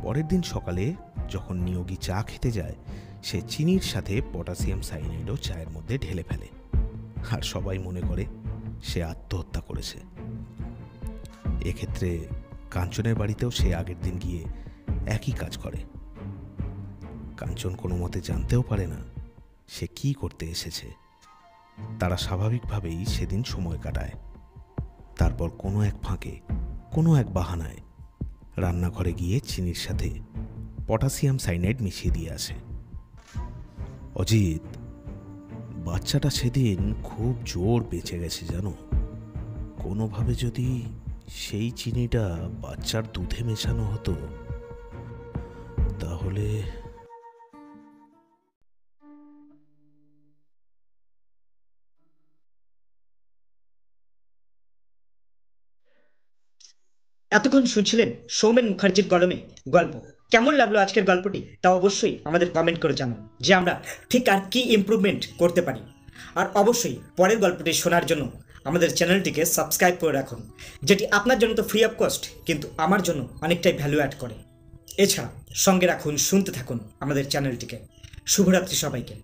পরের দিন সকালে যখন নিয়োগী চা খেতে যায়, সে চিনির সাথে পটাশিয়াম সাইনাইডও চায়ের মধ্যে ঢেলে ফেলে, আর সবাই মনে করে সে আত্মহত্যা করেছে। এক্ষেত্রে কাঞ্চনের বাড়িতেও সে আগের দিন গিয়ে একই কাজ করে। কাঞ্চন কোনো মতে জানতেও পারে না সে কি করতে এসেছে। তারা স্বাভাবিকভাবেই সেদিন সময় কাটায়। তারপর কোনো এক ফাঁকে, কোনো এক বাহানায় রান্নাঘরে গিয়ে চিনির সাথে পটাশিয়াম সাইনাইড মিশিয়ে দিয়ে আসে। অজিত, বাচ্চাটা সেদিন খুব জোর বেঁচে গেছে জানো। কোনোভাবে যদি সেই চিনিটা বাচ্চার দুধে মেশানো হতো তাহলে। এতক্ষণ শুনছিলেন সৌমেন মুখার্জির কলমে গল্প। কেমন লাগলো আজকের গল্পটি তা অবশ্যই আমাদের কমেন্ট করে জানান, যে আমরা ঠিক আর কি ইমপ্রুভমেন্ট করতে পারি। আর অবশ্যই পরের গল্পটি শোনার জন্য আমাদের চ্যানেলটিকে সাবস্ক্রাইব করে রাখুন, যেটি আপনার জন্য তো ফ্রি অফ কস্ট, কিন্তু আমার জন্য অনেকটাই ভ্যালু অ্যাড করে। এছাড়া সঙ্গে রাখুন, শুনতে থাকুন আমাদের চ্যানেলটিকে। শুভরাত্রি সবাইকে।